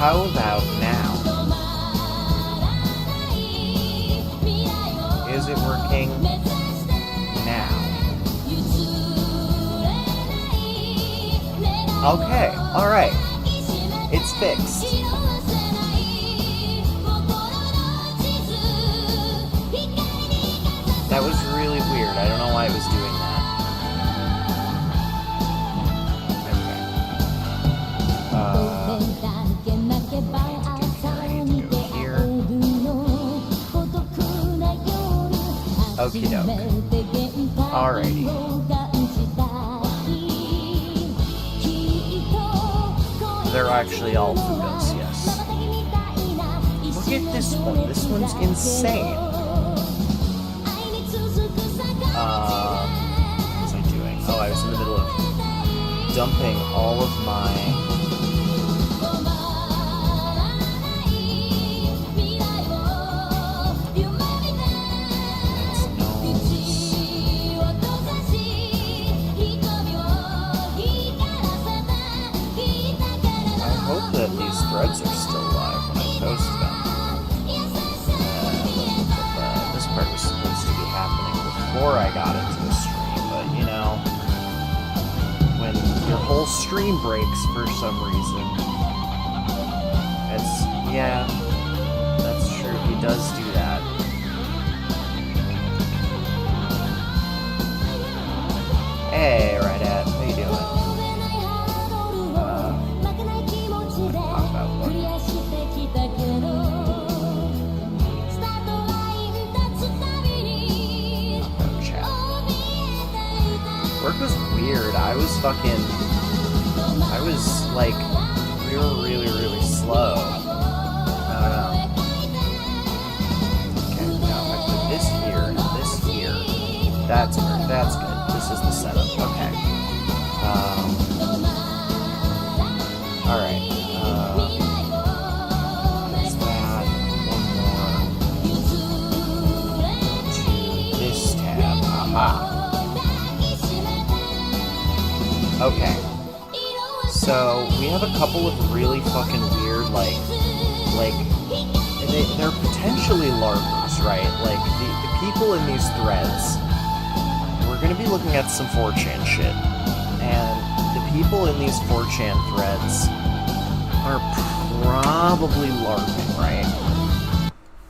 How about now? Is it working now? Okay, alright. It's fixed. That was really weird. I don't know why it was doing that. Okay. Okie doke. Alrighty. They're actually all Fudos, yes. Look at this one. This one's insane. What was I doing? Oh, I was in the middle of dumping all of my... that these threads are still live when I post them. This part was supposed to be happening before I got into the stream, but you know, when your whole stream breaks for some reason, it's, yeah, that's true, he does do that. Hey, Rideat, how you doing? Work was weird. I was like, really slow. I don't know. Okay, now if I put this here and this here, that's good. This is the setup. Okay. Alright. There's that. One more. To this tab. Aha. Okay, so we have a couple of really fucking weird, like they're potentially LARPers, right? Like, the people in these threads, we're gonna be looking at some 4chan shit, and the people in these 4chan threads are probably LARPing, right?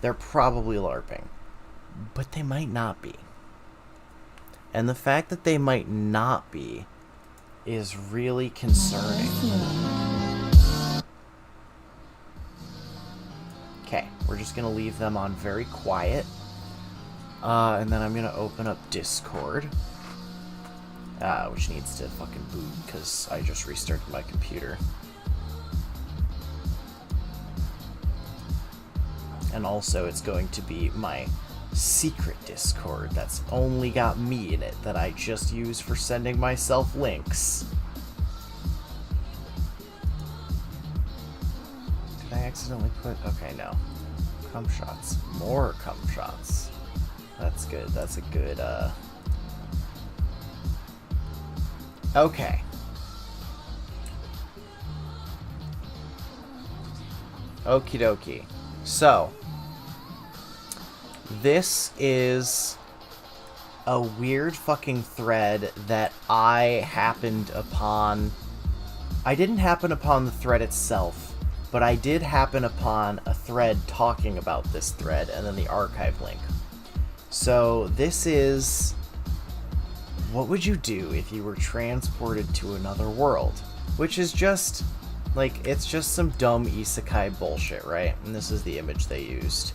They're probably LARPing, but they might not be. And the fact that they might not be is really concerning. Okay, we're just gonna leave them on very quiet. And then I'm gonna open up Discord. Which needs to fucking boot, because I just restarted my computer. And also, it's going to be my secret Discord that's only got me in it, that I just use for sending myself links. Did I accidentally put... Okay, no. Cum shots. More cum shots. That's good. That's a good, Okay. Okie dokie. So... this is a weird fucking thread that I happened upon. I didn't happen upon the thread itself, but I did happen upon a thread talking about this thread and then the archive link. So this is, what would you do if you were transported to another world? Which is just, like, it's just some dumb isekai bullshit, right? And this is the image they used.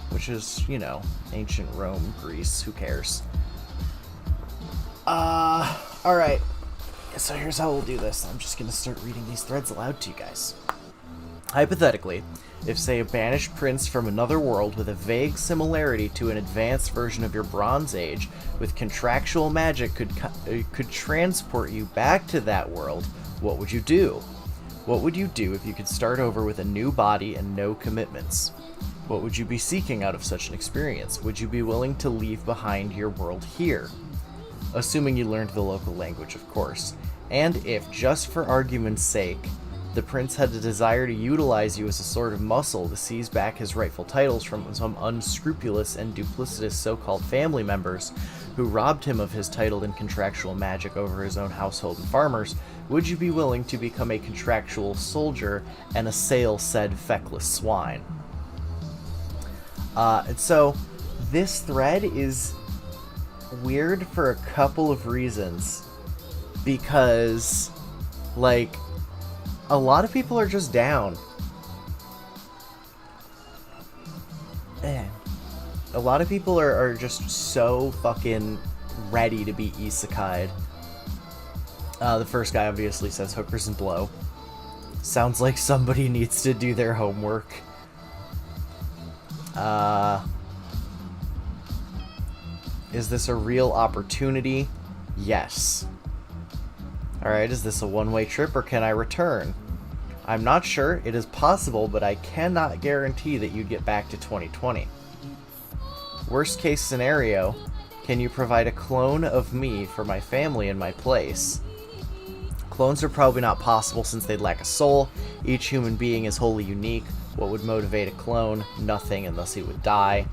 Which is, you know, ancient Rome, Greece, who cares? Alright. So here's how we'll do this. I'm just gonna start reading these threads aloud to you guys. Hypothetically, if, say, a banished prince from another world with a vague similarity to an advanced version of your Bronze Age with contractual magic could transport you back to that world, what would you do? What would you do if you could start over with a new body and no commitments? What would you be seeking out of such an experience? Would you be willing to leave behind your world here? Assuming you learned the local language, of course. And if, just for argument's sake, The prince had a desire to utilize you as a sort of muscle to seize back his rightful titles from some unscrupulous and duplicitous so-called family members who robbed him of his title and contractual magic over his own household and farmers. Would you be willing to become a contractual soldier and assail said feckless swine? And so this thread is weird for a couple of reasons, because, like, a lot of people are just down. A lot of people are just so fucking ready to be isekai'd. The first guy obviously says hookers and blow. Sounds like somebody needs to do their homework. Is this a real opportunity? Yes. Alright, is this a one-way trip or can I return? I'm not sure. It is possible, but I cannot guarantee that you'd get back to 2020. Worst case scenario, can you provide a clone of me for my family in my place? Clones are probably not possible since they lack a soul. Each human being is wholly unique. What would motivate a clone? Nothing, unless he would die.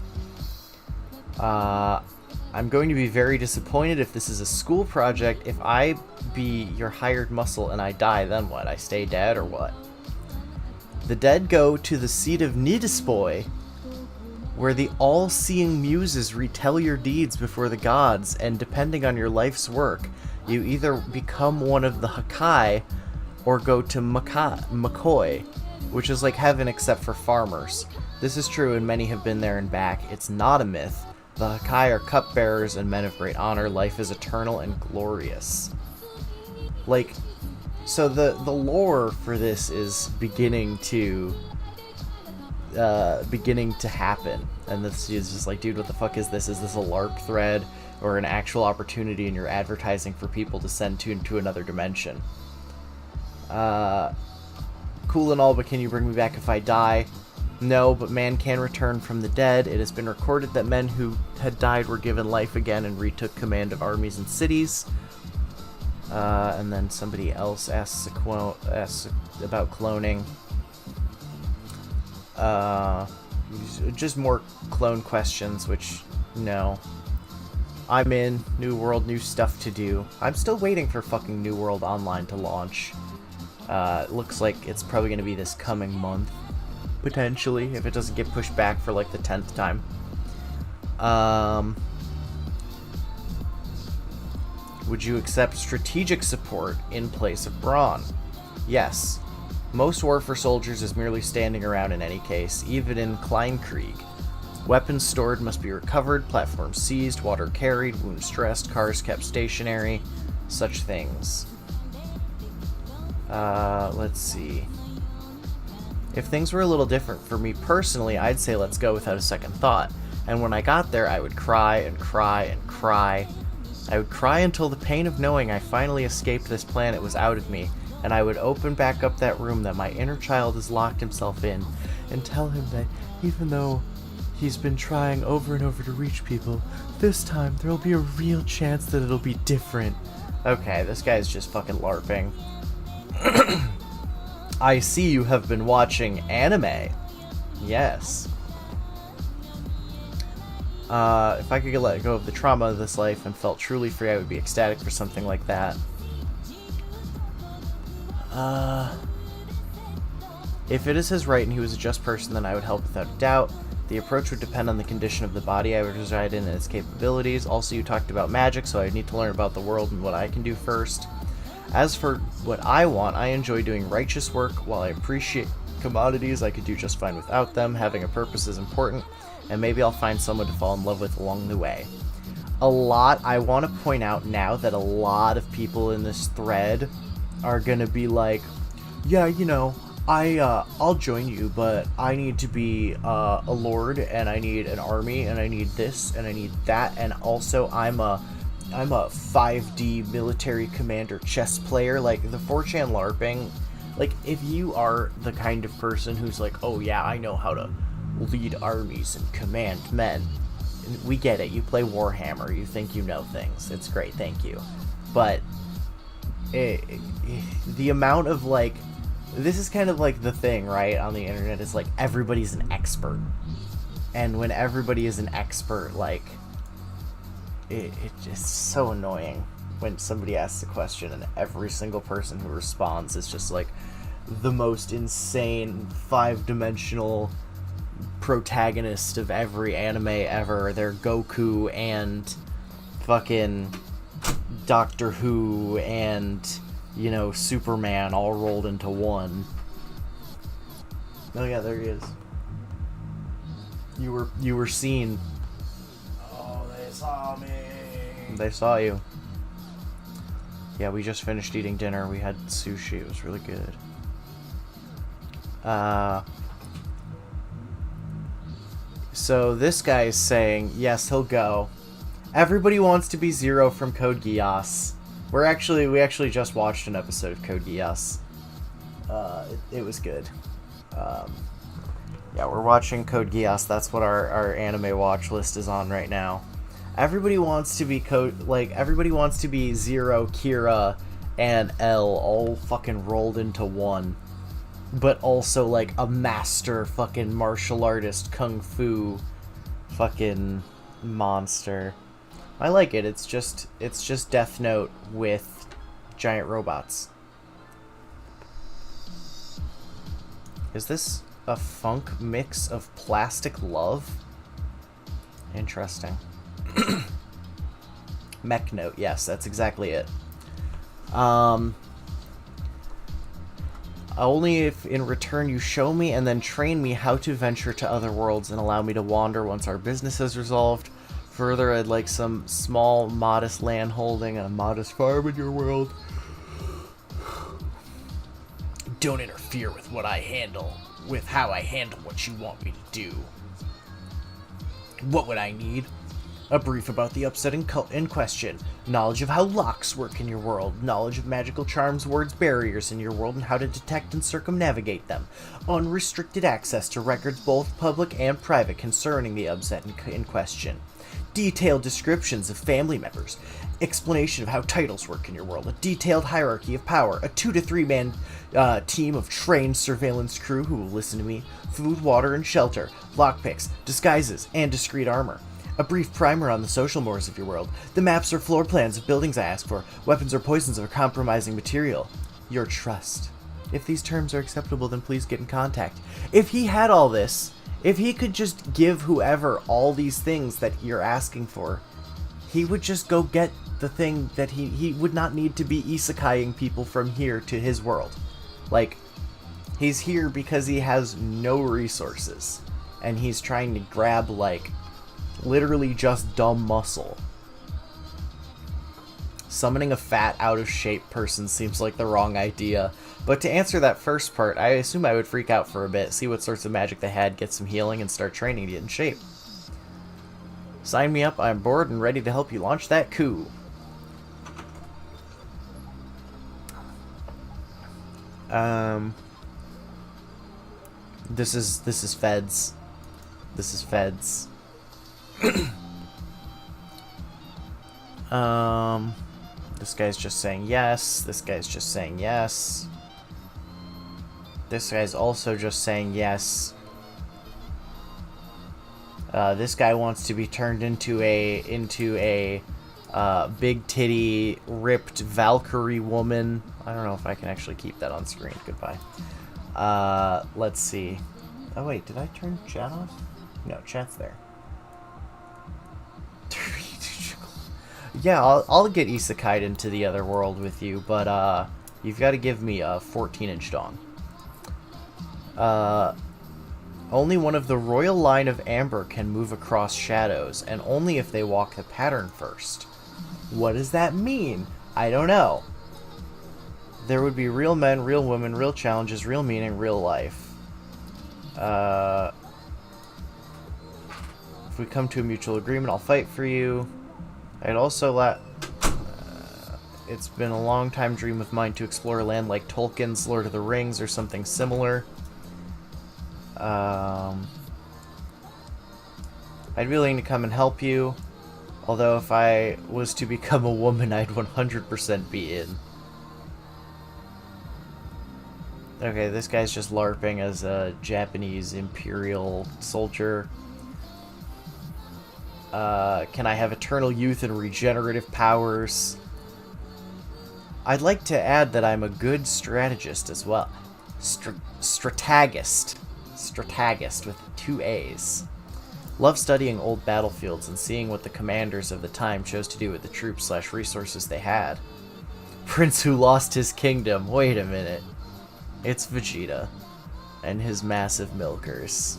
I'm going to be very disappointed if this is a school project. If I be your hired muscle and I die, then what? I stay dead or what? The dead go to the seat of Nidispoi, where the all-seeing muses retell your deeds before the gods, and depending on your life's work, you either become one of the Hakai or go to Makoi, which is like heaven except for farmers. This is true and many have been there and back. It's not a myth. The Hakai are cupbearers and men of great honor. Life is eternal and glorious. Like, so the lore for this is beginning to happen, and this is just like, dude, what the fuck is this? Is this a LARP thread or an actual opportunity, and you're advertising for people to send to into another dimension? Cool and all, but can you bring me back if I die? No, but man can return from the dead. It has been recorded that men who had died were given life again and retook command of armies and cities. And then somebody else asks about cloning. Just more clone questions, which, no. I'm in. New World, new stuff to do. I'm still waiting for fucking New World Online to launch. It looks like it's probably going to be this coming month. Potentially, if it doesn't get pushed back for like the 10th time. Would you accept strategic support in place of brawn? Yes. Most war for soldiers is merely standing around in any case, even in Kleinkrieg. Weapons stored must be recovered, platforms seized, water carried, wounds dressed, cars kept stationary, such things. Let's see. If things were a little different for me personally, I'd say let's go without a second thought. And when I got there, I would cry and cry and cry. I would cry until the pain of knowing I finally escaped this planet was out of me, and I would open back up that room that my inner child has locked himself in, and tell him that even though he's been trying over and over to reach people, this time there'll be a real chance that it'll be different. Okay, this guy's just fucking LARPing. I see you have been watching anime. Yes. If I could let go of the trauma of this life and felt truly free, I would be ecstatic for something like that. If it is his right and he was a just person, then I would help without a doubt. The approach would depend on the condition of the body I would reside in and its capabilities. Also, you talked about magic, so I'd need to learn about the world and what I can do first. As for what I want, I enjoy doing righteous work. While I appreciate commodities, I could do just fine without them. Having a purpose is important, and maybe I'll find someone to fall in love with along the way. I want to point out now that a lot of people in this thread are gonna be like, yeah, you know, I'll join you, but I need to be a lord, and I need an army, and I need this, and I need that, and also I'm a 5D military commander chess player. Like, the 4chan LARPing, like, if you are the kind of person who's like, oh yeah, I know how to lead armies and command men, we get it, you play Warhammer, you think you know things, it's great, thank you. But the amount of, like, this is kind of like the thing, right, on the internet. It's like everybody's an expert. And when everybody is an expert, like, it's just so annoying when somebody asks a question and every single person who responds is just like the most insane 5-dimensional protagonist of every anime ever. They're Goku and fucking Doctor Who and, you know, Superman all rolled into one. Oh yeah, there he is. You were seen. Oh, they saw me. They saw you. Yeah, we just finished eating dinner. We had sushi. It was really good. So this guy is saying, yes, he'll go. Everybody wants to be Zero from Code Geass. We actually just watched an episode of Code Geass. It was good. Yeah, we're watching Code Geass. That's what our anime watch list is on right now. Everybody wants to be everybody wants to be Zero, Kira, and L all fucking rolled into one. But also like a master fucking martial artist kung fu fucking monster. I like it. It's just Death Note with giant robots. Is this a funk mix of plastic love? Interesting. Mech Note, yes, that's exactly it. Only if in return you show me and then train me how to venture to other worlds and allow me to wander once our business is resolved. Further, I'd like some small, modest land holding and a modest farm in your world. Don't interfere with what I handle, with how I handle what you want me to do. What would I need? A brief about the upsetting cult in question, knowledge of how locks work in your world, knowledge of magical charms, words, barriers in your world, and how to detect and circumnavigate them, unrestricted access to records both public and private concerning the upset in question, detailed descriptions of family members, explanation of how titles work in your world, a detailed hierarchy of power, a 2 to 3 man team of trained surveillance crew who will listen to me, food, water, and shelter, lockpicks, disguises, and discreet armor. A brief primer on the social mores of your world, the maps or floor plans of buildings I ask for, weapons or poisons or compromising material. Your trust. If these terms are acceptable, then please get in contact. If he had all this, if he could just give whoever all these things that you're asking for, he would just go get the thing that he would not need to be isekaiing people from here to his world. Like, he's here because he has no resources, and he's trying to grab, like, literally just dumb muscle. Summoning a fat, out-of-shape person seems like the wrong idea. But to answer that first part, I assume I would freak out for a bit, see what sorts of magic they had, get some healing, and start training to get in shape. Sign me up, I'm bored and ready to help you launch that coup. This is Feds. This is Feds. This guy's just saying yes. This guy's just saying yes. This guy's also just saying yes. This guy wants to be turned into a big titty ripped Valkyrie woman. I don't know if I can actually keep that on screen. Goodbye. Let's see. Oh wait, did I turn chat off? No, chat's there. Yeah, I'll get isekai'd into the other world with you, but you've got to give me a 14-inch dong. Only one of the royal line of amber can move across shadows, and only if they walk the pattern first. What does that mean? I don't know. There would be real men, real women, real challenges, real meaning, real life. If we come to a mutual agreement, I'll fight for you. I'd also it's been a long time dream of mine to explore a land like Tolkien's Lord of the Rings or something similar. I'd be willing to come and help you, although if I was to become a woman, I'd 100% be in. Okay, this guy's just LARPing as a Japanese Imperial soldier. Can I have eternal youth and regenerative powers? I'd like to add that I'm a good strategist as well. Strategist. Strategist with 2 A's. Love studying old battlefields and seeing what the commanders of the time chose to do with the troops/resources they had. Prince who lost his kingdom. Wait a minute. It's Vegeta. And his massive milkers.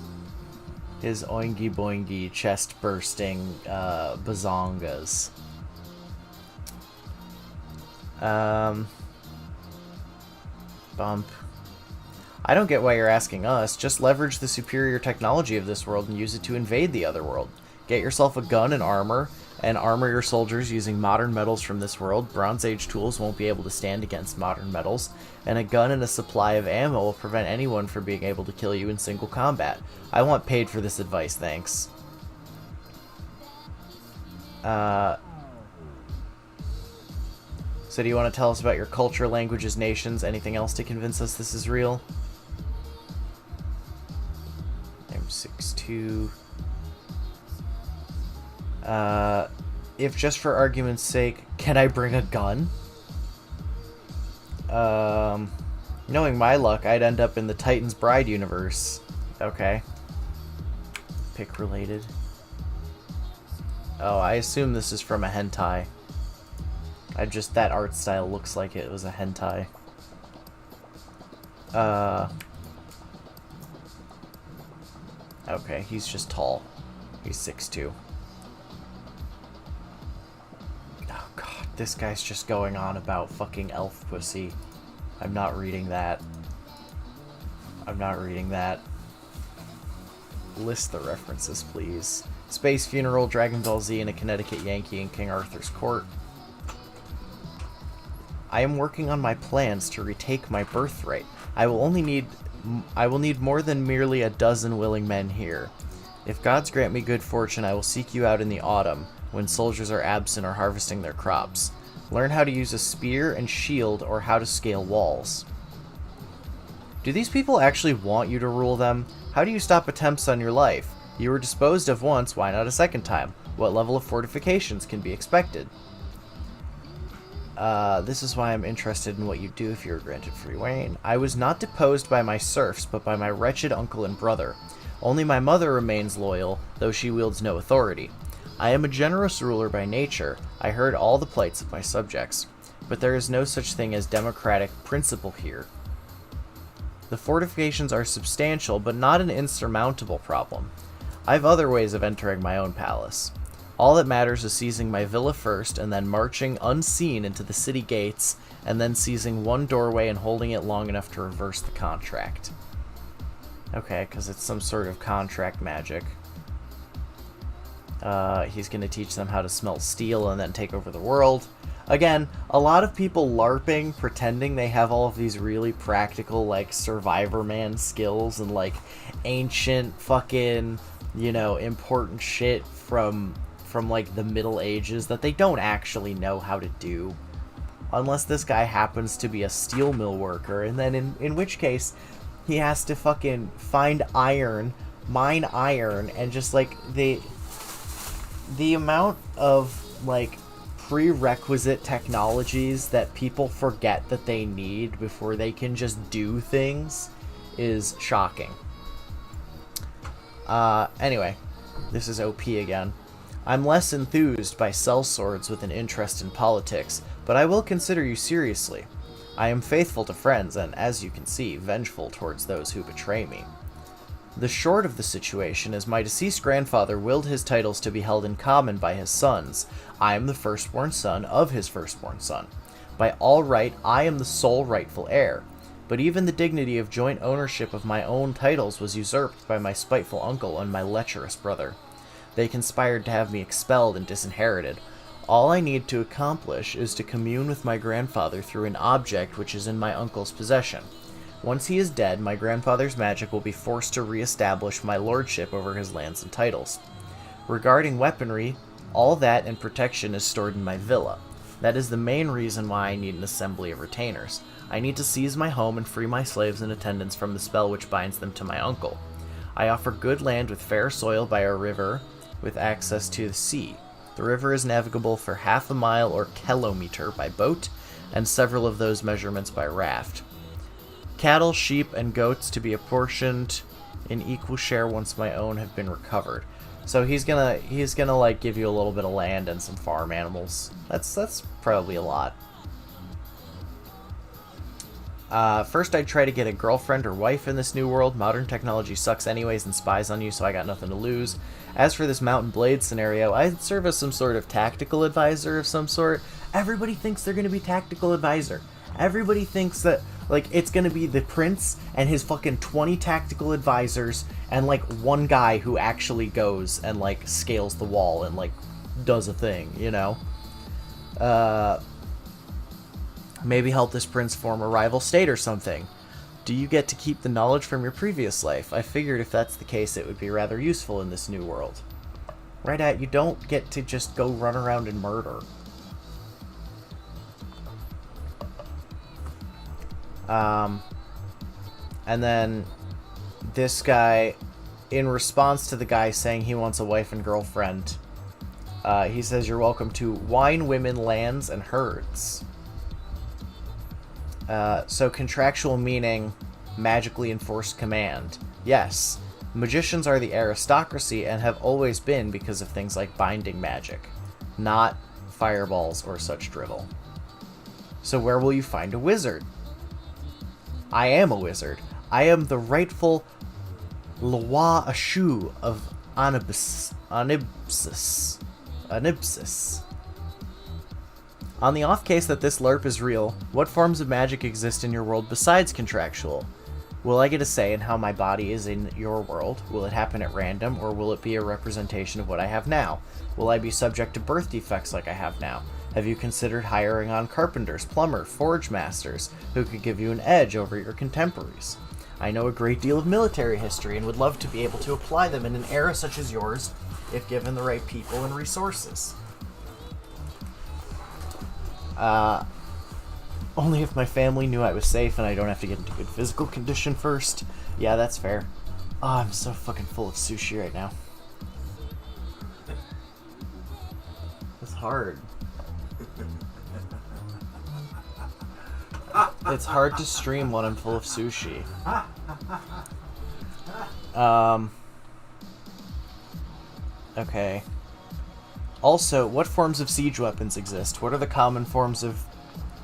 His oingy boingy chest bursting bazongas. Bump. I don't get why you're asking us. Just leverage the superior technology of this world and use it to invade the other world. Get yourself a gun and armor your soldiers using modern metals from this world. Bronze Age tools won't be able to stand against modern metals, and a gun and a supply of ammo will prevent anyone from being able to kill you in single combat. I want paid for this advice, thanks. So do you want to tell us about your culture, languages, nations, anything else to convince us this is real? I'm 6'2". If just for argument's sake, can I bring a gun? Knowing my luck, I'd end up in the Titan's Bride universe. Okay. Pick related. Oh, I assume this is from a hentai. That art style looks like it was a hentai. Okay, he's just tall. He's 6'2". Oh god, this guy's just going on about fucking elf pussy. I'm not reading that. I'm not reading that. List the references, please. Space Funeral, Dragon Ball Z, and a Connecticut Yankee in King Arthur's Court. I am working on my plans to retake my birthright. I will need more than merely a dozen willing men here. If gods grant me good fortune, I will seek you out in the autumn, when soldiers are absent or harvesting their crops. Learn how to use a spear and shield or how to scale walls. Do these people actually want you to rule them? How do you stop attempts on your life? You were disposed of once, why not a second time? What level of fortifications can be expected? This is why I'm interested in what you do if you are granted free reign. I was not deposed by my serfs, but by my wretched uncle and brother. Only my mother remains loyal, though she wields no authority. I am a generous ruler by nature. I heard all the plights of my subjects. But there is no such thing as democratic principle here. The fortifications are substantial, but not an insurmountable problem. I have other ways of entering my own palace. All that matters is seizing my villa first, and then marching unseen into the city gates, and then seizing one doorway and holding it long enough to reverse the contract. Okay, because it's some sort of contract magic. He's going to teach them how to smelt steel and then take over the world. Again, a lot of people LARPing, pretending they have all of these really practical, like, Survivor Man skills and, like, ancient fucking, you know, important shit from like, the Middle Ages that they don't actually know how to do. Unless this guy happens to be a steel mill worker, and then in which case, he has to fucking find iron, mine iron, and just, like, the amount of, like, prerequisite technologies that people forget that they need before they can just do things is shocking. Anyway, this is OP again. I'm less enthused by sellswords with an interest in politics, but I will consider you seriously. I am faithful to friends and, as you can see, vengeful towards those who betray me. The short of the situation is my deceased grandfather willed his titles to be held in common by his sons. I am the firstborn son of his firstborn son. By all right, I am the sole rightful heir. But even the dignity of joint ownership of my own titles was usurped by my spiteful uncle and my lecherous brother. They conspired to have me expelled and disinherited. All I need to accomplish is to commune with my grandfather through an object which is in my uncle's possession. Once he is dead, my grandfather's magic will be forced to re-establish my lordship over his lands and titles. Regarding weaponry, all that and protection is stored in my villa. That is the main reason why I need an assembly of retainers. I need to seize my home and free my slaves and attendants from the spell which binds them to my uncle. I offer good land with fair soil by a river with access to the sea. The river is navigable for half a mile or kilometer by boat, and several of those measurements by raft. Cattle, sheep, and goats to be apportioned in equal share once my own have been recovered. So he's gonna like give you a little bit of land and some farm animals. That's probably a lot. First, I'd try to get a girlfriend or wife in this new world. Modern technology sucks anyways and spies on you, so I got nothing to lose. As for this Mountain Blade scenario, I'd serve as some sort of tactical advisor of some sort. Everybody thinks they're going to be tactical advisor. Everybody thinks that, like, it's going to be the prince and his fucking 20 tactical advisors and, like, one guy who actually goes and, like, scales the wall and, like, does a thing, you know? Maybe help this prince form a rival state or something. Do you get to keep the knowledge from your previous life? I figured if that's the case, it would be rather useful in this new world. Right at, you don't get to just go run around and murder. And then this guy, in response to the guy saying he wants a wife and girlfriend, he says you're welcome to wine, women, lands, and herds. So contractual meaning, magically enforced command. Yes, magicians are the aristocracy and have always been because of things like binding magic, not fireballs or such drivel. So where will you find a wizard? I am a wizard. I am the rightful Lwa Ashu of Anibsis. On the off case that this LARP is real, what forms of magic exist in your world besides contractual? Will I get a say in how my body is in your world? Will it happen at random, or will it be a representation of what I have now? Will I be subject to birth defects like I have now? Have you considered hiring on carpenters, plumbers, forge masters, who could give you an edge over your contemporaries? I know a great deal of military history and would love to be able to apply them in an era such as yours, if given the right people and resources. Only if my family knew I was safe and I don't have to get into good physical condition first. Yeah, that's fair. Oh, I'm so fucking full of sushi right now. It's hard. It's hard to stream when I'm full of sushi. Okay. Also, what forms of siege weapons exist? What are the common forms of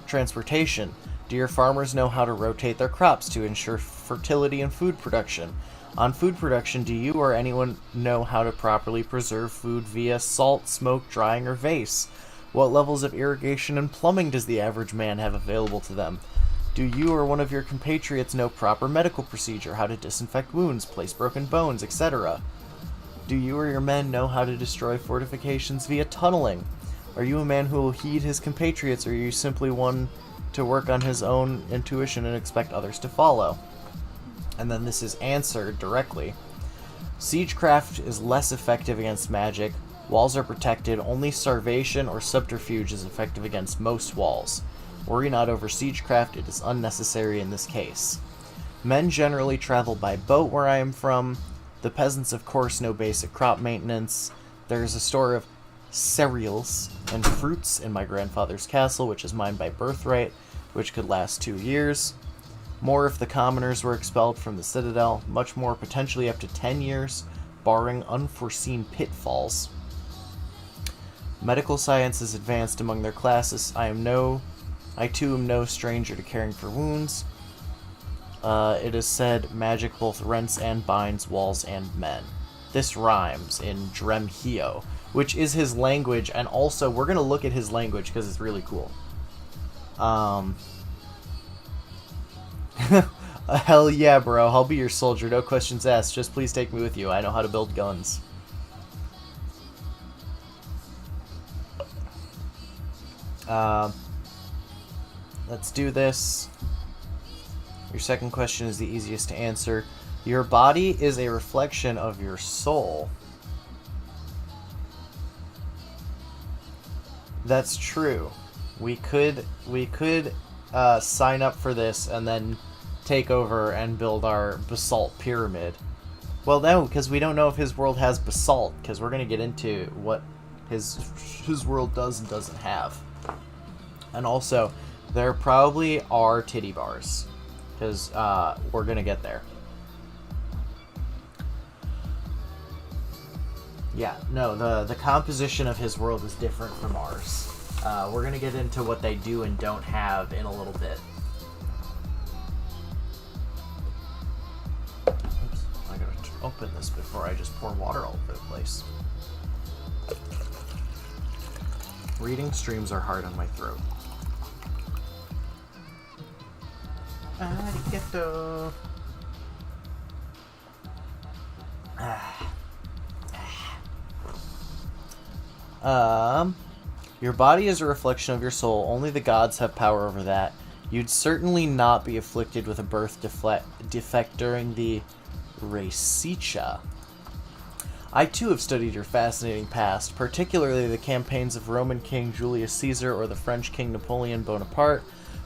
transportation? Do your farmers know how to rotate their crops to ensure fertility and food production? On food production, do you or anyone know how to properly preserve food via salt, smoke, drying, or vase? What levels of irrigation and plumbing does the average man have available to them? Do you or one of your compatriots know proper medical procedure, how to disinfect wounds, place broken bones, etc.? Do you or your men know how to destroy fortifications via tunneling? Are you a man who will heed his compatriots, or are you simply one to work on his own intuition and expect others to follow? And then this is answered directly. Siegecraft is less effective against magic. Walls are protected. Only starvation or subterfuge is effective against most walls. Worry not over siegecraft. It is unnecessary in this case. Men generally travel by boat where I am from. The peasants, of course, know basic crop maintenance. There is a store of cereals and fruits in my grandfather's castle, which is mine by birthright, which could last 2 years. More if the commoners were expelled from the citadel. Much more, potentially up to 10 years, barring unforeseen pitfalls. Medical science is advanced among their classes. I too am no stranger to caring for wounds. It is said magic both rents and binds walls and men. This rhymes in Dremhio, which is his language, and also we're going to look at his language because it's really cool. Hell yeah, bro. I'll be your soldier. No questions asked. Just please take me with you. I know how to build guns. Let's do this. Your second question is the easiest to answer. Your body is a reflection of your soul. That's true. We could sign up for this and then take over and build our basalt pyramid. Well, no, because we don't know if his world has basalt, because we're going to get into what his world does and doesn't have. And also, there probably are titty bars, because we're going to get there. Yeah, no, the composition of his world is different from ours. We're going to get into what they do and don't have in a little bit. Oops, I gotta open this before I just pour water all over the place. Reading streams are hard on my throat. Arigato. Your body is a reflection of your soul. Only the gods have power over that. You'd certainly not be afflicted with a birth defect during the Racicha. I too have studied your fascinating past, particularly the campaigns of Roman King Julius Caesar or the French King Napoleon Bonaparte,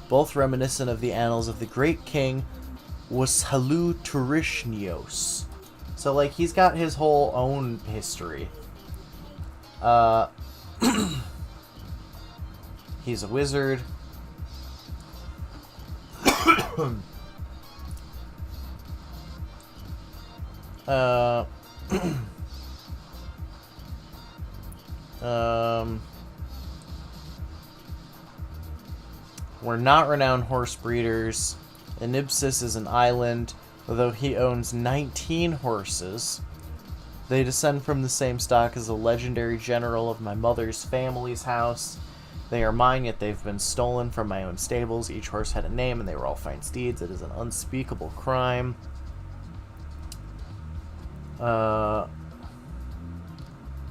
both reminiscent of the annals of the great king Washalu Turishnios. So, like, he's got his whole own history. He's a wizard. We're not renowned horse breeders. Anibsis is an island, although he owns 19 horses. They descend from the same stock as a legendary general of my mother's family's house. They are mine, yet they've been stolen from my own stables. Each horse had a name, and they were all fine steeds. It is an unspeakable crime.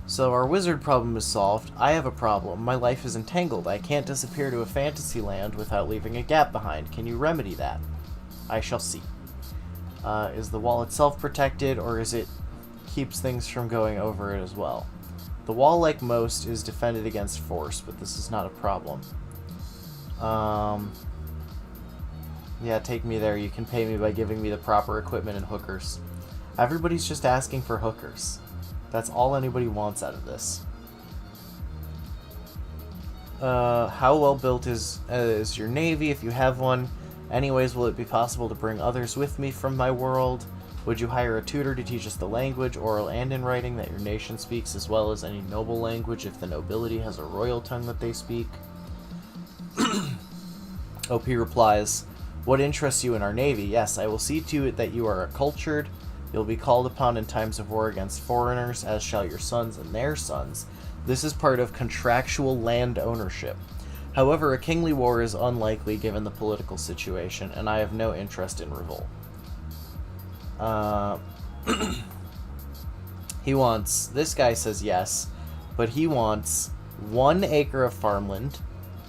So our wizard problem is solved. I have a problem. My life is entangled. I can't disappear to a fantasy land without leaving a gap behind. Can you remedy that? I shall see. Is the wall itself protected, or is it keeps things from going over it as well? The wall, like most, is defended against force, but this is not a problem. Yeah, take me there. You can pay me by giving me the proper equipment and hookers. Everybody's just asking for hookers. That's all anybody wants out of this. How well built is your navy, if you have one? Anyways, will it be possible to bring others with me from my world? Would you hire a tutor to teach us the language, oral and in writing, that your nation speaks, as well as any noble language if the nobility has a royal tongue that they speak? OP replies, what interests you in our navy? Yes, I will see to it that you are accultured. You'll be called upon in times of war against foreigners, as shall your sons and their sons. This is part of contractual land ownership. However, a kingly war is unlikely given the political situation, and I have no interest in revolt. This guy says yes, but he wants 1 acre of farmland,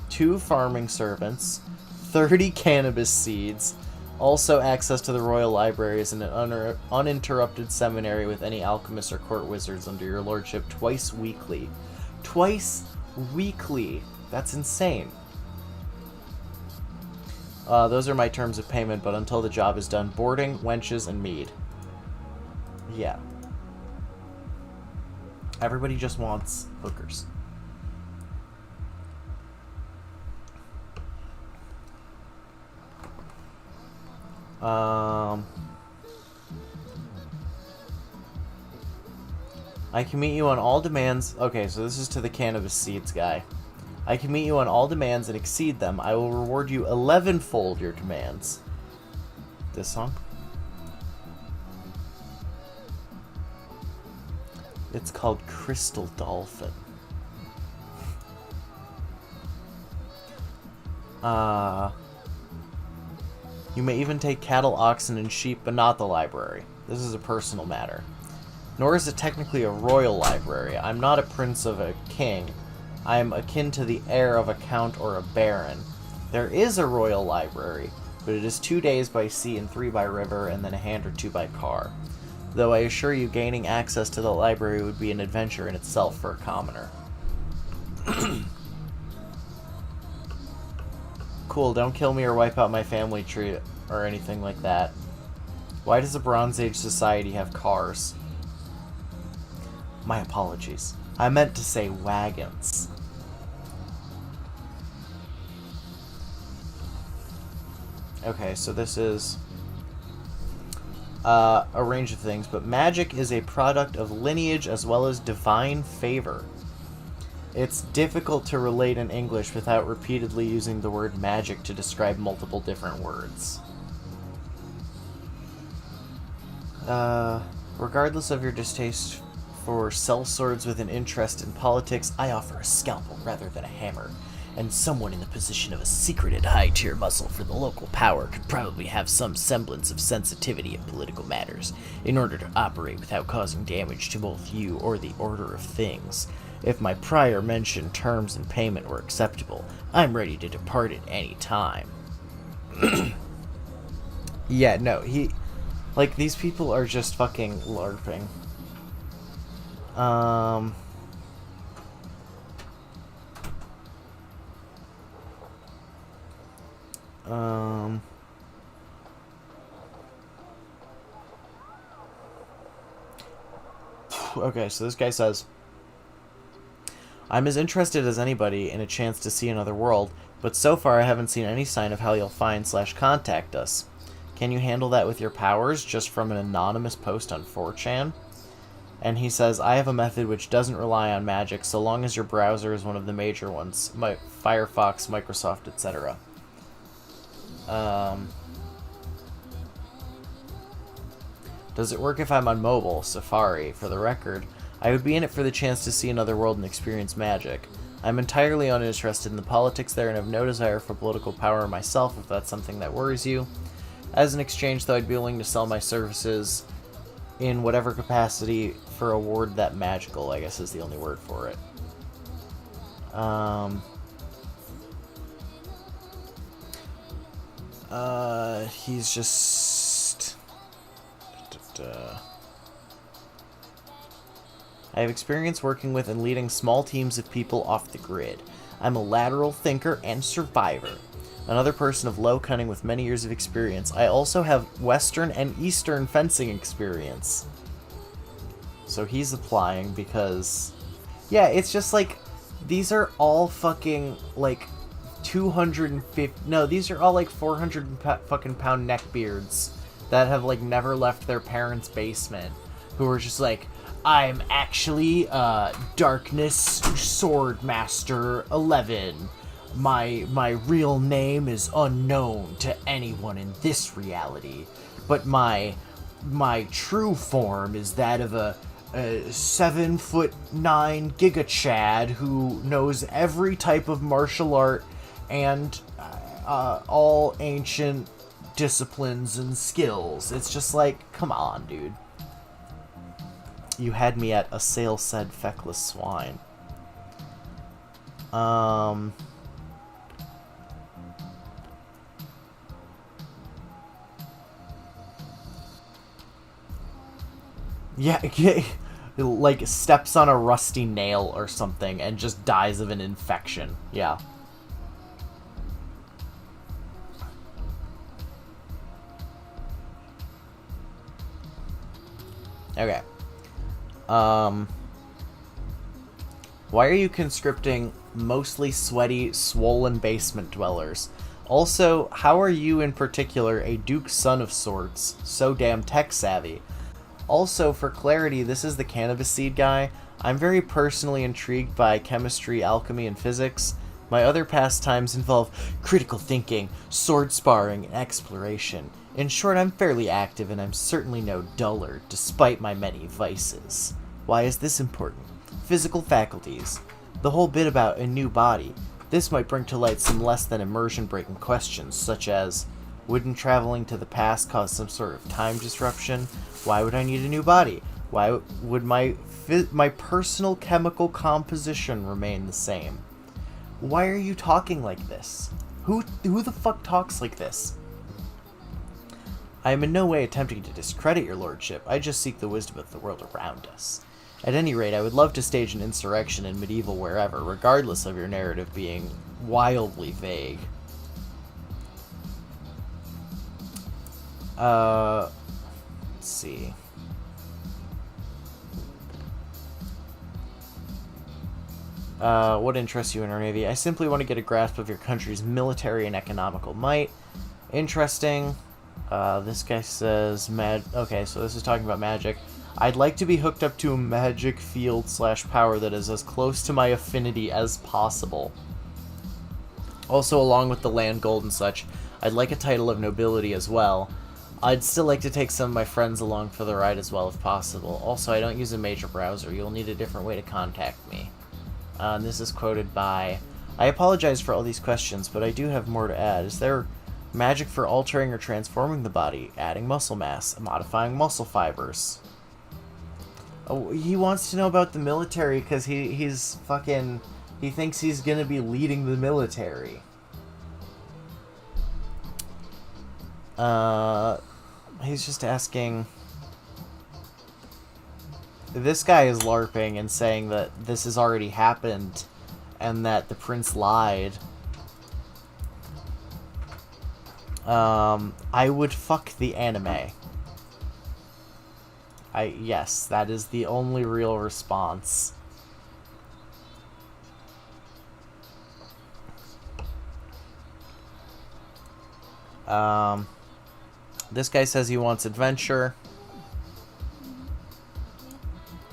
2 farming servants, 30 cannabis seeds, also access to the royal libraries and an uninterrupted seminary with any alchemists or court wizards under your lordship twice weekly. Twice weekly! That's insane. Those are my terms of payment, but until the job is done, boarding, wenches, and mead. Yeah. Everybody just wants hookers. I can meet you on all demands. Okay, so this is to the cannabis seeds guy. I can meet you on all demands and exceed them. I will reward you 11-fold your demands. This song? It's called Crystal Dolphin. You may even take cattle, oxen, and sheep, but not the library. This is a personal matter. Nor is it technically a royal library. I'm not a prince of a king. I am akin to the heir of a count or a baron. There is a royal library, but it is 2 days by sea and 3 by river, and then a hand or 2 by car. Though I assure you gaining access to the library would be an adventure in itself for a commoner. cool. Don't kill me or wipe out my family tree or anything like that. Why does a Bronze Age society have cars? My apologies. I meant to say wagons. Okay, so this is a range of things, but magic is a product of lineage as well as divine favor. It's difficult to relate in English without repeatedly using the word magic to describe multiple different words. Regardless of your distaste for sellswords with an interest in politics, I offer a scalpel rather than a hammer. And someone in the position of a secreted high-tier muscle for the local power could probably have some semblance of sensitivity in political matters, in order to operate without causing damage to both you or the order of things. If my prior mentioned terms and payment were acceptable, I'm ready to depart at any time. Yeah, no, like, these people are just fucking LARPing. Okay, so this guy says, I'm as interested as anybody in a chance to see another world, but so far I haven't seen any sign of how you'll find/contact us. Can you handle that with your powers, just from an anonymous post on 4chan? And he says, I have a method which doesn't rely on magic, so long as your browser is one of the major ones, Firefox, Microsoft, etc. Does it work if I'm on mobile? Safari. For the record, I would be in it for the chance to see another world and experience magic. I'm entirely uninterested in the politics there and have no desire for political power myself, if that's something that worries you. As an exchange, though, I'd be willing to sell my services in whatever capacity for a word that magical, I guess is the only word for it. He's just... I have experience working with and leading small teams of people off the grid. I'm a lateral thinker and survivor. Another person of low cunning with many years of experience. I also have Western and Eastern fencing experience. So he's applying because... Yeah, it's just like... These are all fucking, like, 250... No, these are all, like, 400 fucking pound neckbeards that have, like, never left their parents' basement. Who are just like, I'm actually, Darkness Sword Master 11. My real name is unknown to anyone in this reality, but my true form is that of a 7'9" Giga Chad who knows every type of martial art and all ancient disciplines and skills. It's just like, come on, dude. You had me at a sale said feckless swine. Yeah, like steps on a rusty nail or something and just dies of an infection. Yeah. Okay. Why are you conscripting mostly sweaty, swollen basement dwellers? Also, how are you in particular a Duke's son of sorts, so damn tech savvy? Also, for clarity, this is the cannabis seed guy. I'm very personally intrigued by chemistry, alchemy, and physics. My other pastimes involve critical thinking, sword sparring, and exploration. In short, I'm fairly active, and I'm certainly no dullard, despite my many vices. Why is this important? Physical faculties. The whole bit about a new body. This might bring to light some less than immersion-breaking questions, such as, wouldn't traveling to the past cause some sort of time disruption? Why would I need a new body? Why would my personal chemical composition remain the same? Why are you talking like this? Who the fuck talks like this? I am in no way attempting to discredit your lordship. I just seek the wisdom of the world around us. At any rate, I would love to stage an insurrection in medieval wherever, regardless of your narrative being wildly vague. Let's see. What interests you in our Navy? I simply want to get a grasp of your country's military and economical might. Interesting. This guy says okay, so this is talking about magic. I'd like to be hooked up to a magic field / power that is as close to my affinity as possible. Also, along with the land gold and such, I'd like a title of nobility as well. I'd still like to take some of my friends along for the ride as well if possible. Also, I don't use a major browser. You'll need a different way to contact me. And this is quoted by... I apologize for all these questions, but I do have more to add. Is there magic for altering or transforming the body, adding muscle mass, modifying muscle fibers? Oh, he wants to know about the military because he's fucking... He thinks he's gonna be leading the military. He's just asking... This guy is LARPing and saying that this has already happened and that the prince lied. I would fuck the anime. Yes, that is the only real response. This guy says he wants adventure.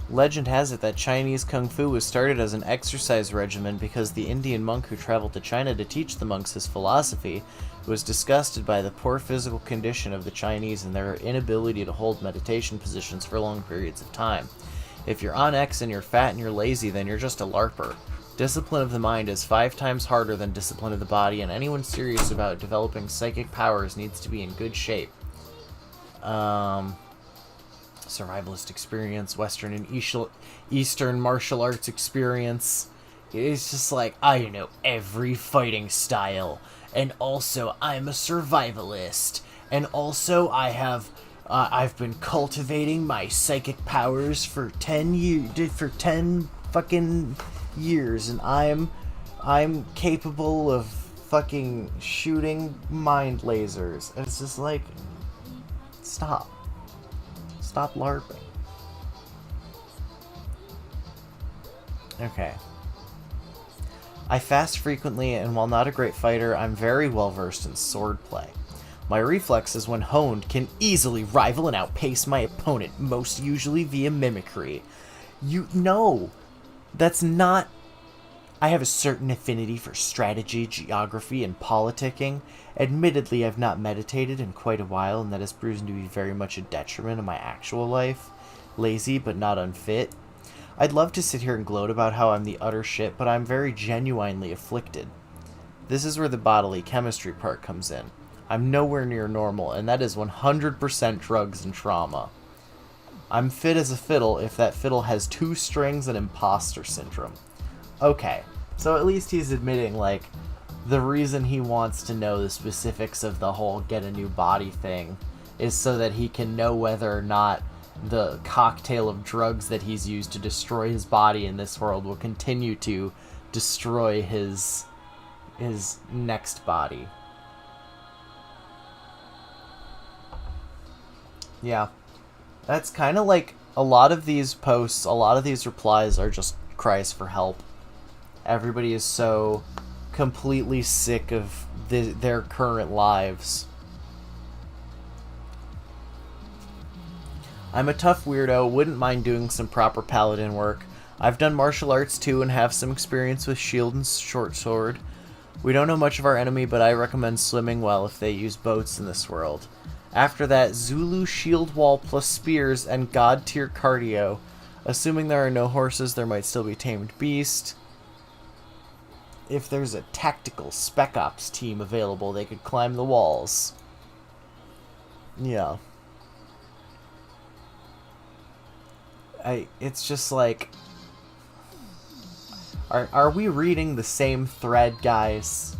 Legend has it that Chinese Kung Fu was started as an exercise regimen because the Indian monk who traveled to China to teach the monks his philosophy was disgusted by the poor physical condition of the Chinese and their inability to hold meditation positions for long periods of time. If you're on X and you're fat and you're lazy, then you're just a LARPer. Discipline of the mind is 5 times harder than discipline of the body, and anyone serious about developing psychic powers needs to be in good shape. Survivalist experience, Western and Eastern martial arts experience. It's just like, I know every fighting style, and also I'm a survivalist, and also I've been cultivating my psychic powers for 10 fucking years, and I'm capable of fucking shooting mind lasers. And it's just like, stop LARPing. Okay. I fast frequently, and while not a great fighter, I'm very well versed in swordplay. My reflexes, when honed, can easily rival and outpace my opponent, most usually via mimicry. No, that's not... I have a certain affinity for strategy, geography, and politicking. Admittedly, I've not meditated in quite a while, and that has proven to be very much a detriment of my actual life. Lazy, but not unfit. I'd love to sit here and gloat about how I'm the utter shit, but I'm very genuinely afflicted. This is where the bodily chemistry part comes in. I'm nowhere near normal, and that is 100% drugs and trauma. I'm fit as a fiddle if that fiddle has 2 strings and imposter syndrome. Okay, so at least he's admitting, like, the reason he wants to know the specifics of the whole get a new body thing is so that he can know whether or not the cocktail of drugs that he's used to destroy his body in this world will continue to destroy his next body. Yeah. That's kind of like a lot of these posts, a lot of these replies are just cries for help. Everybody is so completely sick of their current lives. I'm a tough weirdo, wouldn't mind doing some proper paladin work. I've done martial arts too and have some experience with shield and short sword. We don't know much of our enemy, but I recommend swimming well if they use boats in this world. After that, Zulu shield wall plus spears and god tier cardio. Assuming there are no horses, there might still be tamed beast. If there's a tactical spec ops team available, they could climb the walls. Yeah. It's just like... Are we reading the same thread, guys?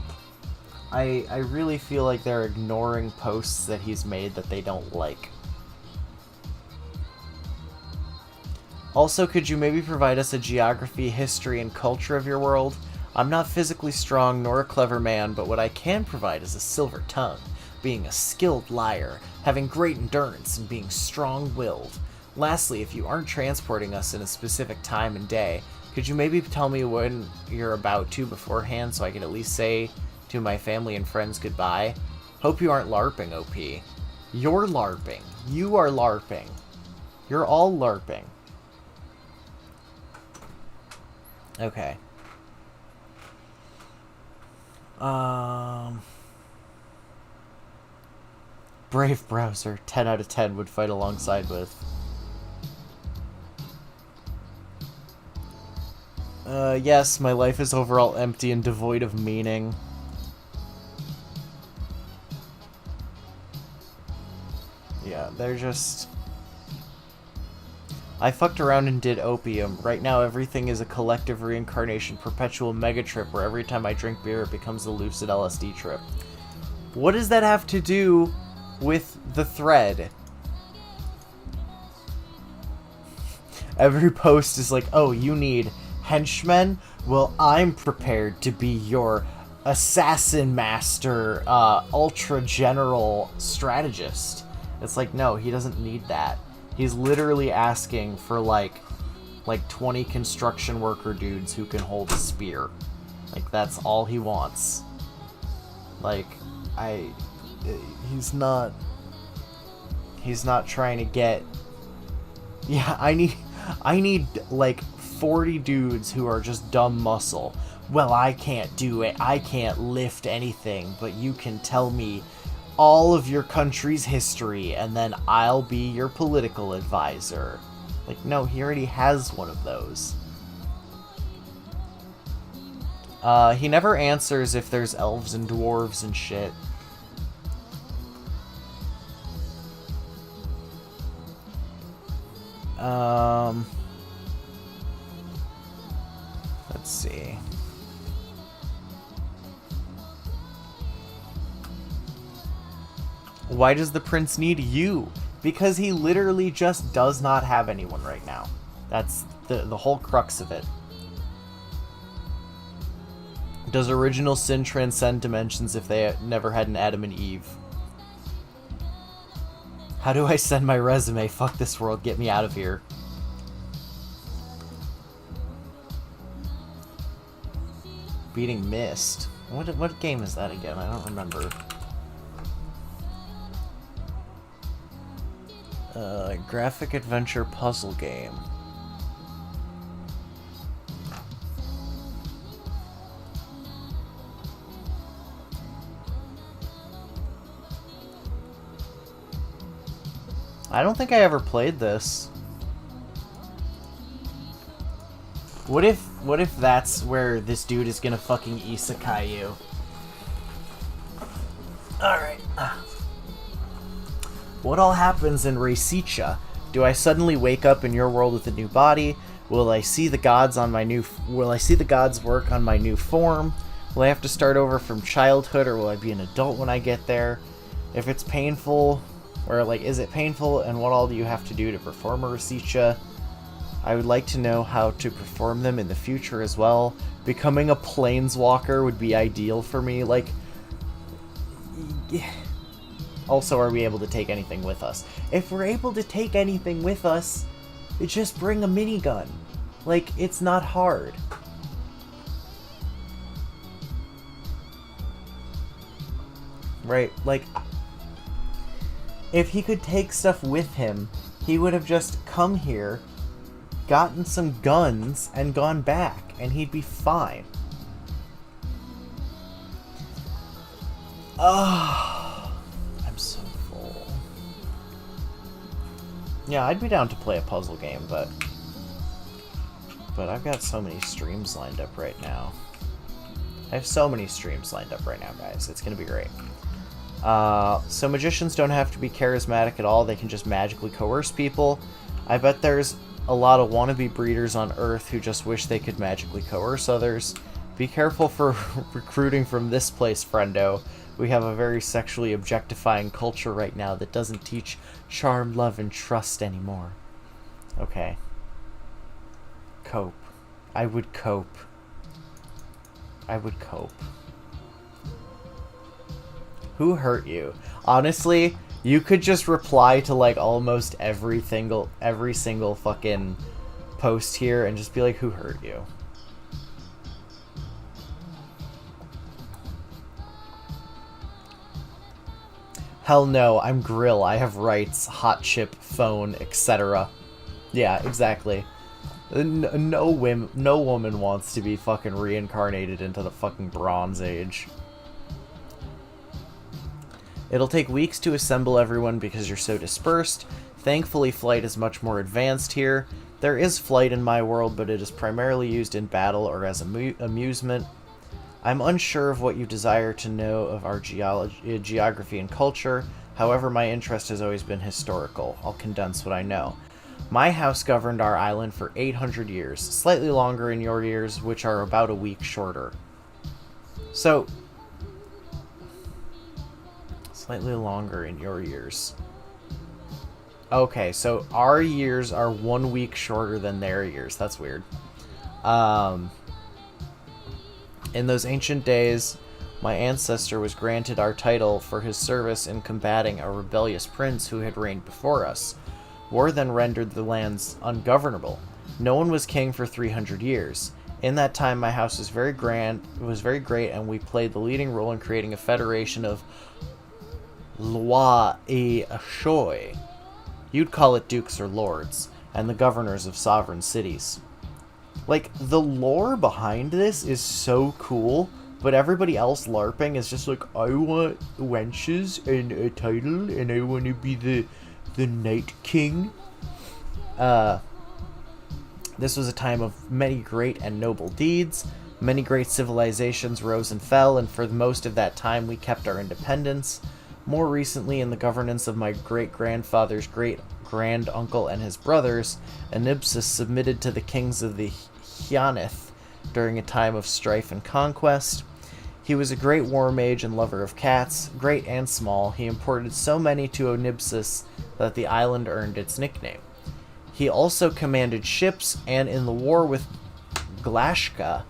I really feel like they're ignoring posts that he's made that they don't like. Also, could you maybe provide us a geography, history, and culture of your world? I'm not physically strong nor a clever man, but what I can provide is a silver tongue. being a skilled liar, having great endurance, and being strong-willed. Lastly, if you aren't transporting us in a specific time and day, could you maybe tell me when you're about to beforehand so I can at least say to my family and friends goodbye? Hope you aren't LARPing, OP. You're LARPing. You are LARPing. You're all LARPing. Okay. Brave browser, 10 out of 10 would fight alongside with. Yes, my life is overall empty and devoid of meaning. Yeah, they're just... I fucked around and did opium. Right now everything is a collective reincarnation perpetual mega trip where every time I drink beer it becomes a lucid LSD trip. What does that have to do with the thread? Every post is like, oh, you need henchmen? Well, I'm prepared to be your assassin master, ultra general strategist. It's like, no, he doesn't need that. He's literally asking for like 20 construction worker dudes who can hold a spear. Like, that's all he wants. Like, he's not trying to get... Yeah, I need like 40 dudes who are just dumb muscle. Well, I can't do it. I can't lift anything, but you can tell me all of your country's history, and then I'll be your political advisor. Like, no, he already has one of those. He never answers if there's elves and dwarves and shit. Let's see. Why does the prince need you? Because he literally just does not have anyone right now. That's the whole crux of it. Does original sin transcend dimensions if they never had an Adam and Eve? How do I send my resume? Fuck this world, get me out of here. Beating Mist. What game is that again? I don't remember. Graphic adventure puzzle game. I don't think I ever played this. What if that's where this dude is gonna fucking isekai you? Alright. What all happens in Reisicha? Do I suddenly wake up in your world with a new body? Will I see the gods work on my new form? Will I have to start over from childhood, or will I be an adult when I get there? If it's painful, or like, is it painful, and what all do you have to do to perform a Reisicha? I would like to know how to perform them in the future as well. Becoming a planeswalker would be ideal for me. Like, also, are we able to take anything with us? If we're able to take anything with us, just bring a minigun. Like, it's not hard. Right, like, if he could take stuff with him, he would have just come here, gotten some guns, and gone back, and he'd be fine. I'm so full. Yeah, I'd be down to play a puzzle game, but I've got so many streams lined up right now. I have so many streams lined up right now, guys. It's gonna be great. So magicians don't have to be charismatic at all. They can just magically coerce people. I bet there's a lot of wannabe breeders on Earth who just wish they could magically coerce others. Be careful for recruiting from this place, friendo. We have a very sexually objectifying culture right now that doesn't teach charm, love, and trust anymore. Okay. Cope. I would cope. I would cope. Who hurt you? Honestly, you could just reply to like almost every single fucking post here and just be like, who hurt you? Hell no, I'm Grill. I have rights, hot chip, phone, etc. Yeah, exactly. No woman wants to be fucking reincarnated into the fucking Bronze Age. It'll take weeks to assemble everyone because you're so dispersed. Thankfully, flight is much more advanced here. There is flight in my world, but it is primarily used in battle or as amusement. I'm unsure of what you desire to know of our geography and culture. However, my interest has always been historical. I'll condense what I know. My house governed our island for 800 years, slightly longer in your years, which are about a week shorter. So, slightly longer in your years. Okay, so our years are 1 week shorter than their years. That's weird. In those ancient days, my ancestor was granted our title for his service in combating a rebellious prince who had reigned before us. War then rendered the lands ungovernable. No one was king for 300 years. In that time, my house was very great, and we played the leading role in creating a federation of Loi et Ashoy. You'd call it dukes or lords, and the governors of sovereign cities. Like, the lore behind this is so cool, but everybody else LARPing is just like, I want wenches and a title, and I want to be the Night King. This was a time of many great and noble deeds. Many great civilizations rose and fell, and for most of that time we kept our independence. More recently, in the governance of my great-grandfather's great-grand-uncle and his brothers, Anibsis submitted to the kings of the Hyanith during a time of strife and conquest. He was a great war mage and lover of cats, great and small. He imported so many to Onibsis that the island earned its nickname. He also commanded ships, and in the war with Glashka,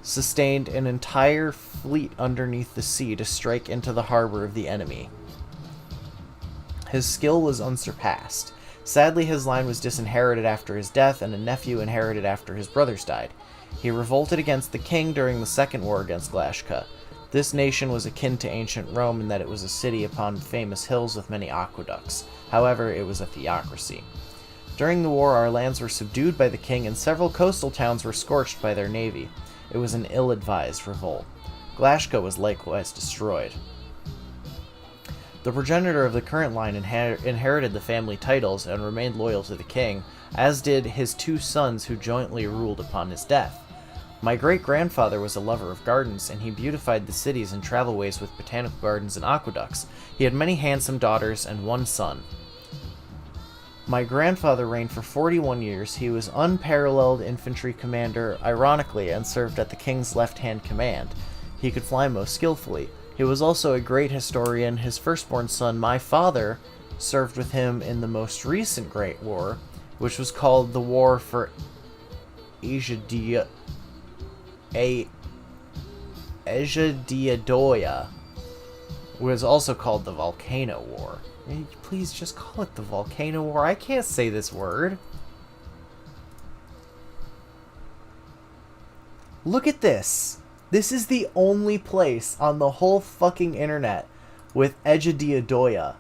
sustained an entire fleet underneath the sea to strike into the harbor of the enemy. His skill was unsurpassed. Sadly, his line was disinherited after his death, and a nephew inherited after his brothers died. He revolted against the king during the Second War against Glashka. This nation was akin to ancient Rome in that it was a city upon famous hills with many aqueducts. However, it was a theocracy. During the war, our lands were subdued by the king, and several coastal towns were scorched by their navy. It was an ill-advised revolt. Glashka was likewise destroyed. The progenitor of the current line inherited the family titles and remained loyal to the king, as did his two sons who jointly ruled upon his death. My great-grandfather was a lover of gardens, and he beautified the cities and travelways with botanical gardens and aqueducts. He had many handsome daughters and one son. My grandfather reigned for 41 years. He was unparalleled infantry commander, ironically, and served at the king's left-hand command. He could fly most skillfully. He was also a great historian. His firstborn son, my father, served with him in the most recent Great War, which was called the War for Asia Diadoya, was also called the Volcano War. Please just call it the Volcano War. I can't say this word. Look at this. This is the only place on the whole fucking internet with Ejadiadoya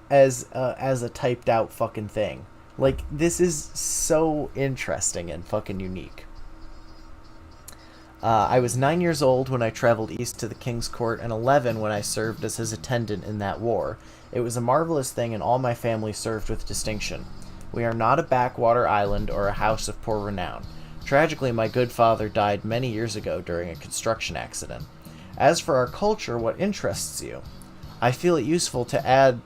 as a typed out fucking thing. Like, this is so interesting and fucking unique. I was 9 years old when I traveled east to the King's Court, and 11 when I served as his attendant in that war. It was a marvelous thing, and all my family served with distinction. We are not a backwater island or a house of poor renown. Tragically, my good father died many years ago during a construction accident. As for our culture, what interests you? I feel it useful to add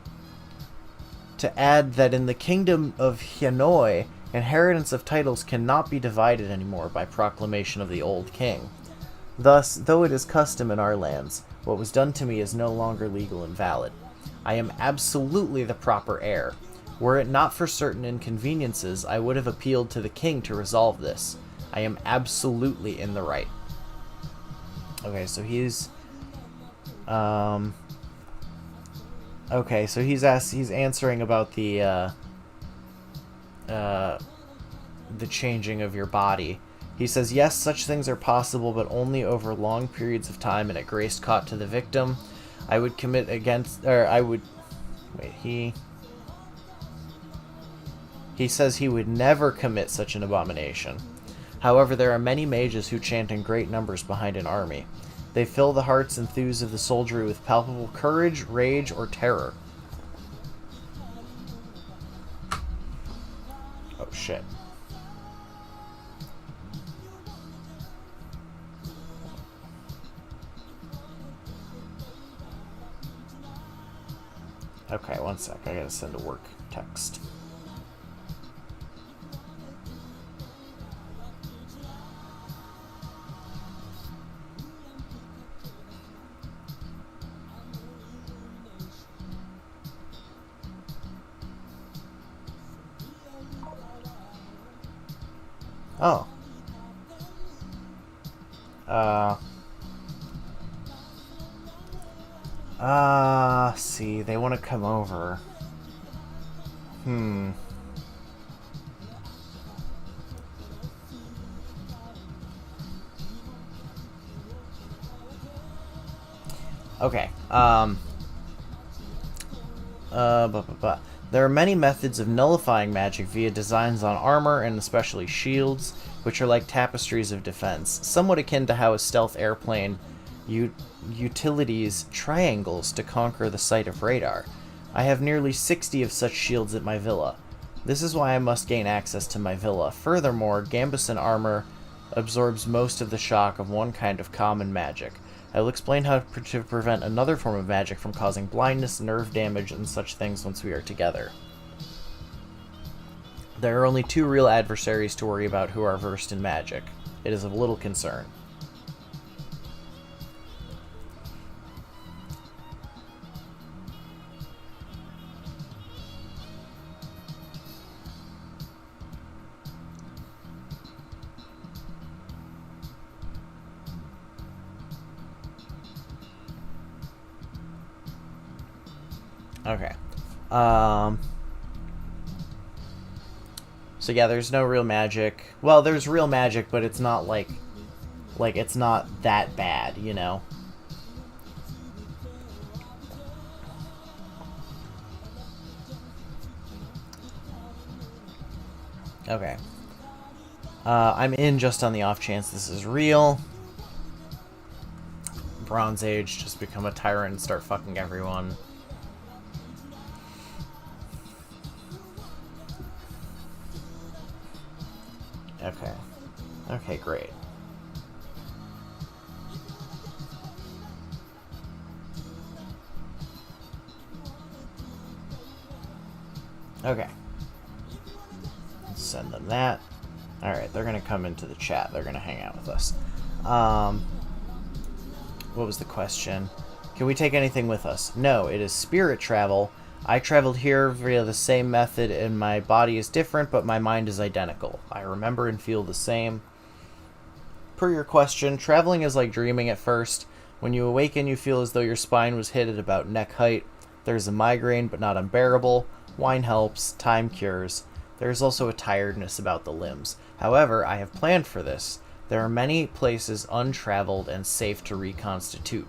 that in the kingdom of Hanoi, inheritance of titles cannot be divided anymore by proclamation of the old king. Thus, though it is custom in our lands, what was done to me is no longer legal and valid. I am absolutely the proper heir. Were it not for certain inconveniences, I would have appealed to the king to resolve this. I am absolutely in the right. Okay, so he's Okay, so he's answering about the changing of your body. He says, yes, such things are possible, but only over long periods of time and at grace caught to the victim. I would commit against, or I would, wait, he says he would never commit such an abomination. However, there are many mages who chant in great numbers behind an army. They fill the hearts and thews of the soldiery with palpable courage, rage, or terror. Oh, shit. Okay, one sec. I gotta send a work text. Oh. See, they want to come over. Okay, There are many methods of nullifying magic via designs on armor, and especially shields, which are like tapestries of defense, somewhat akin to how a stealth airplane utilities triangles to conquer the sight of radar. I have nearly 60 of such shields at my villa. This is why I must gain access to my villa. Furthermore, gambeson armor absorbs most of the shock of one kind of common magic. I will explain how to prevent another form of magic from causing blindness, nerve damage, and such things once we are together. There are only 2 real adversaries to worry about who are versed in magic. It is of little concern. Okay. So yeah, there's no real magic. Well, there's real magic, but it's not like it's not that bad, you know? Okay. I'm in just on the off chance this is real. Bronze Age, just become a tyrant and start fucking everyone. Okay. Okay, great. Okay. Let's send them that. Alright, they're gonna come into the chat. They're gonna hang out with us. What was the question? Can we take anything with us? No, it is spirit travel. I traveled here via the same method, and my body is different, but my mind is identical. I remember and feel the same. Per your question, traveling is like dreaming at first. When you awaken, you feel as though your spine was hit at about neck height. There's a migraine, but not unbearable. Wine helps. Time cures. There is also a tiredness about the limbs. However, I have planned for this. There are many places untraveled and safe to reconstitute.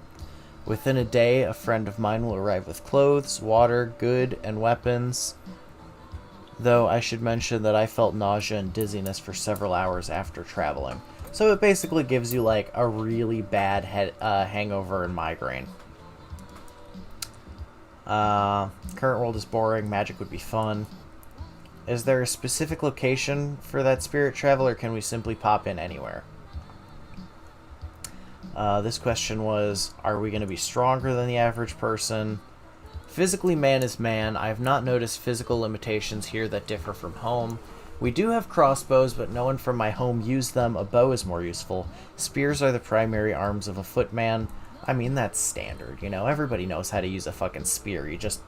Within a day, a friend of mine will arrive with clothes, water, good, and weapons. Though I should mention that I felt nausea and dizziness for several hours after traveling. So it basically gives you like a really bad hangover and migraine. Current world is boring. Magic would be fun. Is there a specific location for that spirit travel, or can we simply pop in anywhere? This question was, are we going to be stronger than the average person? Physically, man is man. I have not noticed physical limitations here that differ from home. We do have crossbows, but no one from my home used them. A bow is more useful. Spears are the primary arms of a footman. I mean, that's standard, you know? Everybody knows how to use a fucking spear. You just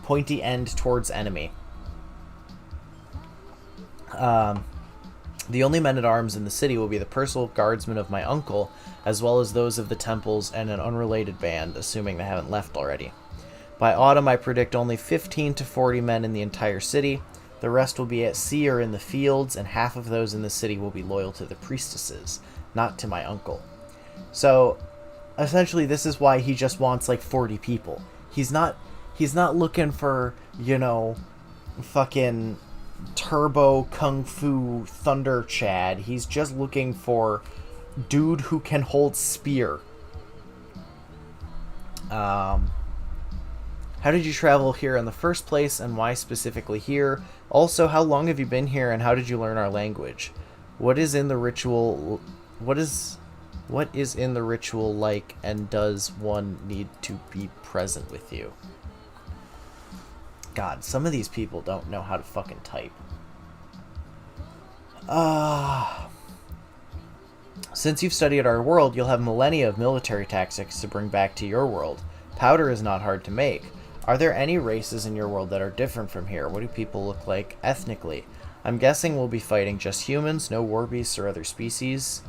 pointy end towards enemy. The only men-at-arms in the city will be the personal guardsmen of my uncle, as well as those of the temples and an unrelated band, assuming they haven't left already. By autumn, I predict only 15 to 40 men in the entire city. The rest will be at sea or in the fields, and half of those in the city will be loyal to the priestesses, not to my uncle. So, essentially, this is why he just wants like 40 people. He's not looking for, fucking turbo kung fu thunder Chad. He's just looking for dude who can hold spear. How did you travel here in the first place, and why specifically here? Also, how long have you been here, and how did you learn our language? What is in the ritual like, and does one need to be present with you? God, some of these people don't know how to fucking type. Since you've studied our world, you'll have millennia of military tactics to bring back to your world. Powder is not hard to make. Are there any races in your world that are different from here? What do people look like ethnically? I'm guessing we'll be fighting just humans, no war beasts or other species.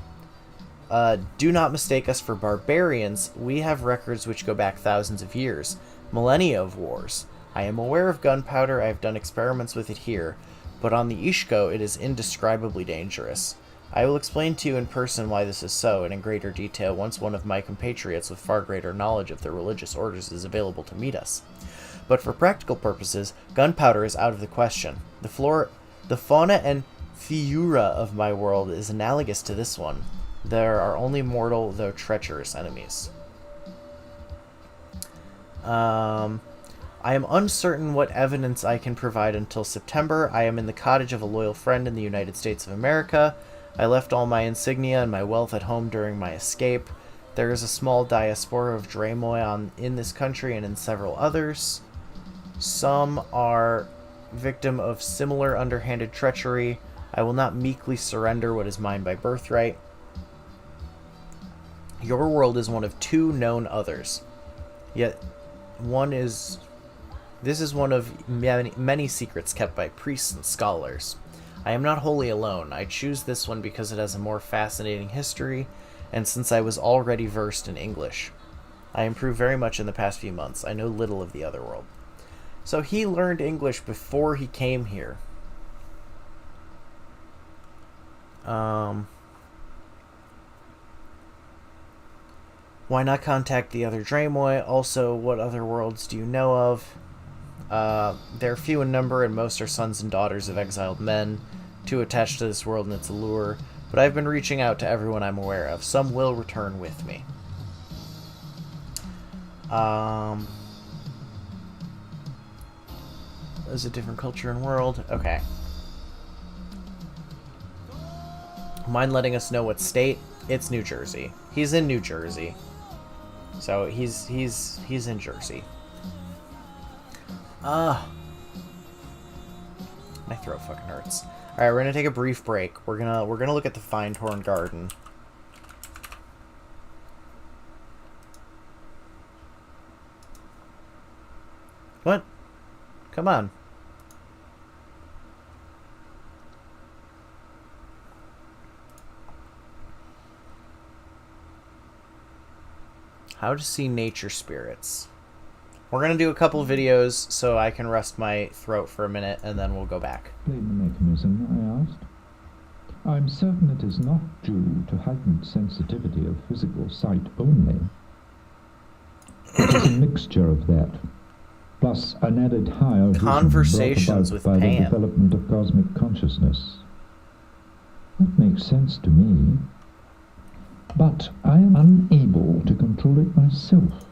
Do not mistake us for barbarians. We have records which go back thousands of years. Millennia of wars. I am aware of gunpowder. I have done experiments with it here. But on the Ishko, it is indescribably dangerous. I will explain to you in person why this is so, and in greater detail, once one of my compatriots with far greater knowledge of the religious orders is available to meet us. But for practical purposes, gunpowder is out of the question. The fauna and flora of my world is analogous to this one. There are only mortal, though treacherous enemies. I am uncertain what evidence I can provide until September. I am in the cottage of a loyal friend in the United States of America. I left all my insignia and my wealth at home during my escape. There is a small diaspora of Dramoy in this country and in several others. Some are victim of similar underhanded treachery. I will not meekly surrender what is mine by birthright. Your world is one of two known others. Yet this is one of many secrets kept by priests and scholars. I am not wholly alone. I choose this one because it has a more fascinating history, and since I was already versed in English. I improved very much in the past few months. I know little of the other world. So he learned English before he came here. Why not contact the other Dramoy? Also, what other worlds do you know of? They're few in number, and most are sons and daughters of exiled men, too attached to this world and its allure. But I've been reaching out to everyone I'm aware of. Some will return with me. There's a different culture and world. Okay. Mind letting us know what state? It's New Jersey. He's in New Jersey. So he's in Jersey. My throat fucking hurts. Alright, we're gonna take a brief break. We're gonna look at the Findhorn Garden. What? Come on. How to see nature spirits. We're going to do a couple videos so I can rest my throat for a minute, and then we'll go back. Explain the mechanism, I asked. I'm certain it is not due to heightened sensitivity of physical sight only. It is a mixture of that, plus an added higher vision Conversations with brought about by Pam. the development of cosmic consciousness. That makes sense to me. But I am unable to control it myself.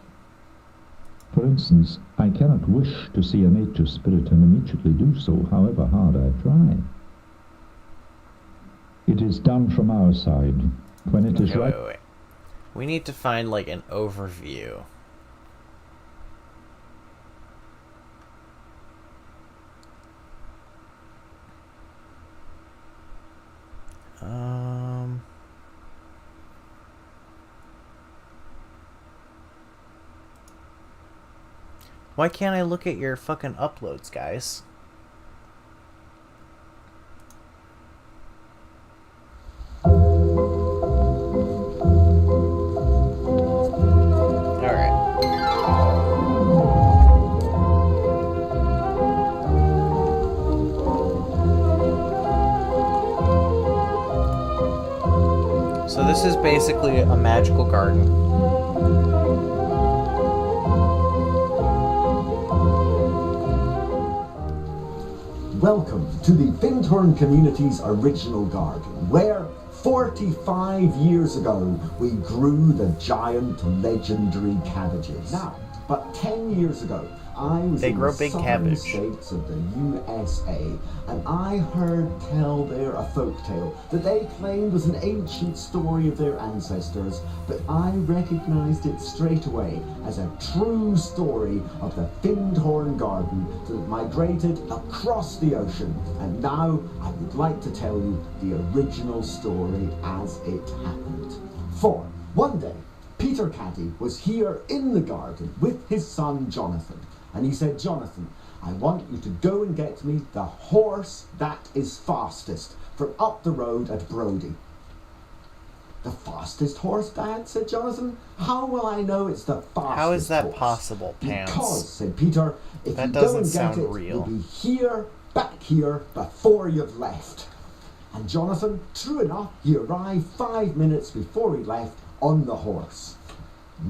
For instance, I cannot wish to see a nature spirit and immediately do so, however hard I try. It is done from our side. When it is right... Wait. We need to find, like, an overview. Why can't I look at your fucking uploads, guys? this is basically a magical garden. Welcome to the Findhorn community's original garden, where 45 years ago we grew the giant legendary cabbages. Now, but 10 years ago, I was They in grow the big southern cabbage. states of the USA, and I heard tell there a folk tale that they claimed was an ancient story of their ancestors, but I recognized it straight away as a true story of the Findhorn garden that migrated across the ocean. And now I would like to tell you the original story as it happened. For one day, Peter Caddy was here in the garden with his son Jonathan. And he said, Jonathan, I want you to go and get me the horse that is fastest from up the road at Brody. The fastest horse, Dad? Said Jonathan. How will I know it's the fastest How is that horse? possible, Pants? Because, said Peter, if That you go doesn't and get sound it, real. you'll be here, back here, before you've left. And Jonathan, true enough, he arrived 5 minutes before he left on the horse.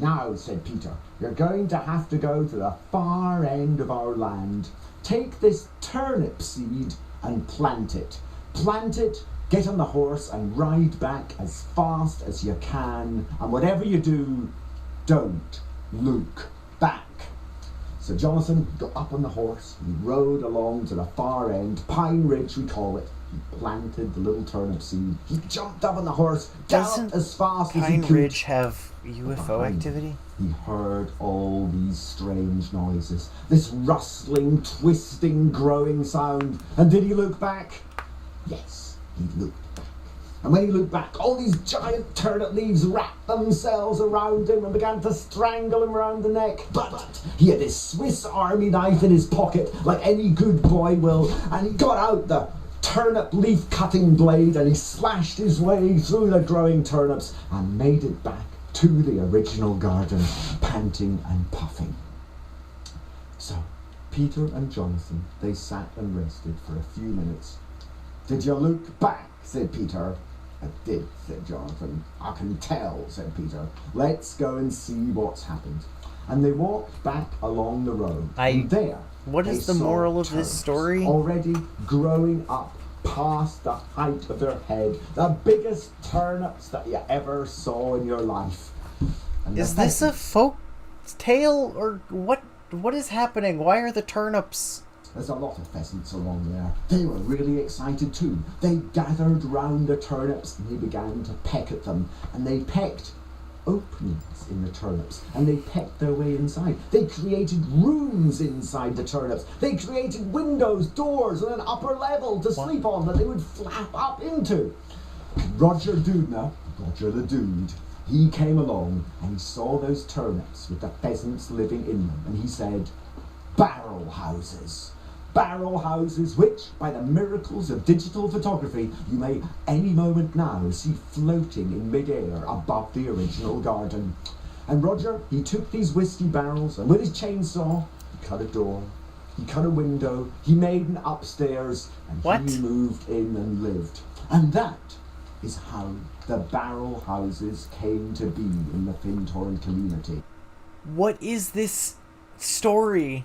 Now, said Peter, you're going to have to go to the far end of our land. Take this turnip seed and plant it. Plant it, get on the horse and ride back as fast as you can. And whatever you do, don't look back. So Jonathan got up on the horse, he rode along to the far end, Pine Ridge we call it. He planted the little turnip seed. He jumped up on the horse, galloped Doesn't as fast as he Pine could. Ridge have UFO Behind activity? He heard all these strange noises, this rustling, twisting, growing sound. And did he look back? Yes, he looked back. And when he looked back, all these giant turnip leaves wrapped themselves around him and began to strangle him around the neck. But he had his Swiss Army knife in his pocket, like any good boy will, and he got out the turnip leaf cutting blade and he slashed his way through the growing turnips and made it back to the original garden, panting and puffing. So Peter and Jonathan, they sat and rested for a few minutes. Did you look back? Said Peter. I did, said Jonathan. I can tell, said Peter. Let's go and see what's happened. And they walked back along the road. And there, What they is the saw moral of this turnips story? already growing up past the height of their head. The biggest turnips that you ever saw in your life. And Is this a folk tale or what? What is happening? Why are the turnips? There's a lot of pheasants along there. They were really excited too. They gathered round the turnips and they began to peck at them. And they pecked openings in the turnips and they pecked their way inside. They created rooms inside the turnips. They created windows, doors, and an upper level to sleep on that they would flap up into. Roger the Dude, he came along and he saw those turnips with the pheasants living in them and he said, barrel houses. Barrel houses which, by the miracles of digital photography, you may any moment now see floating in mid-air above the original garden. And Roger, he took these whiskey barrels and with his chainsaw, he cut a door, he cut a window, he made an upstairs, and What? he moved in and lived. And that is how the barrel houses came to be in the Findhorn community. What is this story?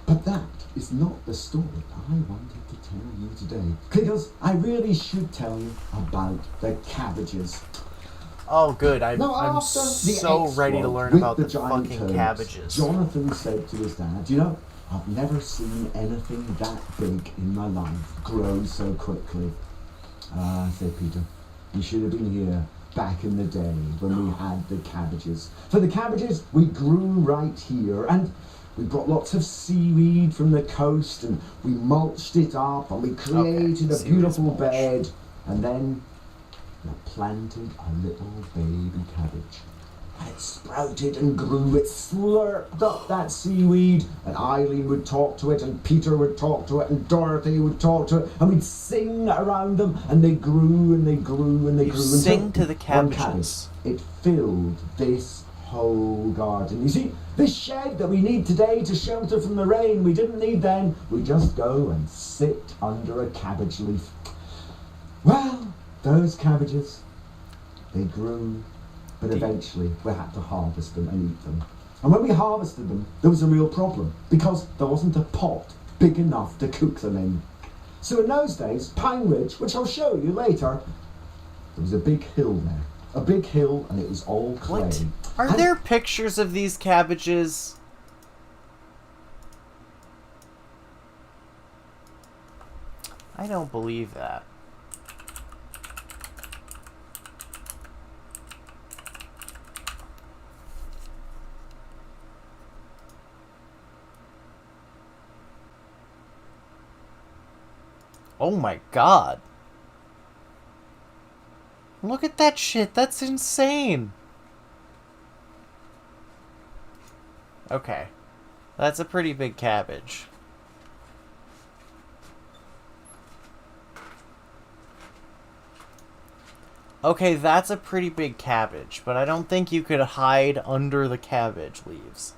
But that is not the story I wanted to tell you today, because I really should tell you about the cabbages. Oh, good. I'm Now, after the so ready to exploit learn with about the giant fucking turnips, cabbages. Jonathan said to his dad, you know, I've never seen anything that big in my life grow so quickly. Ah, said Peter, you should have been here back in the day when we had the cabbages. For the cabbages, we grew right here, and we brought lots of seaweed from the coast, and we mulched it up, and we created a seaweed beautiful mulch. bed, and then we planted a little baby cabbage. And it sprouted and grew, it slurped up that seaweed, and Eileen would talk to it, and Peter would talk to it, and Dorothy would talk to it, and we'd sing around them, and they grew and they grew and they You grew. sing until to the one cabbages. cabbage, it filled this whole garden. You see, this shed that we need today to shelter from the rain, we didn't need then. We just go and sit under a cabbage leaf. Well, those cabbages, They grew, but eventually we had to harvest them and eat them. And when we harvested them, there was a real problem, because there wasn't a pot big enough to cook them in. So in those days, Pine Ridge, which I'll show you later, there was a big hill there. A big hill, and it was all clay. What? Are there pictures of these cabbages? I don't believe that. Oh my god. Look at that shit. That's insane. Okay. That's a pretty big cabbage. Okay, that's a pretty big cabbage, but I don't think you could hide under the cabbage leaves.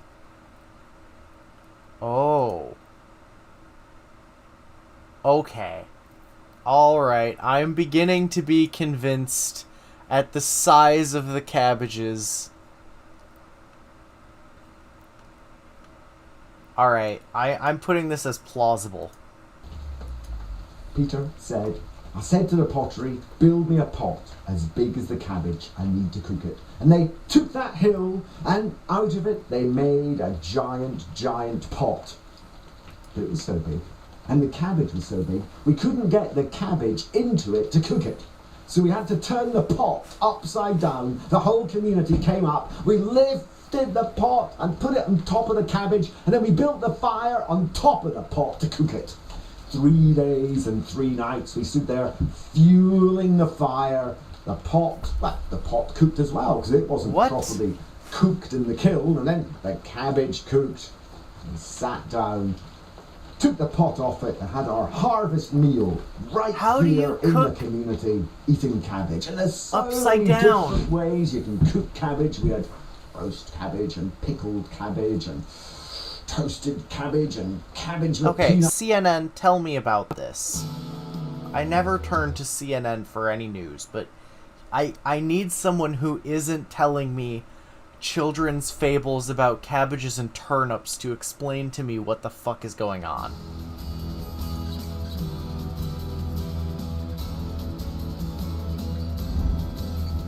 Oh. Okay. Alright, I'm beginning to be convinced at the size of the cabbages. Alright, I'm putting this as plausible. Peter said, I said to the pottery, build me a pot as big as the cabbage. I need to cook it. And they took that hill, and out of it they made a giant, giant pot. But it was so big, and the cabbage was so big, we couldn't get the cabbage into it to cook it. So we had to turn the pot upside down. The whole community came up. We lifted the pot and put it on top of the cabbage, and then we built the fire on top of the pot to cook it. 3 days and 3 nights we stood there fueling the fire. The pot cooked as well, because it wasn't properly cooked in the kiln, and then the cabbage cooked. We sat down, took the pot off it, and had our harvest meal right here in the community, eating cabbage. And there's so many different ways you can cook cabbage. We had roast cabbage and pickled cabbage and toasted cabbage and cabbage with peanut. CNN, tell me about this. I never turn to CNN for any news, but I need someone who isn't telling me children's fables about cabbages and turnips to explain to me what the fuck is going on.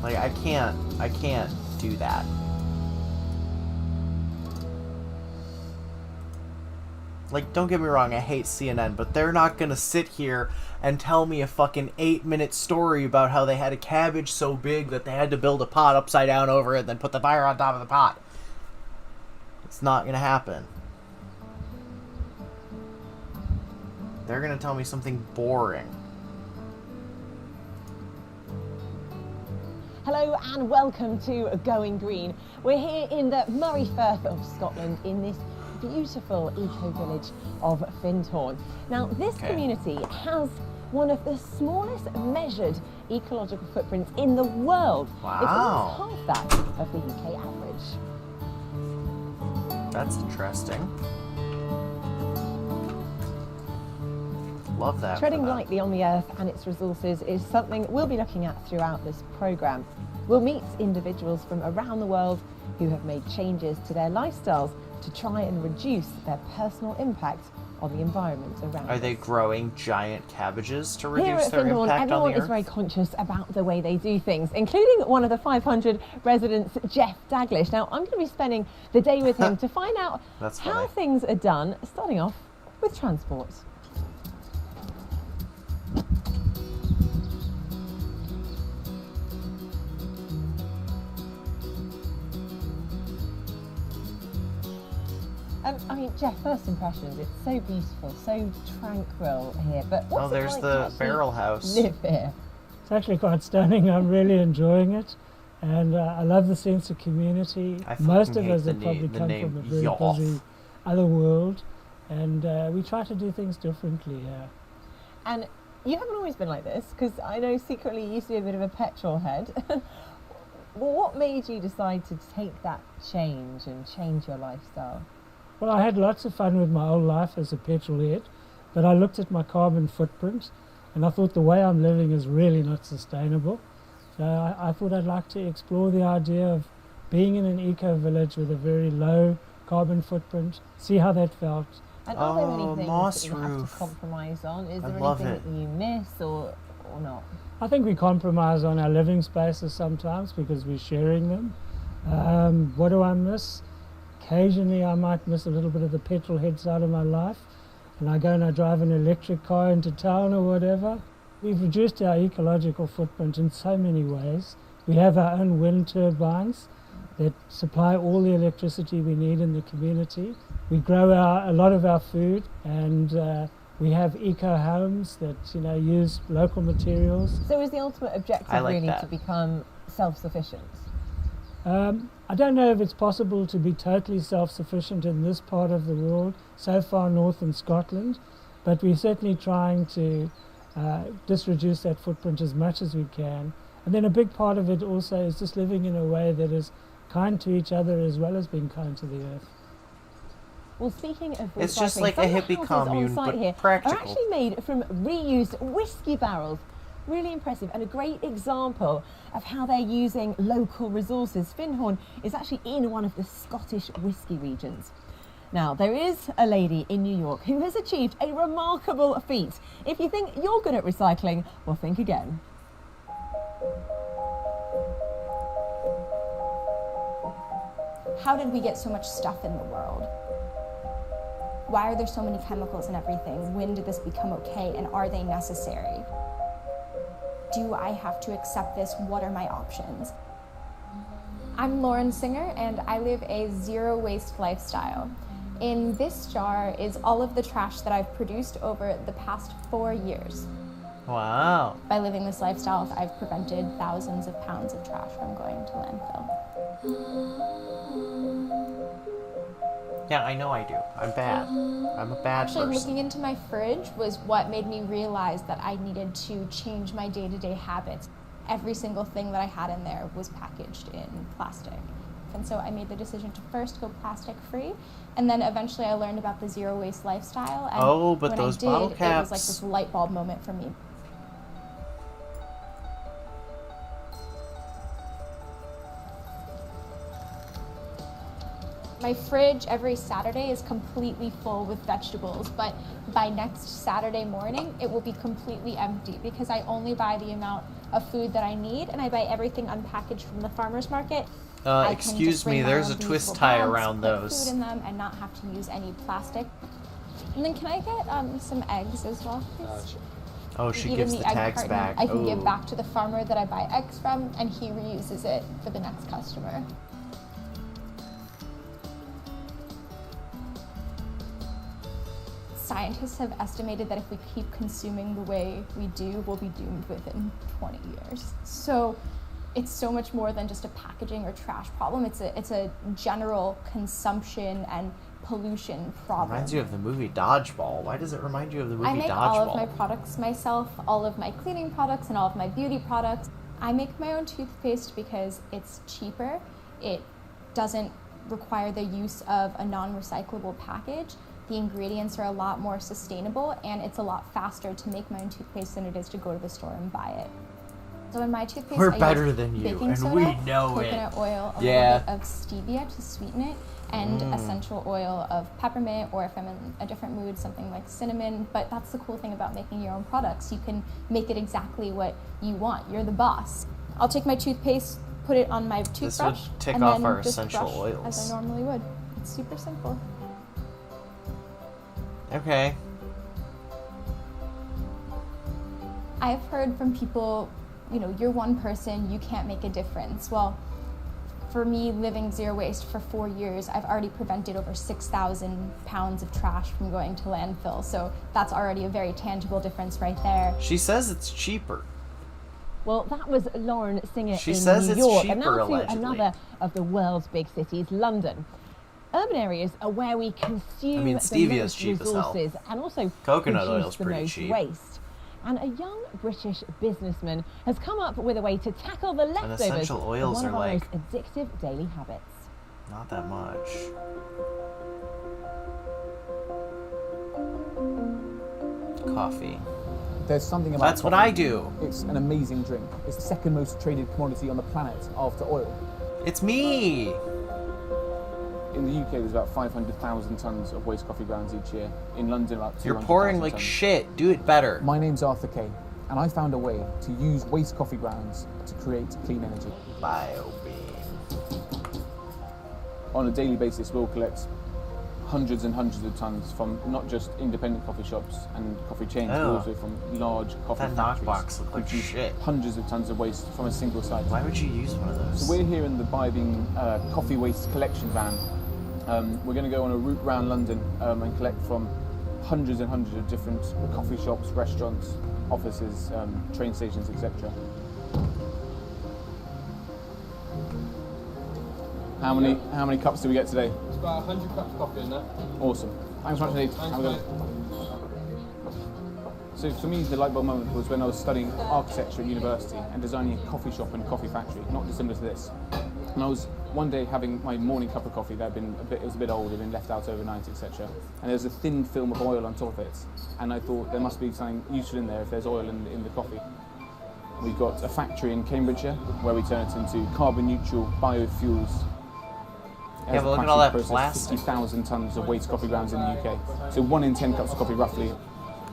Like, I can't do that. Like, don't get me wrong, I hate CNN, but they're not gonna sit here and tell me a fucking 8-minute story about how they had a cabbage so big that they had to build a pot upside down over it and then put the fire on top of the pot. It's not gonna happen. They're gonna tell me something boring. Hello and welcome to Going Green. We're here in the Moray Firth of Scotland in this beautiful eco-village of Findhorn. Now, this community has one of the smallest measured ecological footprints in the world. Wow. It's almost half that of the UK average. That's interesting. Love that. Treading lightly on the earth and its resources is something we'll be looking at throughout this programme. We'll meet individuals from around the world who have made changes to their lifestyles to try and reduce their personal impact on the environment around Are they us. growing giant cabbages to Here reduce at their Findhorn, impact on everyone the is earth? very conscious about the way they do things, including one of the 500 residents, Jeff Daglish. Now, I'm going to be spending the day with him to find out That's how funny. things are done, starting off with transport. I mean, Jeff, first impressions, it's so beautiful, so tranquil here, but what's there's it like the to actually barrel house. live here? It's actually quite stunning. I'm really enjoying it, and I love the sense of community. I Most fucking of us hate have the probably the come name from a very Yoff. busy other world, and we try to do things differently here. And you haven't always been like this, because I know secretly you used to be a bit of a petrol head. Well, what made you decide to take that change and change your lifestyle? Well, I had lots of fun with my old life as a petrol head, but I looked at my carbon footprint, and I thought the way I'm living is really not sustainable. So I thought I'd like to explore the idea of being in an eco-village with a very low carbon footprint, see how that felt. And are there Oh, any things moss that you have roof. to compromise on? Is I there love anything it. that you miss or not? I think we compromise on our living spaces sometimes because we're sharing them. What do I miss? Occasionally I might miss a little bit of the petrol head side of my life, and I go and I drive an electric car into town or whatever. We've reduced our ecological footprint in so many ways. We have our own wind turbines that supply all the electricity we need in the community. We grow a lot of our food, and we have eco homes that use local materials. So is the ultimate objective I like really that. to become self-sufficient? I don't know if it's possible to be totally self-sufficient in this part of the world, so far north in Scotland, but we're certainly trying to just reduce that footprint as much as we can. And then a big part of it also is just living in a way that is kind to each other as well as being kind to the earth. Well, speaking of recycling, It's just like some a of the hippie houses commune, on site but here practical. are actually made from reused whiskey barrels. Really impressive and a great example of how they're using local resources. Findhorn is actually in one of the Scottish whisky regions. Now, there is a lady in New York who has achieved a remarkable feat. If you think you're good at recycling, well, think again. How did we get so much stuff in the world? Why are there so many chemicals and everything? When did this become okay, and are they necessary? Do I have to accept this? What are my options? I'm Lauren Singer, and I live a zero waste lifestyle. In this jar is all of the trash that I've produced over the past 4 years. Wow. By living this lifestyle, I've prevented thousands of pounds of trash from going to landfill. Yeah, I know I do. I'm bad. I'm a bad Actually, person. looking into my fridge was what made me realize that I needed to change my day-to-day habits. Every single thing that I had in there was packaged in plastic. And so I made the decision to first go plastic-free, and then eventually I learned about the zero-waste lifestyle. And Oh, but when those I did, bottle it was like caps. this light bulb moment for me. My fridge every Saturday is completely full with vegetables, but by next Saturday morning, it will be completely empty because I only buy the amount of food that I need, and I buy everything unpackaged from the farmer's market. I can Excuse just bring me, my there's own a twist reusable tie bags, around put those. food in them and not have to use any plastic. And then can I get some eggs as well, please? Oh, she Even gives the the egg tags carton back. I can Ooh. give back to the farmer that I buy eggs from, and he reuses it for the next customer. Scientists have estimated that if we keep consuming the way we do, we'll be doomed within 20 years. So it's so much more than just a packaging or trash problem. It's a general consumption and pollution problem. Reminds you of the movie Dodgeball. Why does it remind you of the movie I make Dodgeball? all of my products myself, all of my cleaning products and all of my beauty products. I make my own toothpaste because it's cheaper. It doesn't require the use of a non-recyclable package. The ingredients are a lot more sustainable, and it's a lot faster to make my own toothpaste than it is to go to the store and buy it. So in my toothpaste, We're I better use than you, baking and soda, we know it. coconut oil, a Yeah. little bit of stevia to sweeten it, and essential oil of peppermint, or if I'm in a different mood, something like cinnamon. But that's the cool thing about making your own products. You can make it exactly what you want. You're the boss. I'll take my toothpaste, put it on my This toothbrush, would tick and off then our just essential brush oils. as I normally would. It's super simple. Okay. I've heard from people, you're one person, you can't make a difference. Well, for me, living zero waste for 4 years, I've already prevented over 6,000 pounds of trash from going to landfill. So that's already a very tangible difference right there. She says it's cheaper. Well, that was Lauren Singer She in says New it's York. cheaper, And now to allegedly. another of the world's big cities, London. Urban areas are where we consume the Stevia's most cheap as hell. resources and also Coconut produce oil's the pretty most cheap. waste. And a young British businessman has come up with a way to tackle the leftovers essential of oils one are of our like- most addictive daily habits. Not that much. Coffee. There's something about That's what coffee. I do. It's an amazing drink. It's the second most traded commodity on the planet after oil. It's me. In the UK, there's about 500,000 tons of waste coffee grounds each year. In London, about 200,000 You're pouring like tons. shit. Do it better. My name's Arthur Kay, and I found a way to use waste coffee grounds to create clean energy. Biobeam. On a daily basis, we'll collect hundreds and hundreds of tons from not just independent coffee shops and coffee chains, but Oh. also from large coffee That factories. knockbox looked like produce shit. Hundreds of tons of waste from a single site. Why would you use one of those? So we're here in the Biobeam coffee waste collection van. We're going to go on a route around London and collect from hundreds and hundreds of different coffee shops, restaurants, offices, train stations, etc. How many cups do we get today? It's about 100 cups of coffee in there. Awesome. Thanks much indeed. Thanks, Have a good mate. one. So for me, the light bulb moment was when I was studying architecture at university and designing a coffee shop and coffee factory, not dissimilar to this. And I was one day having my morning cup of coffee that it was a bit old, had been left out overnight, etc. And there was a thin film of oil on top of it. And I thought there must be something useful in there if there's oil in the coffee. We've got a factory in Cambridgeshire where we turn it into carbon neutral biofuels. Yeah, but look at all that plastic. 50,000 tons of waste coffee grounds in the UK. So 1 in 10 cups of coffee roughly.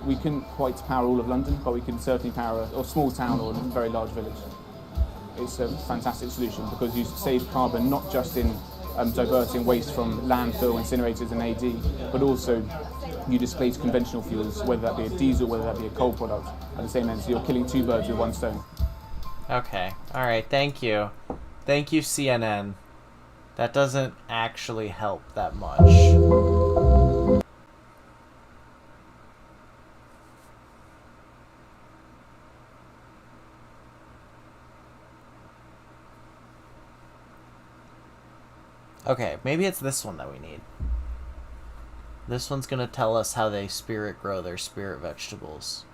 We couldn't quite power all of London, but we can certainly power a small town or a very large village. It's a fantastic solution because you save carbon not just in diverting waste from landfill, incinerators and AD, but also you displace conventional fuels, whether that be a diesel, whether that be a coal product, at the same end. So you're killing 2 birds with 1 stone. Okay. All right. Thank you. Thank you, CNN. That doesn't actually help that much. Okay, maybe it's this one that we need. This one's gonna tell us how they spirit grow their spirit vegetables.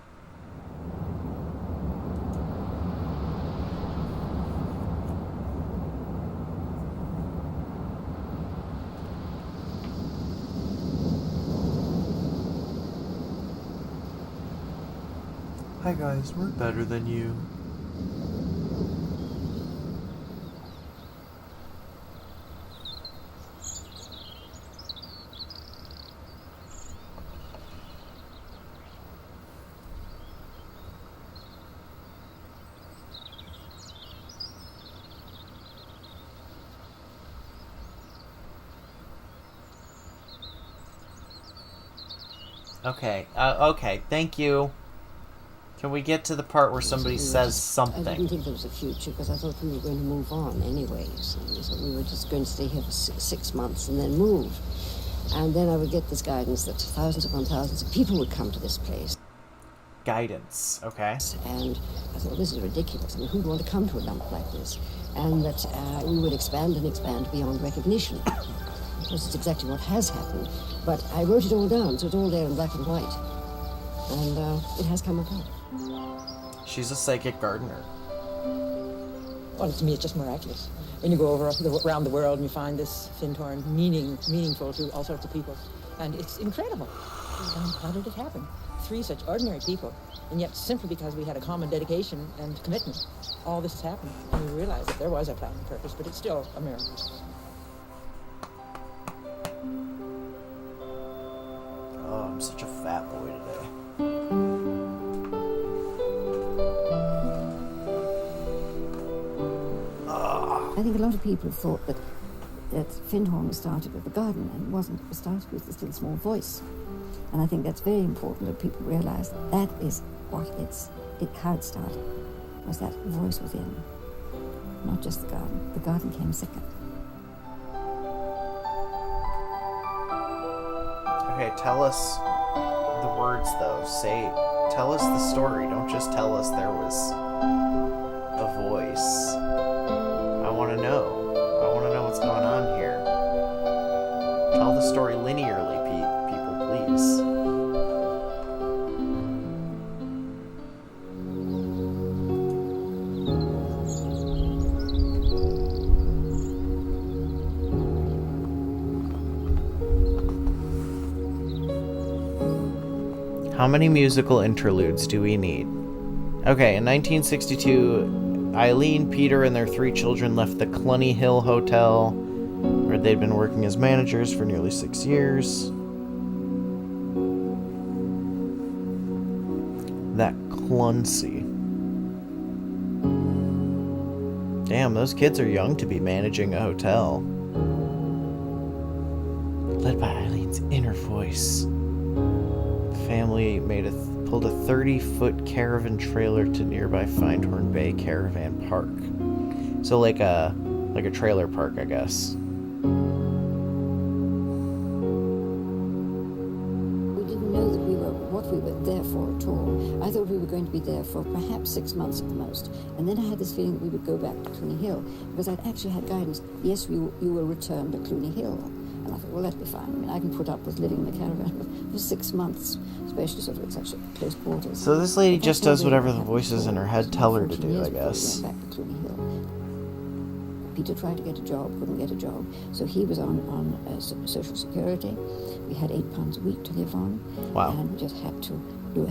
Hi guys, we're better than you. Okay, thank you. Can we get to the part where somebody says something? I didn't think there was a future because I thought we were going to move on anyways. And so we were just going to stay here for 6 months and then move. And then I would get this guidance that thousands upon thousands of people would come to this place. Guidance, okay. And I thought, this is ridiculous. I mean, who would want to come to a dump like this? And that we would expand and expand beyond recognition. Of course, it's exactly what has happened. But I wrote it all down, so it's all there in black and white. And it has come about. She's a psychic gardener. Well, to me, it's just miraculous. When you go around the world and you find this findhorn meaningful to all sorts of people. And it's incredible. How did it happen? 3 such ordinary people, and yet simply because we had a common dedication and commitment, all this has happened. And we realized that there was a plan and purpose, but it's still a miracle. Oh, I'm such a fat boy today. I think a lot of people thought that findhorn was started with the garden, and it wasn't. It was started with the still small voice. And I think that's very important that people realize that is what how it started, was that voice within, not just the garden. The garden came second. Okay, tell us the words though. Tell us the story. Don't just tell us there was a voice. I want to know. I want to know what's going on here. Tell the story linearly, people, please. How many musical interludes do we need? Okay, in 1962, Eileen, Peter, and their 3 children left the Cluny Hill Hotel, where they'd been working as managers for nearly 6 years. That Clunsey. Damn, those kids are young to be managing a hotel. Led by Eileen's inner voice. The family pulled a 30-foot caravan trailer to nearby Findhorn Bay Caravan Park. So like a trailer park, I guess. We didn't know that what we were there for at all. I thought we were going to be there for perhaps 6 months at the most. And then I had this feeling that we would go back to Cluny Hill, because I'd actually had guidance. Yes, you will return to Cluny Hill. And I thought, well, that'd be fine. I mean, I can put up with living in the caravan for 6 months, especially sort of at such close quarters. So this lady just does whatever the voices in her head tell her to do, I guess. Went back to Cluny Hill. Peter tried to get a job, couldn't get a job, so he was on Social Security. We had £8 a week to live on. Wow. And we just had to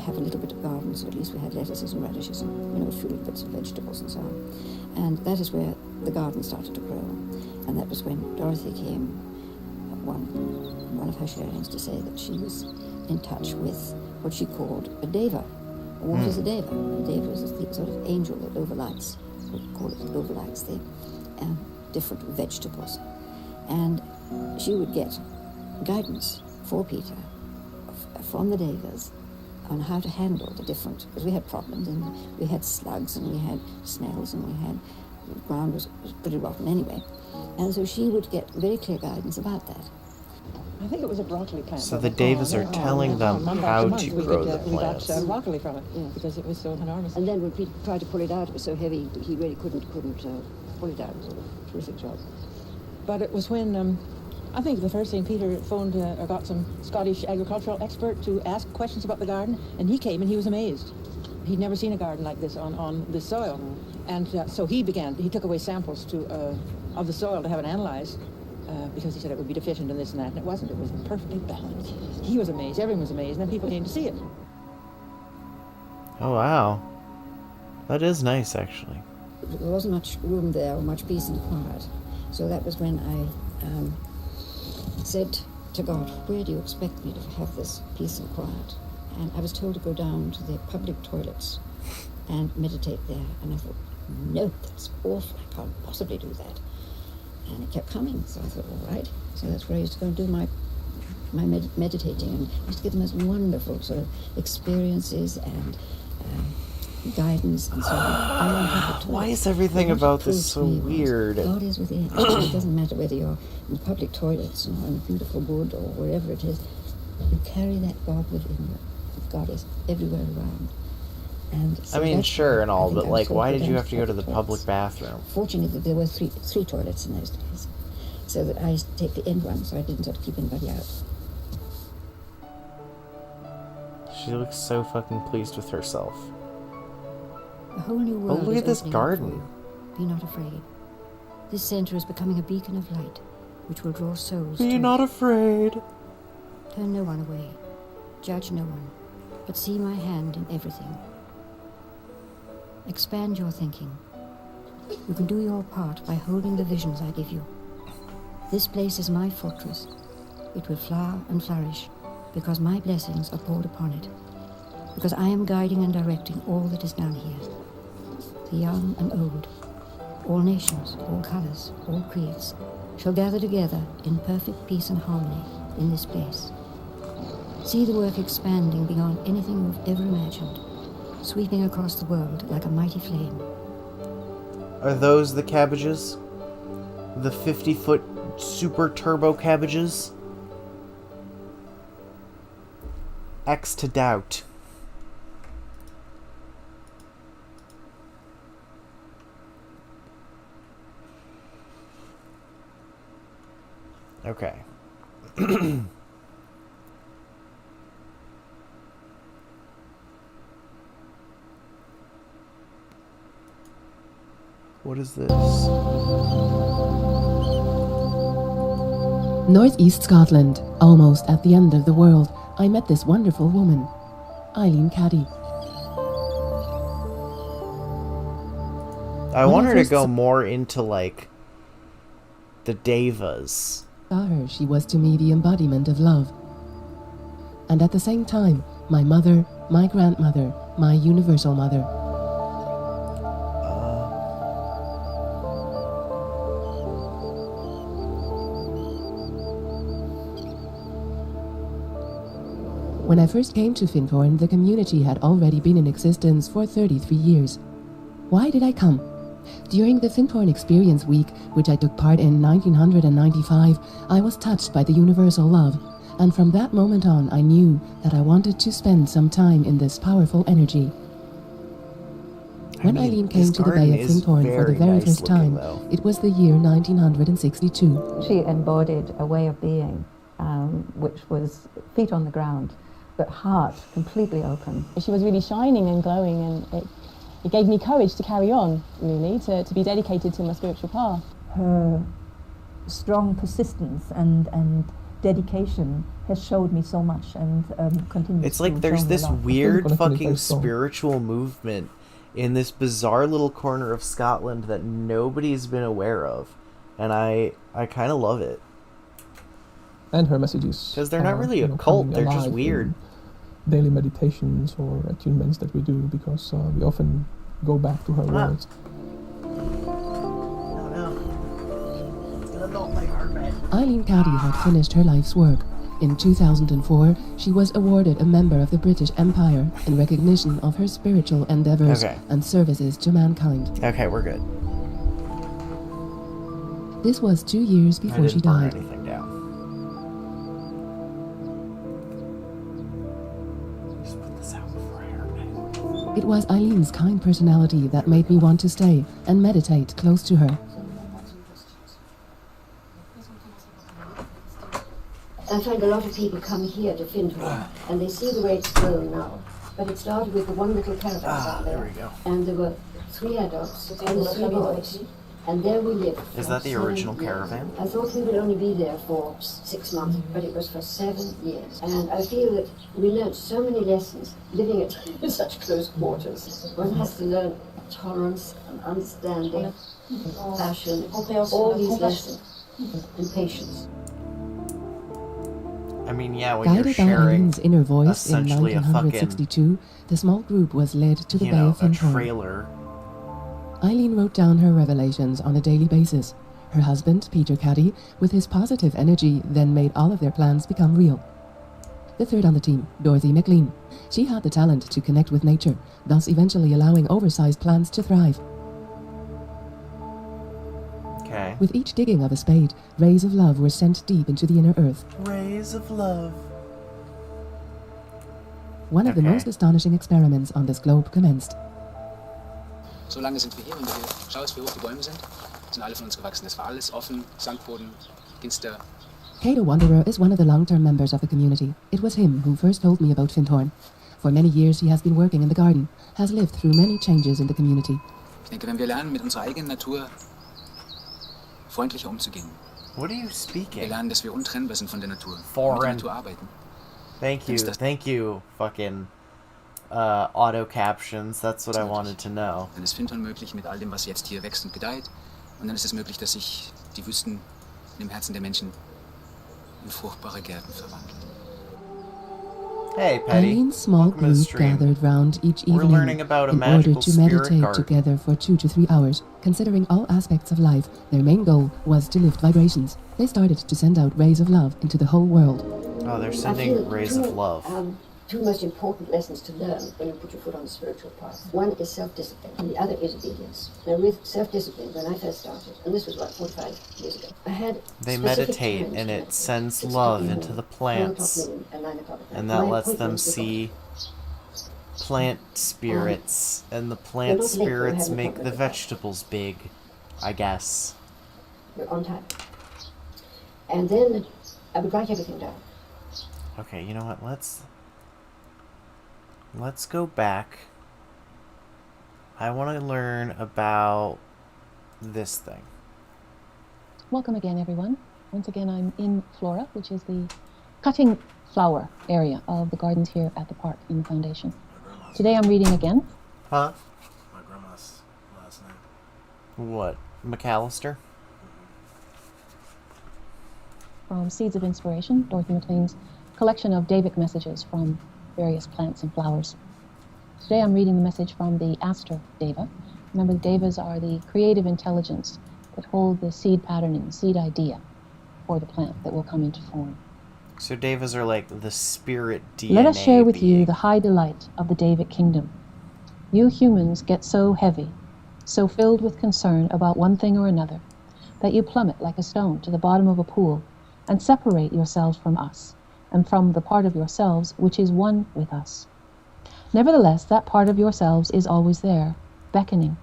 have a little bit of garden, so at least we had lettuces and radishes and, a few little bits of vegetables and so on. And that is where the garden started to grow. And that was when Dorothy came, one of her sharings, to say that she was in touch with what she called a deva. What is a deva? A deva is a sort of angel that overlights, we call it overlights the different vegetables. And she would get guidance for Peter from the devas on how to handle the different, because we had problems, and we had slugs, and we had snails, and the ground was pretty rotten anyway. And so she would get very clear guidance about that. I think it was a broccoli plant. So the devas are telling them how to grow the plants. We got broccoli from it, because it was so enormous. And then when Peter tried to pull it out, it was so heavy, he really couldn't pull it out. It was a terrific job. But it was when, I think the first thing Peter phoned or got some Scottish agricultural expert to ask questions about the garden, and he came and he was amazed. He'd never seen a garden like this on this soil. And so he took away samples of the soil to have it analyzed, because he said it would be deficient in this and that, and it wasn't. It was perfectly balanced. He was amazed, everyone was amazed, and then people came to see it. Oh, wow. That is nice, actually. There wasn't much room there, or much peace and quiet. So that was when I said to God, where do you expect me to have this peace and quiet? And I was told to go down to the public toilets and meditate there. And I thought, no, that's awful. I can't possibly do that. And it kept coming. So I thought, all right. So that's where I used to go and do my meditating. And I used to get the most wonderful sort of experiences and guidance and so on. Why is everything about this so weird? God is within. It doesn't matter whether you're in public toilets or in a beautiful wood or wherever it is. You carry that God within you. God is everywhere around. And so I mean, sure and all, but like, why did you have to go to the public bathroom? Fortunately, there were three toilets in those days, so that I used to take the end one, so I didn't sort of keep anybody out. She looks so fucking pleased with herself. A whole new world. Oh, look at this garden. Be not afraid. This center is becoming a beacon of light, which will draw souls. Be not afraid. Turn no one away. Judge no one, but see my hand in everything. Expand your thinking. You can do your part by holding the visions I give you. This place is my fortress. It will flower and flourish, because my blessings are poured upon it, because I am guiding and directing all that is done here. The young and old, all nations, all colors, all creeds, shall gather together in perfect peace and harmony in this place. See the work expanding beyond anything you've ever imagined, sweeping across the world like a mighty flame. Are those the cabbages? The 50-foot super turbo cabbages? X to doubt. Okay. What is this? Northeast Scotland, almost at the end of the world, I met this wonderful woman. Eileen Caddy. I When want I her to first go more into, like, the devas. saw her, she was to me the embodiment of love. And at the same time, my mother, my grandmother, my universal mother. When I first came to Findhorn, the community had already been in existence for 33 years. Why did I come? During the Findhorn Experience Week, which I took part in 1995, I was touched by the universal love, and from that moment on I knew that I wanted to spend some time in this powerful energy. When Eileen came to the Bay of Findhorn for the very first time, it was the year 1962. She embodied a way of being, which was feet on the ground, but heart completely open. She was really shining and glowing, and it gave me courage to carry on, really, to be dedicated to my spiritual path. Her strong persistence and dedication has showed me so much, and continues. It's like there's this weird fucking spiritual movement in this bizarre little corner of Scotland that nobody's been aware of, and I kind of love it. And her messages, because they're not really a cult; they're just weird. Daily meditations or attunements that we do, because we often go back to her words. Eileen Caddy had finished her life's work. In 2004, she was awarded a member of the British Empire in recognition of her spiritual endeavors and services to mankind. Okay, we're good. This was 2 years before she died. Anything down. It was Eileen's kind personality that made me want to stay and meditate close to her. I find a lot of people come here to Findhorn and they see the way it's grown now. But it started with the one little caravan down there. There we go. And there were 3 adults and 3 boys. And there we lived. Is that the original caravan? I thought we would only be there for 6 months, but it was for 7 years. And I feel that we learned so many lessons living in such close quarters. One has to learn tolerance and understanding, passion, all these lessons, and patience. I mean, yeah, when Guided you're by sharing Eileen's inner voice in essentially a 1962, the small group was led to the you Bay know, of a Findhorn. trailer. Eileen wrote down her revelations on a daily basis. Her husband, Peter Caddy, with his positive energy, then made all of their plans become real. The third on the team, Dorothy McLean. She had the talent to connect with nature, thus eventually allowing oversized plants to thrive. Okay. With each digging of a spade, rays of love were sent deep into the inner earth. Rays of love. One of the most astonishing experiments on this globe commenced. So lange sind wir hier und schau jetzt, wie hoch die Bäume sind. Sind alle von uns gewachsen. Das war alles offen, Sandboden, Ginster. Cato Wanderer is one of the long-term members of the community. It was him who first told me about Findhorn. For many years he has been working in the garden, has lived through many changes in the community. Ich denke, wenn wir lernen, mit unserer eigenen Natur freundlicher umzugehen. What are you speaking? Wir lernen, dass wir untrennbar sind von der Natur. Foreign. Mit der Natur arbeiten. Thank you, fucking auto captions. That's what I wanted to know. Dann ist Findhorn möglich mit all dem, was jetzt hier wächst und gedeiht. Und dann ist es möglich, dass sich die Wüsten im Herzen der Menschen in fruchtbare Gärten verwandeln. Hey, Patty. Eileen's small group gathered round each evening in order to meditate together for 2 to 3 hours. Considering all aspects of life, their main goal was to lift vibrations. They started to send out rays of love into the whole world. Oh, they're sending rays of love. 2 most important lessons to learn when you put your foot on the spiritual path. One is self-discipline, and the other is obedience. Now, with self-discipline, when I first started, and this was like 45 years ago, I had They meditate, and it sends love into the plants, and that lets them see plant spirits, and the plant spirits make the vegetables big, I guess. You're on time. And then I would write everything down. Okay, you know what? Let's go back. I want to learn about this thing. Welcome again, everyone. Once again, I'm in Flora, which is the cutting flower area of the gardens here at the park in the foundation. Today I'm reading again. Huh? My grandma's last name. What? McAllister? From Seeds of Inspiration, Dorothy McLean's collection of Davic messages from various plants and flowers. Today I'm reading the message from the Aster Deva. Remember, the Devas are the creative intelligence that hold the seed patterning, the seed idea for the plant that will come into form. So Devas are like the spirit DNA. Let us share with being. you the high delight of the Devic kingdom. You humans get so heavy, so filled with concern about one thing or another, that you plummet like a stone to the bottom of a pool and separate yourselves from us, and from the part of yourselves which is one with us. Nevertheless, that part of yourselves is always there, beckoning,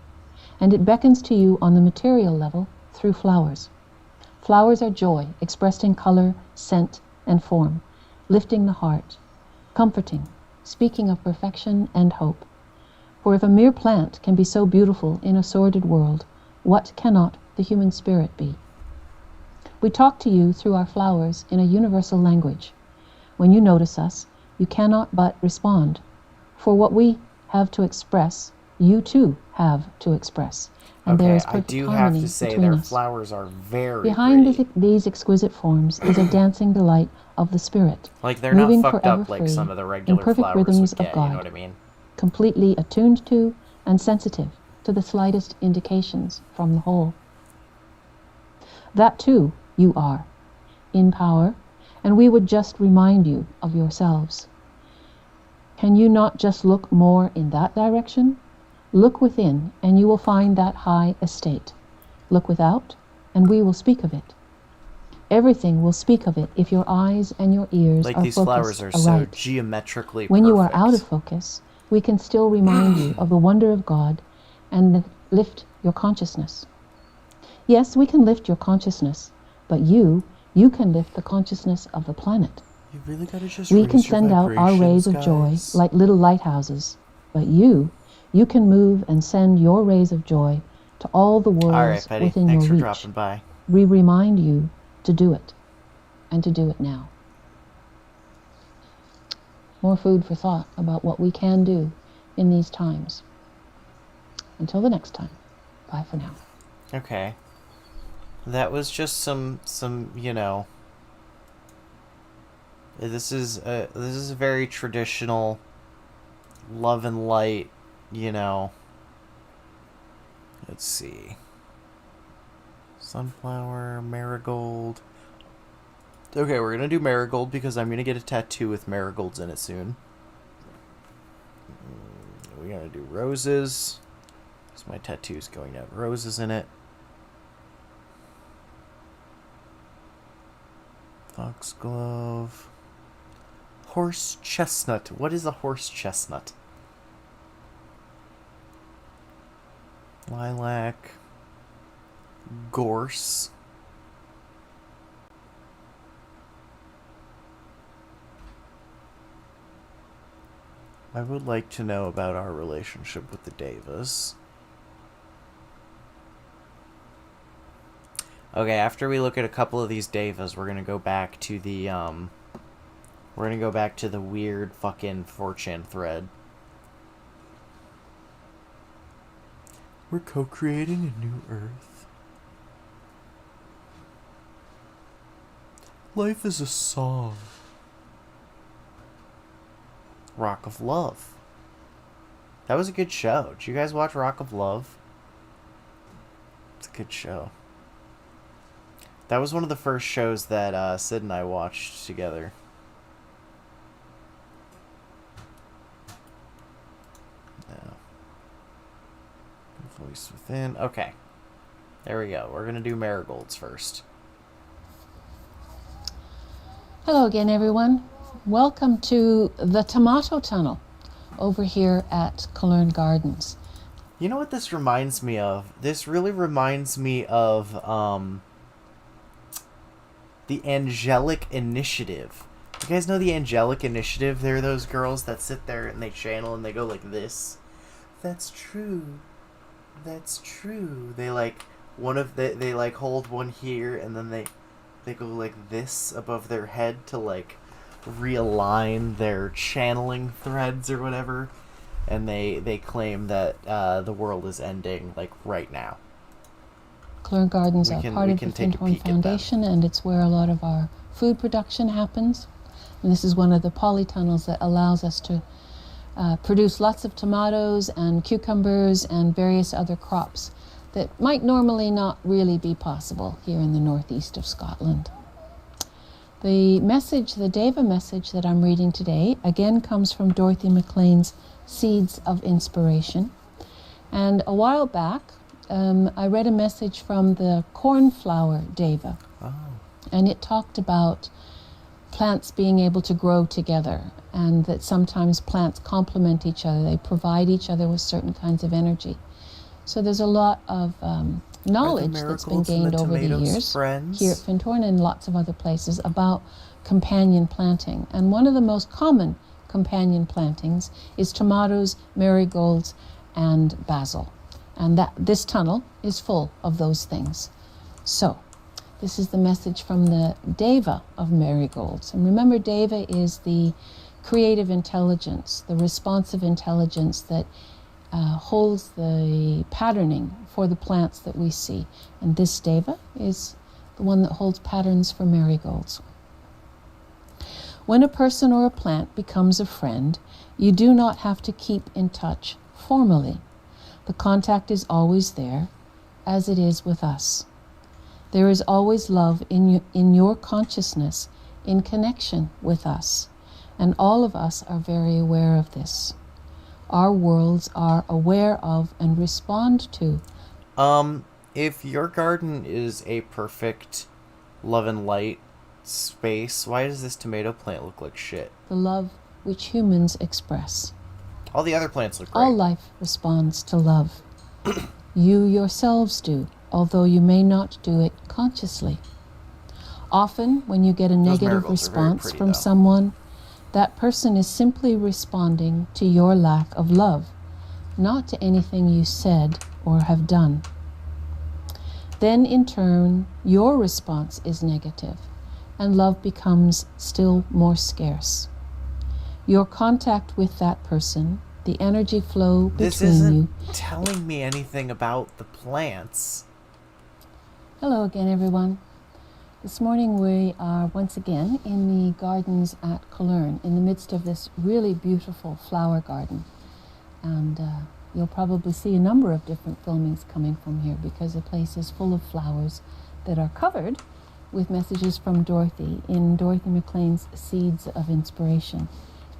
and it beckons to you on the material level through flowers. Flowers are joy, expressed in color, scent, and form, lifting the heart, comforting, speaking of perfection and hope. For if a mere plant can be so beautiful in a sordid world, what cannot the human spirit be? We talk to you through our flowers in a universal language. When you notice us, you cannot but respond. For what we have to express, you too have to express. And there is I perfect do harmony have to say between their us. flowers are very Behind pretty. these exquisite forms is a dancing delight of the spirit, Like, they're moving not fucked forever up like free some of the in regular perfect flowers rhythms would of get, God, you know what I mean? completely attuned to and sensitive to the slightest indications from the whole. That too you are, in power, and we would just remind you of yourselves. Can you not just look more in that direction? Look within, and you will find that high estate. Look without, and we will speak of it. Everything will speak of it if your eyes and your ears Like, are these focused flowers are so aright. geometrically When you are perfect. out of focus, we can still remind you of the wonder of God and lift your consciousness. Yes, we can lift your consciousness, but you can lift the consciousness of the planet. You really gotta just We raise can your send out our rays vibrations, of joy guys. like little lighthouses, but you can move and send your rays of joy to all the worlds Alright, Betty. within Thanks your for reach. dropping by. We remind you to do it, and to do it now. More food for thought about what we can do in these times. Until the next time, bye for now. Okay. That was just some, you know... This is a very traditional love and light, you know... Let's see. Sunflower, marigold. Okay, we're gonna do marigold because I'm gonna get a tattoo with marigolds in it soon. We're gonna do roses. So my tattoo's going to have roses in it. Foxglove. Horse chestnut. What is a horse chestnut? Lilac. Gorse. I would like to know about our relationship with the Devas. Okay, after we look at a couple of these Devas, we're gonna go back to the weird fucking 4chan thread. We're co-creating a new Earth. Life is a song. Rock of Love. That was a good show. Did you guys watch Rock of Love? It's a good show. That was one of the first shows that Sid and I watched together. No. Voice Within. Okay. There we go. We're going to do marigolds first. Hello again, everyone. Welcome to the Tomato Tunnel over here at Cologne Gardens. You know what this reminds me of? This really reminds me of the Angelic Initiative. You guys know the Angelic Initiative? They're those girls that sit there and they channel and they go like this. That's true. That's true. They like they like hold one here and then they go like this above their head to like realign their channeling threads or whatever, and they claim that the world is ending like right now. Culern Gardens are part of the Findhorn Foundation, and it's where a lot of our food production happens. And this is one of the polytunnels that allows us to produce lots of tomatoes and cucumbers and various other crops that might normally not really be possible here in the northeast of Scotland. The message, the Deva message that I'm reading today, again comes from Dorothy McLean's Seeds of Inspiration. And a while back, I read a message from the cornflower Deva. Oh. And it talked about plants being able to grow together, and that sometimes plants complement each other. They provide each other with certain kinds of energy. So there's a lot of knowledge that's been gained over the years here at Findhorn and lots of other places about companion planting. And one of the most common companion plantings is tomatoes, marigolds, and basil. And this tunnel is full of those things. So this is the message from the Deva of marigolds. And remember, Deva is the creative intelligence, the responsive intelligence that holds the patterning for the plants that we see. And this Deva is the one that holds patterns for marigolds. When a person or a plant becomes a friend, you do not have to keep in touch formally. The contact is always there, as it is with us. There is always love in your consciousness, in connection with us, and all of us are very aware of this. Our worlds are aware of and respond to. If your garden is a perfect love and light space, why does this tomato plant look like shit? The love which humans express. All the other plants look great. All life responds to love. You yourselves do, although you may not do it consciously. Often, when you get a negative response from someone, that person is simply responding to your lack of love, not to anything you said or have done. Then, in turn, your response is negative, and love becomes still more scarce. Your contact with that person, the energy flow between you... This isn't telling me anything about the plants. Hello again, everyone. This morning we are once again in the gardens at Culern, in the midst of this really beautiful flower garden. And you'll probably see a number of different filmings coming from here because the place is full of flowers that are covered with messages from Dorothy in Dorothy McLean's Seeds of Inspiration.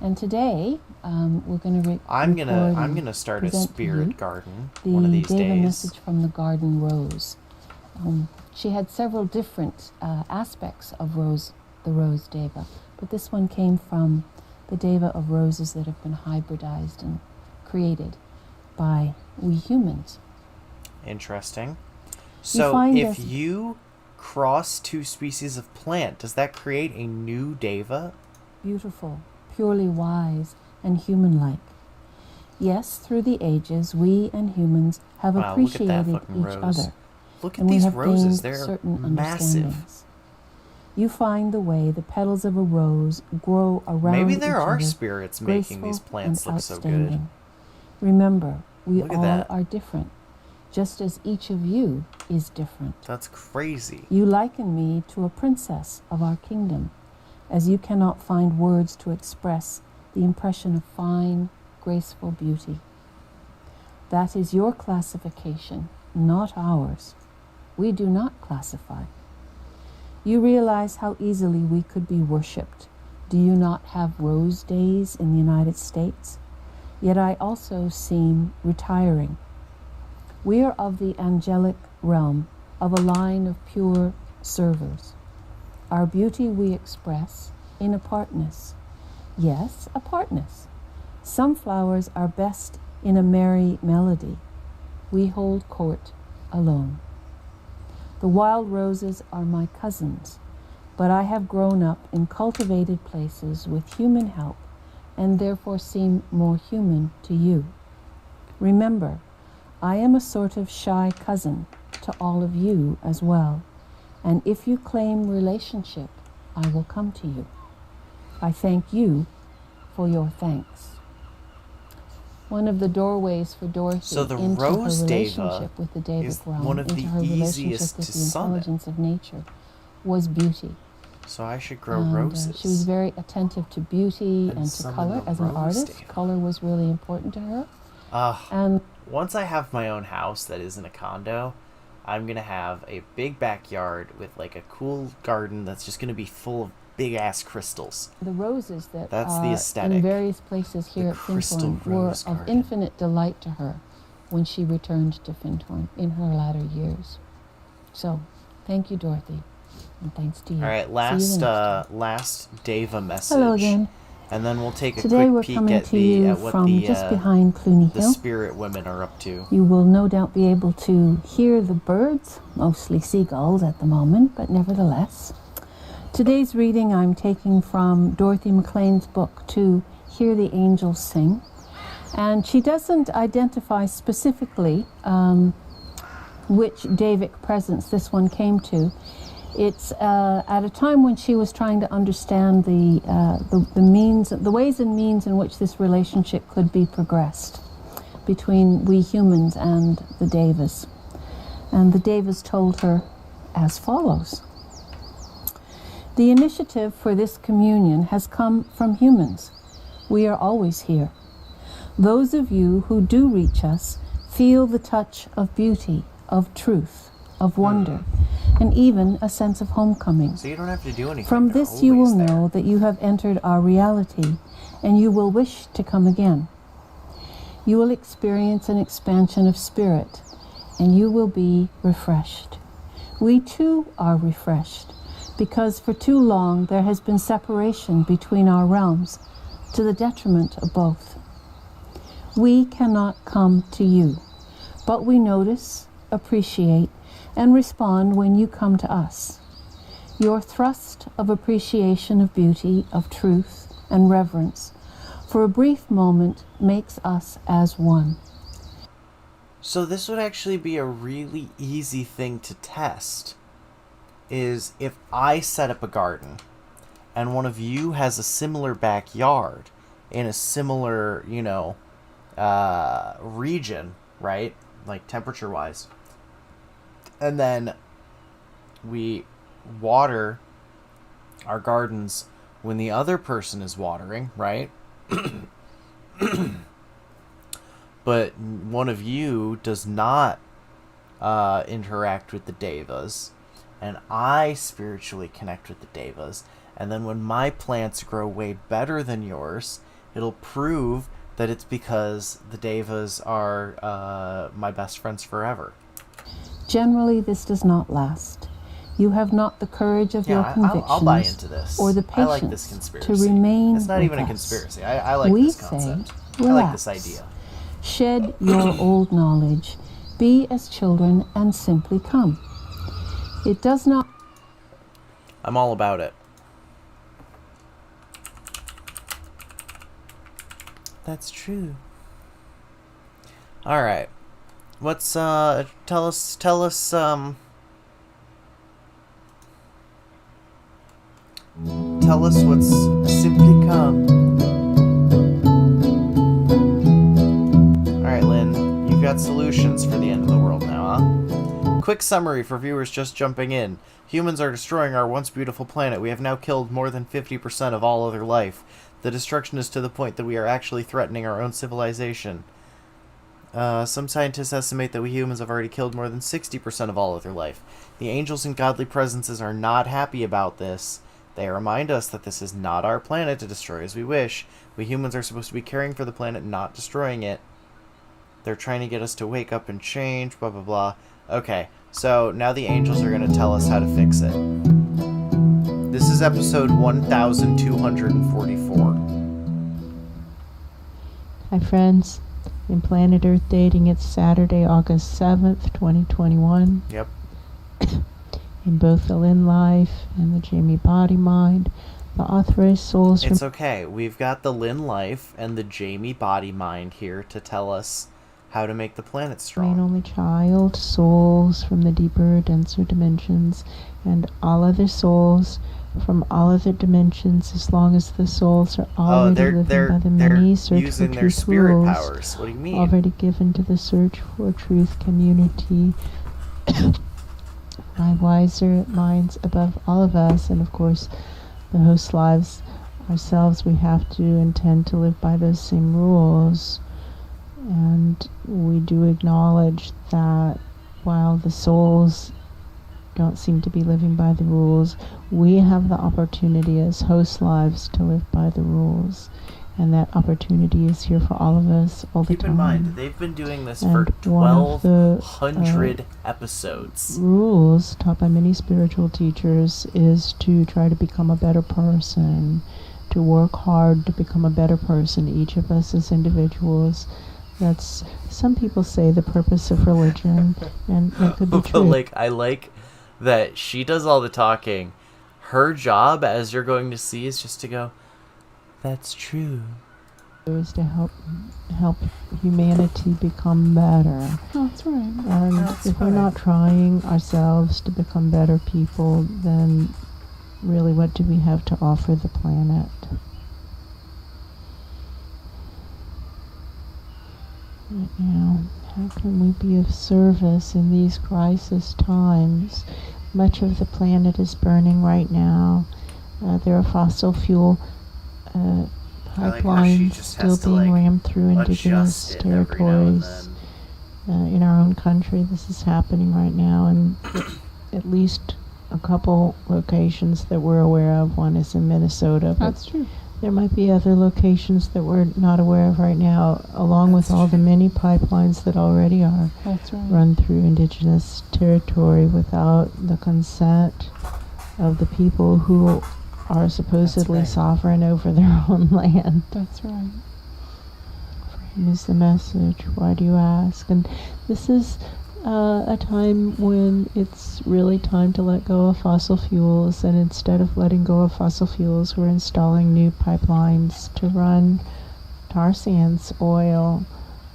And today we're going to I'm gonna start a spirit garden one of these days. The Deva message from the garden rose. She had several different aspects of the rose Deva, but this one came from the Deva of roses that have been hybridized and created by we humans. Interesting. So if you cross two species of plant, does that create a new Deva? Beautiful, purely wise, and human-like. Yes, through the ages, we and humans have appreciated each other. Look at these roses, they're massive. You find the way the petals of a rose grow around Maybe there each are other, spirits making these plants look so good. Remember, we all are different, just as each of you is different. That's crazy. You liken me to a princess of our kingdom, as you cannot find words to express the impression of fine, graceful beauty. That is your classification, not ours. We do not classify. You realize how easily we could be worshipped. Do you not have rose days in the United States? Yet I also seem retiring. We are of the angelic realm, of a line of pure servers. Our beauty we express in apartness. Yes, apartness. Some flowers are best in a merry melody. We hold court alone. The wild roses are my cousins, but I have grown up in cultivated places with human help and therefore seem more human to you. Remember, I am a sort of shy cousin to all of you as well, and if you claim relationship, I will come to you. I thank you for your thanks. One of the doorways for Dorothy So the into her Rose relationship Deva with the David is realm, one of into the her relationship easiest with to the summon. intelligence of nature, was beauty. So I should grow And, roses. she was very attentive to beauty and to summon color. the As an Rose artist, Deva. color was really important to her. And once I have my own house that isn't a condo, I'm going to have a big backyard with like a cool garden that's just going to be full of big ass crystals. The roses that That's are the aesthetic. in various places here The at crystal Findhorn were rose of garden. infinite delight to her when she returned to Findhorn in her latter years. So, thank you, Dorothy, and thanks to you. All right, See you the next last Deva message. Hello again. And then we'll take a Today we're quick peek coming at to you what from the just behind Cluny the Hill. spirit women are up to. You will no doubt be able to hear the birds, mostly seagulls at the moment, but nevertheless. Today's reading I'm taking from Dorothy McLean's book, To Hear the Angels Sing. And she doesn't identify specifically which Davic presence this one came to. It's at a time when she was trying to understand the ways and means in which this relationship could be progressed between we humans and the Devas. And the Devas told her as follows. The initiative for this communion has come from humans. We are always here. Those of you who do reach us feel the touch of beauty, of truth, of wonder, and even a sense of homecoming. So you don't have to do anything. From this you will know that you have entered our reality, and you will wish to come again. You will experience an expansion of spirit, and you will be refreshed. We too are refreshed, because for too long there has been separation between our realms, to the detriment of both. We cannot come to you, but we notice, appreciate, and respond when you come to us. Your thrust of appreciation of beauty, of truth, and reverence, for a brief moment makes us as one. So this would actually be a really easy thing to test, is if I set up a garden and one of you has a similar backyard in a similar, region, right? Like temperature-wise. And then we water our gardens when the other person is watering, right? But one of you does not interact with the Devas, and I spiritually connect with the Devas, and then when my plants grow way better than yours, it'll prove that it's because the Devas are my best friends forever. Generally, this does not last. You have not the courage of your convictions I'll buy into this. or the I like patience this conspiracy. to remain It's not with even a us. conspiracy. I like We this say, concept. I relax. like this idea. Shed your old knowledge. Be as children and simply come. It does not... I'm all about it. That's true. All right. What's tell us tell us us what's simply come. All right, Lynn, you've got solutions for the end of the world now, huh? Quick summary for viewers just jumping in. Humans are destroying our once beautiful planet. We have now killed more than 50% of all other life. The destruction is to the point that we are actually threatening our own civilization. Some scientists estimate that we humans have already killed more than 60% of all other life. The angels and godly presences are not happy about this. They remind us that this is not our planet to destroy as we wish. We humans are supposed to be caring for the planet, not destroying it. They're trying to get us to wake up and change, blah, blah, blah. Okay, so now the angels are going to tell us how to fix it. This is episode 1244. Hi, friends. In Planet Earth Dating, it's Saturday, August 7th, 2021. Yep. In both the Lynn Life and the Jamie Body Mind, the authorized souls It's okay. We've got the Lynn Life and the Jamie Body Mind here to tell us how to make the planet strong. remain only child souls from the deeper, denser dimensions, and all other souls from all other dimensions, as long as the souls are already living by the many search using for their truth spirit rules powers. What do you mean? already given to the search for truth community by wiser minds above all of us, and of course the host lives ourselves. We have to intend to live by those same rules, and we do acknowledge that while the souls don't seem to be living by the rules, we have the opportunity as host lives to live by the rules, and that opportunity is here for all of us all the time. Keep in mind, they've been doing this And for one of the 1,200 episodes. rules taught by many spiritual teachers is to try to become a better person, to work hard to become a better person, each of us as individuals. That's, some people say, the purpose of religion, and that could be But true. I like that she does all the talking. Her job, as you're going to see, is just to go, that's true. Is to help humanity become better. That's right. And if we're not trying ourselves to become better people, then really what do we have to offer the planet? You know, how can we be of service in these crisis times? Much of the planet is burning right now. There are fossil fuel pipelines still being rammed through indigenous territories. In our own country, this is happening right now, and at least a couple locations that we're aware of. One is in Minnesota. That's true. There might be other locations that we're not aware of right now, along with all the many pipelines that already are run through indigenous territory without the consent of the people who are supposedly sovereign over their own land. That's right. Is the message. Why do you ask? And this is a time when it's really time to let go of fossil fuels, and instead of letting go of fossil fuels, we're installing new pipelines to run tar sands oil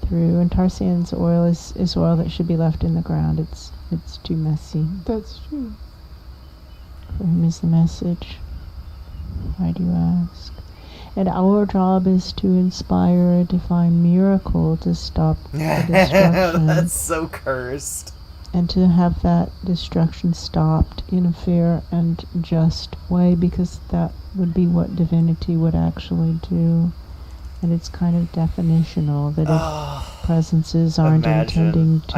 through, and tar sands oil is oil that should be left in the ground. It's too messy. That's true. For whom is the message? Why do you ask? And our job is to inspire a divine miracle to stop the destruction. That's so cursed. And to have that destruction stopped in a fair and just way, because that would be what divinity would actually do. And it's kind of definitional that if presences aren't intending to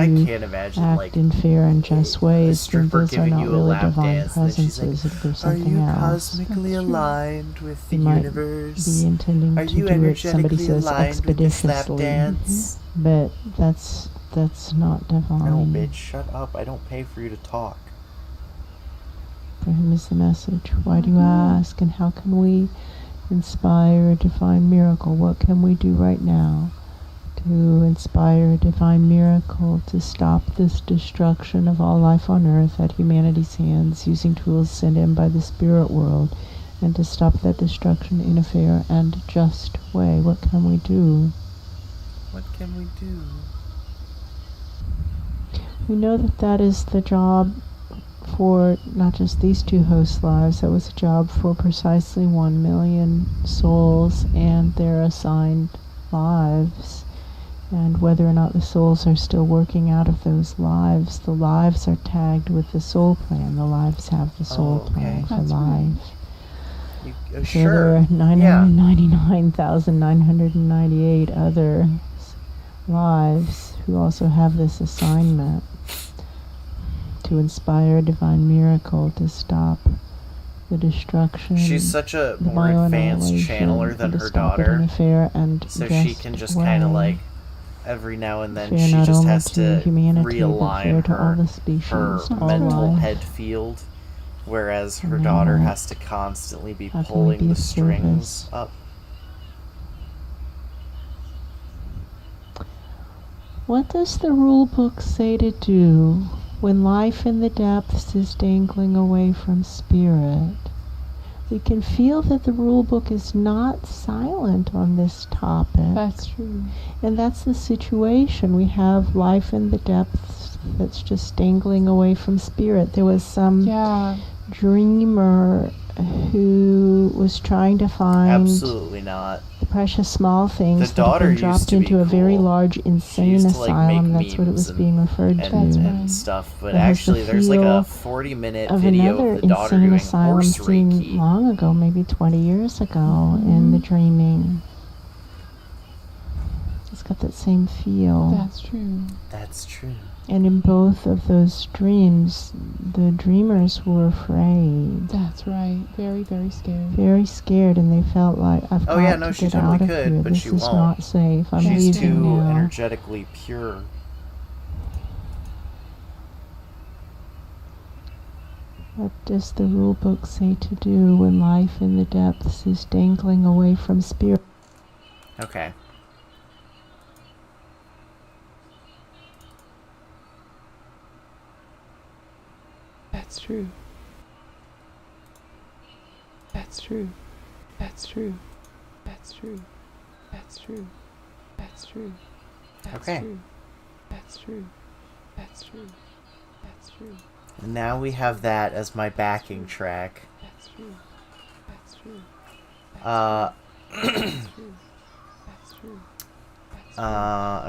act in fair and just ways, then those are not really divine presences. If there's something else, cosmically aligned with the you might universe? be intending Are to you do it, somebody energetically says, aligned with this lap expeditiously. dance? But that's not divine. No, bitch, shut up. I don't pay for you to talk. For whom is the message? Why do you ask? And how can we inspire a divine miracle? What can we do right now to inspire a divine miracle to stop this destruction of all life on earth at humanity's hands, using tools sent in by the spirit world, and to stop that destruction in a fair and just way? What can we do? What can we do? We know that is the job for not just these two host lives. That was a job for precisely 1 million souls and their assigned lives. And whether or not the souls are still working out of those lives, the lives are tagged with the soul plan. The lives have the soul plan for life. So there are 999,998 other lives who also have this assignment to inspire a divine miracle to stop the destruction. She's such a more advanced channeler than her daughter, so she can just kind of like every now and then she just has to realign her mental head field, whereas her daughter has to constantly be pulling the strings up. What does the rule book say to do when life in the depths is dangling away from spirit? We can feel that the rule book is not silent on this topic. That's true. And that's the situation. We have life in the depths that's just dangling away from spirit. There was some dreamer who was trying to find Absolutely not. the precious small things The that have daughter been used dropped to be into a very cool. large She insane used to, like, make asylum. That's what it was memes being referred to. and stuff. But It has actually, the there's like a feel 40-minute of video another of the daughter insane doing asylum horse seen reiki. long ago, maybe 20 years ago, in the dreaming. It's got that same feel. That's true. That's true. And in both of those dreams, the dreamers were afraid. That's right. Very, very scared. Very scared, and they felt like, I've Oh got yeah, no, to she get totally out of could, here. but This she is won't. not safe. I'm She's leaving too now. energetically pure. What does the rule book say to do when life in the depths is dangling away from spirit? Okay. That's true. That's true. That's true. That's true. That's true. That's true. That's Okay. true. That's true. That's true. That's true. And now we have that as my backing track. That's true. That's true. That's true. That's true.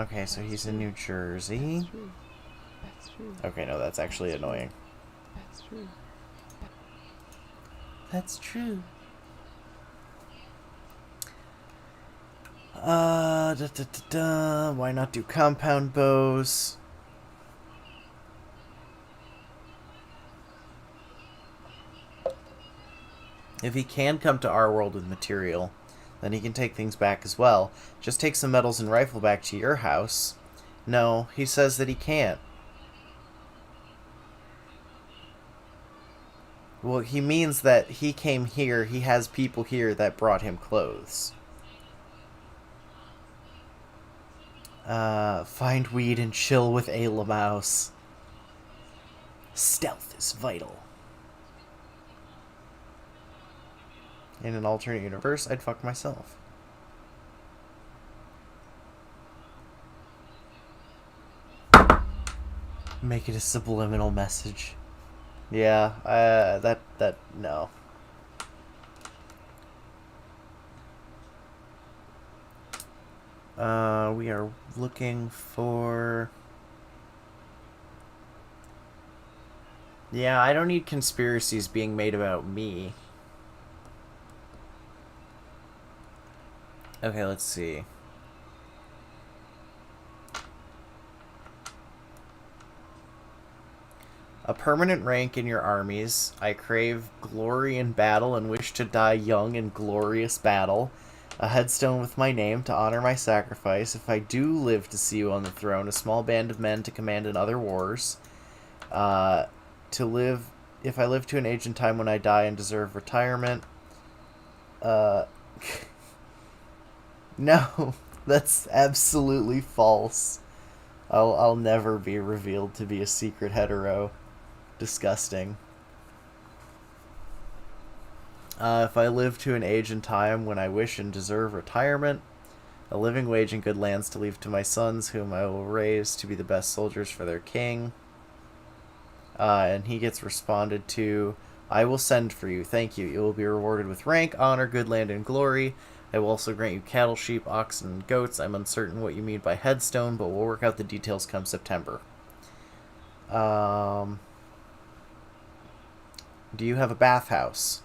Okay, so he's in New Jersey. That's true. That's true. Okay, no, that's actually annoying. That's true. That's true. Why not do compound bows? If he can come to our world with material, then he can take things back as well. Just take some metals and rifle back to your house. No, he says that he can't. Well, he means that he came here, he has people here that brought him clothes. Find weed and chill with Ayla Mouse. Stealth is vital. In an alternate universe, I'd fuck myself. Make it a subliminal message. Yeah, no. We are looking for... Yeah, I don't need conspiracies being made about me. Okay, let's see. A permanent rank in your armies. I crave glory in battle and wish to die young in glorious battle. A headstone with my name to honor my sacrifice. If I do live to see you on the throne, a small band of men to command in other wars. If I live to an age and time when I die and deserve retirement. No, that's absolutely false. I'll never be revealed to be a secret hetero. Disgusting. If I live to an age and time when I wish and deserve retirement, a living wage and good lands to leave to my sons, whom I will raise to be the best soldiers for their king. And he gets responded to, I will send for you, thank you. You will be rewarded with rank, honor, good land, and glory. I will also grant you cattle, sheep, oxen, and goats. I'm uncertain what you mean by headstone, but we'll work out the details come September. Do you have a bathhouse?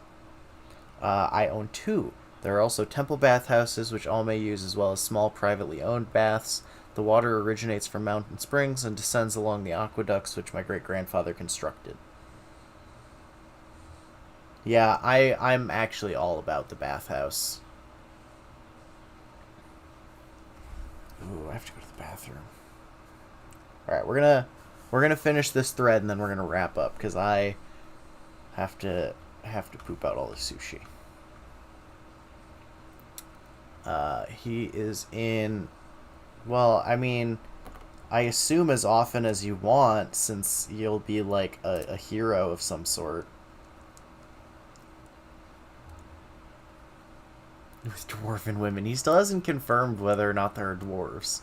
I own 2. There are also temple bathhouses, which all may use, as well as small privately owned baths. The water originates from mountain springs and descends along the aqueducts which my great-grandfather constructed. Yeah, I'm actually all about the bathhouse. Ooh, I have to go to the bathroom. Alright, we're gonna finish this thread and then we're gonna wrap up, because I have to poop out all the sushi. He is in... Well, I mean, I assume as often as you want, since you'll be like a hero of some sort. With dwarven women. He still hasn't confirmed whether or not there are dwarves.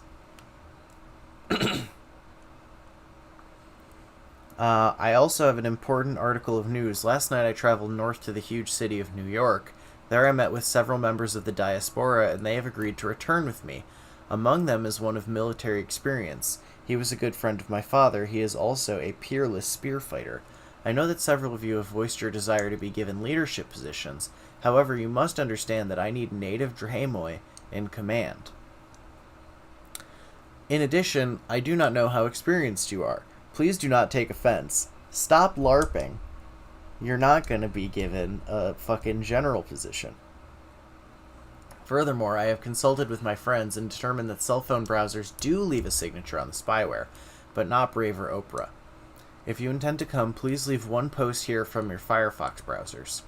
I also have an important article of news. Last night I traveled north to the huge city of New York. There I met with several members of the diaspora, and they have agreed to return with me. Among them is one of military experience. He was a good friend of my father. He is also a peerless spear fighter. I know that several of you have voiced your desire to be given leadership positions. However, you must understand that I need native Drahemoi in command. In addition, I do not know how experienced you are. Please do not take offense. Stop LARPing. You're not going to be given a fucking general position. Furthermore, I have consulted with my friends and determined that cell phone browsers do leave a signature on the spyware, but not Brave or Opera. If you intend to come, please leave one post here from your Firefox browsers.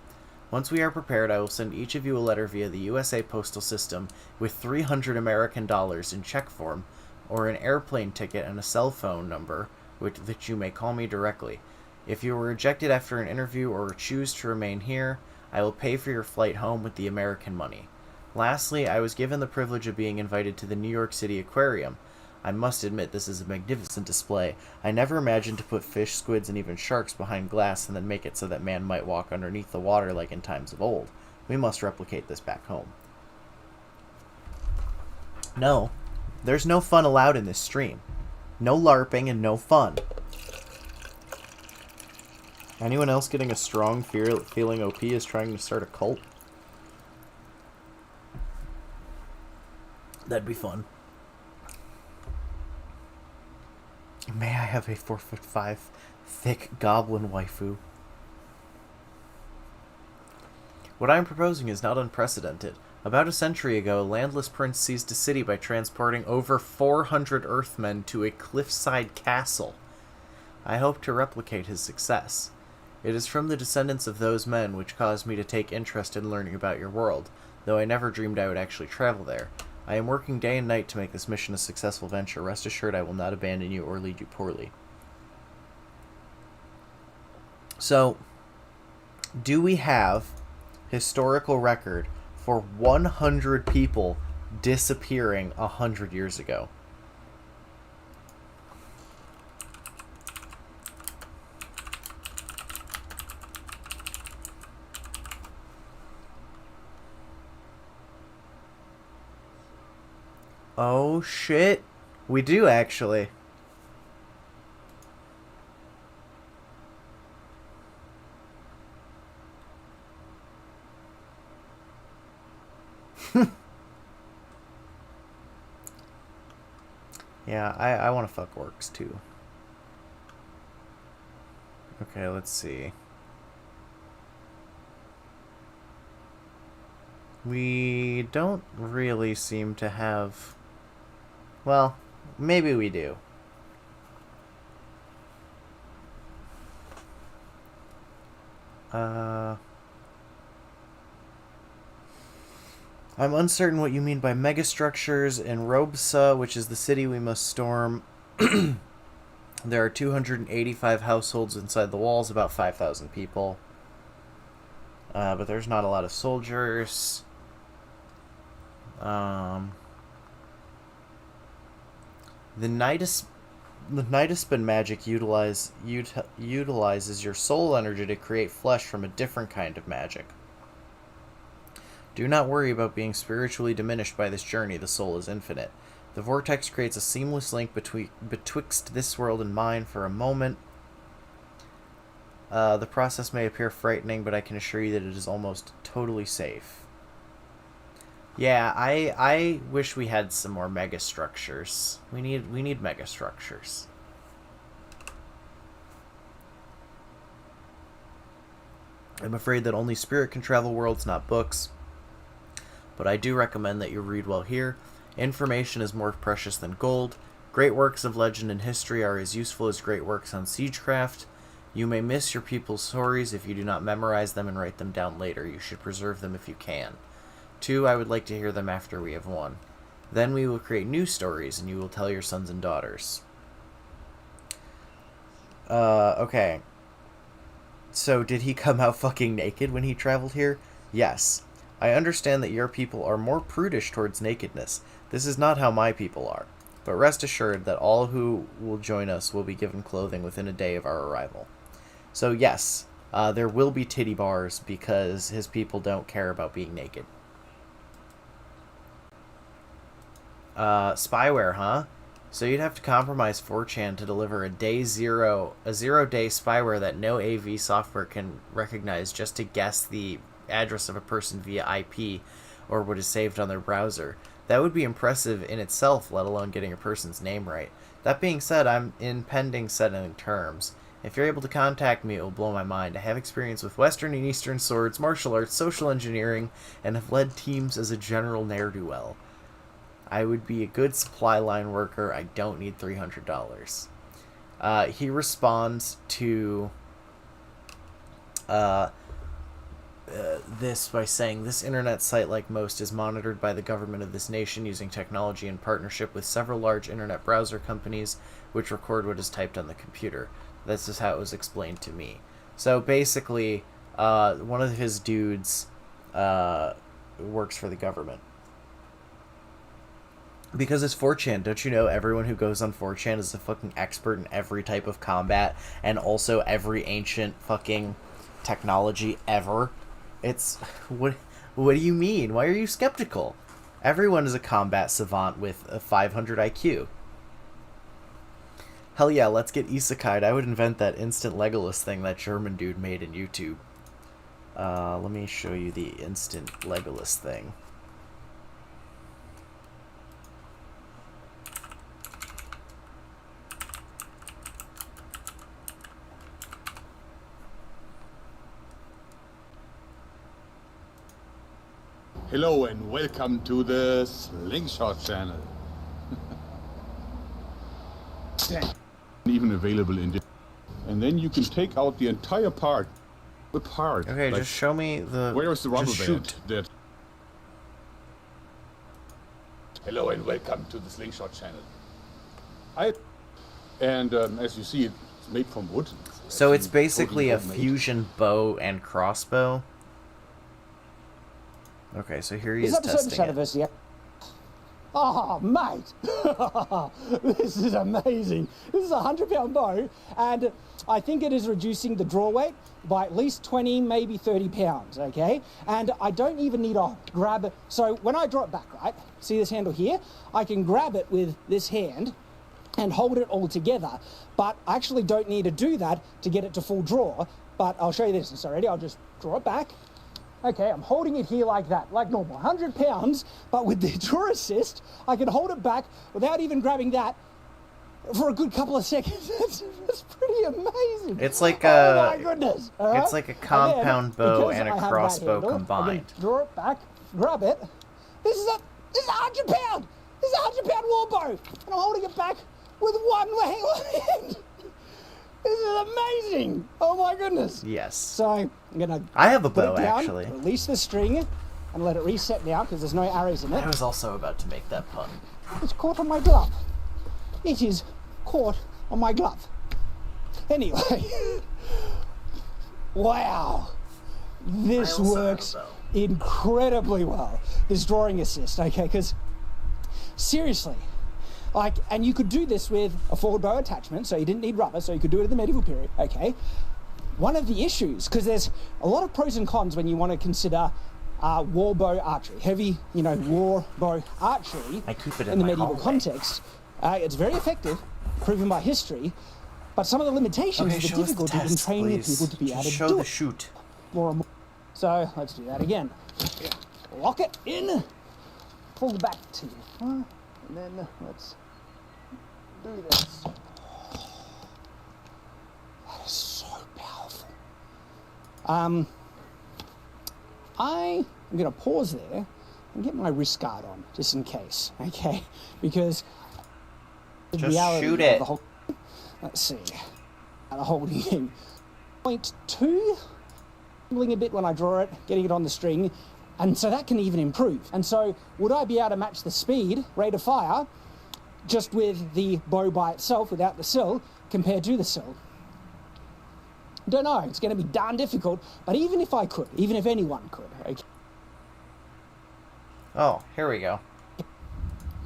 Once we are prepared, I will send each of you a letter via the USA postal system with $300 American in check form, or an airplane ticket and a cell phone number that you may call me directly. If you were rejected after an interview or choose to remain here, I will pay for your flight home with the American money. Lastly, I was given the privilege of being invited to the New York City Aquarium. I must admit this is a magnificent display. I never imagined to put fish, squids, and even sharks behind glass and then make it so that man might walk underneath the water like in times of old. We must replicate this back home. No, there's no fun allowed in this stream. No LARPing and no fun. Anyone else getting a strong feeling OP is trying to start a cult? That'd be fun. May I have a 4'5" thick goblin waifu? What I am proposing is not unprecedented. About a century ago, a landless prince seized a city by transporting over 400 Earthmen to a cliffside castle. I hope to replicate his success. It is from the descendants of those men which caused me to take interest in learning about your world, though I never dreamed I would actually travel there. I am working day and night to make this mission a successful venture. Rest assured I will not abandon you or lead you poorly. So, do we have historical record for 100 people disappearing 100 years ago? Oh shit, we do actually. Yeah, I want to fuck orcs too. Okay, let's see. We don't really seem to have... Well, maybe we do. I'm uncertain what you mean by megastructures. In Robsa, which is the city we must storm, there are 285 households inside the walls, about 5,000 people. But there's not a lot of soldiers. The Nidaspin magic utilizes your soul energy to create flesh from a different kind of magic. Do not worry about being spiritually diminished by this journey. The soul is infinite. The vortex creates a seamless link betwixt this world and mine for a moment. The process may appear frightening, but I can assure you that it is almost totally safe. Yeah, I wish we had some more mega structures. We need mega structures. I'm afraid that only spirit can travel worlds, not books. But I do recommend that you read while here. Information is more precious than gold. Great works of legend and history are as useful as great works on siegecraft. You may miss your people's stories if you do not memorize them and write them down later. You should preserve them if you can. 2, I would like to hear them after we have won. Then we will create new stories, and you will tell your sons and daughters. Okay. So, did he come out fucking naked when he traveled here? Yes. I understand that your people are more prudish towards nakedness. This is not how my people are. But rest assured that all who will join us will be given clothing within a day of our arrival. So yes, there will be titty bars because his people don't care about being naked. Spyware, huh? So you'd have to compromise 4chan to deliver a zero-day spyware that no AV software can recognize just to guess the address of a person via IP or what is saved on their browser. That would be impressive in itself, let alone getting a person's name right. That being said, I'm in pending setting terms. If you're able to contact me, it will blow my mind. I have experience with Western and Eastern swords, martial arts, social engineering, and have led teams as a general ne'er-do-well. I would be a good supply line worker. I don't need $300. He responds to this by saying, this internet site, like most, is monitored by the government of this nation using technology in partnership with several large internet browser companies which record what is typed on the computer. This is how it was explained to me. So basically, one of his dudes works for the government. Because it's 4chan, don't you know everyone who goes on 4chan is a fucking expert in every type of combat and also every ancient fucking technology ever? It's... What do you mean? Why are you skeptical? Everyone is a combat savant with a 500 IQ. Hell yeah, let's get isekai'd. I would invent that instant Legolas thing that German dude made in YouTube. Let me show you the instant Legolas thing. Hello and welcome to the Slingshot channel. Even available in and then you can take out the entire part apart. Okay, like, just show me the... Where is the rubber just band? shoot. That... Hello and welcome to the Slingshot channel. As you see, it's made from wood. So it's basically a fusion bow and crossbow. Okay, so here he is testing it. Oh, mate! This is amazing. This is a 100-pound bow, and I think it is reducing the draw weight by at least 20, maybe 30 pounds, okay? And I don't even need to grab it. So when I draw it back, right, see this handle here? I can grab it with this hand and hold it all together, but I actually don't need to do that to get it to full draw. But I'll show you this. So ready? I'll just draw it back. Okay, I'm holding it here like that, like normal, 100 pounds, but with the draw assist, I can hold it back without even grabbing that for a good couple of seconds. It's pretty amazing. It's like oh my goodness. It's like a compound bow and a crossbow combined. I can draw it back, grab it. This is a 100 pound. This is a 100-pound war bow, and I'm holding it back with one hand. This is amazing! Oh my goodness! Yes. So I'm gonna. I have a put bow it down, actually. Release the string, and let it reset now because there's no arrows in it. I was also about to make that pun. It's caught on my glove. It is caught on my glove. Anyway, wow, this works incredibly well. This drawing assist, okay? Because seriously. Like, and you could do this with a forward bow attachment, so you didn't need rubber, so you could do it in the medieval period, okay? One of the issues, because there's a lot of pros and cons when you want to consider war bow archery, heavy, war bow archery I keep it in the medieval hallway. context. It's very effective, proven by history, but some of the limitations is the difficulty in training the people to be able to show do the it. shoot. More and more. So let's do that again. Lock it in, pull back to you. And then let's do this. That is so powerful. I'm going to pause there and get my wrist guard on, just in case, okay? Because the Just reality shoot of it. the whole... Let's see. The holding in 0.2, fumbling a bit when I draw it, getting it on the string, and so that can even improve. And so would I be able to match the speed, rate of fire, just with the bow by itself without the sill compared to the sill? Don't know. It's going to be darn difficult, but even if I could, even if anyone could, okay? Oh, here we go.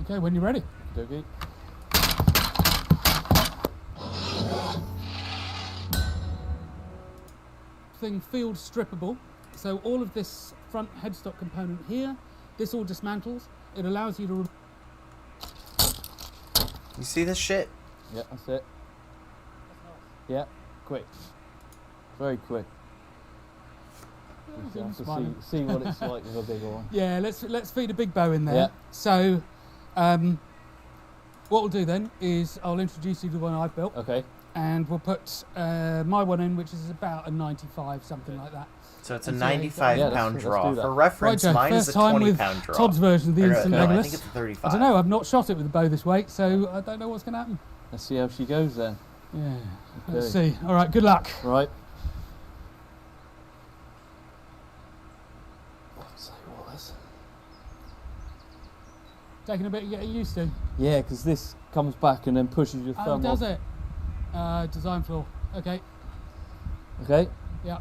Okay, when you're ready. Okay. thing field strippable. So all of this front headstock component here, this all dismantles. It allows you to... You see this shit? Yeah, that's it. Yeah, quick. Very quick. You have to see what it's like with a bigger one. Yeah, let's feed a big bow in there. Yeah. So, what we'll do then is I'll introduce you to the one I've built. Okay. And we'll put my one in, which is about a 95, something like that. So it's a 95-pound draw. For Right, reference, Joe, mine is first a time with 20-pound draw. Todd's version of the instant No, I legless. think it's a 35. I don't know. I've not shot it with a bow this weight, so I don't know what's going to happen. Let's see how she goes then. Yeah. Okay. Let's see. All right. Good luck. Right. Taking a bit to get used to. Yeah, because this comes back and then pushes your Oh, thumb does off. it? Design flaw. Okay. Okay. Yeah.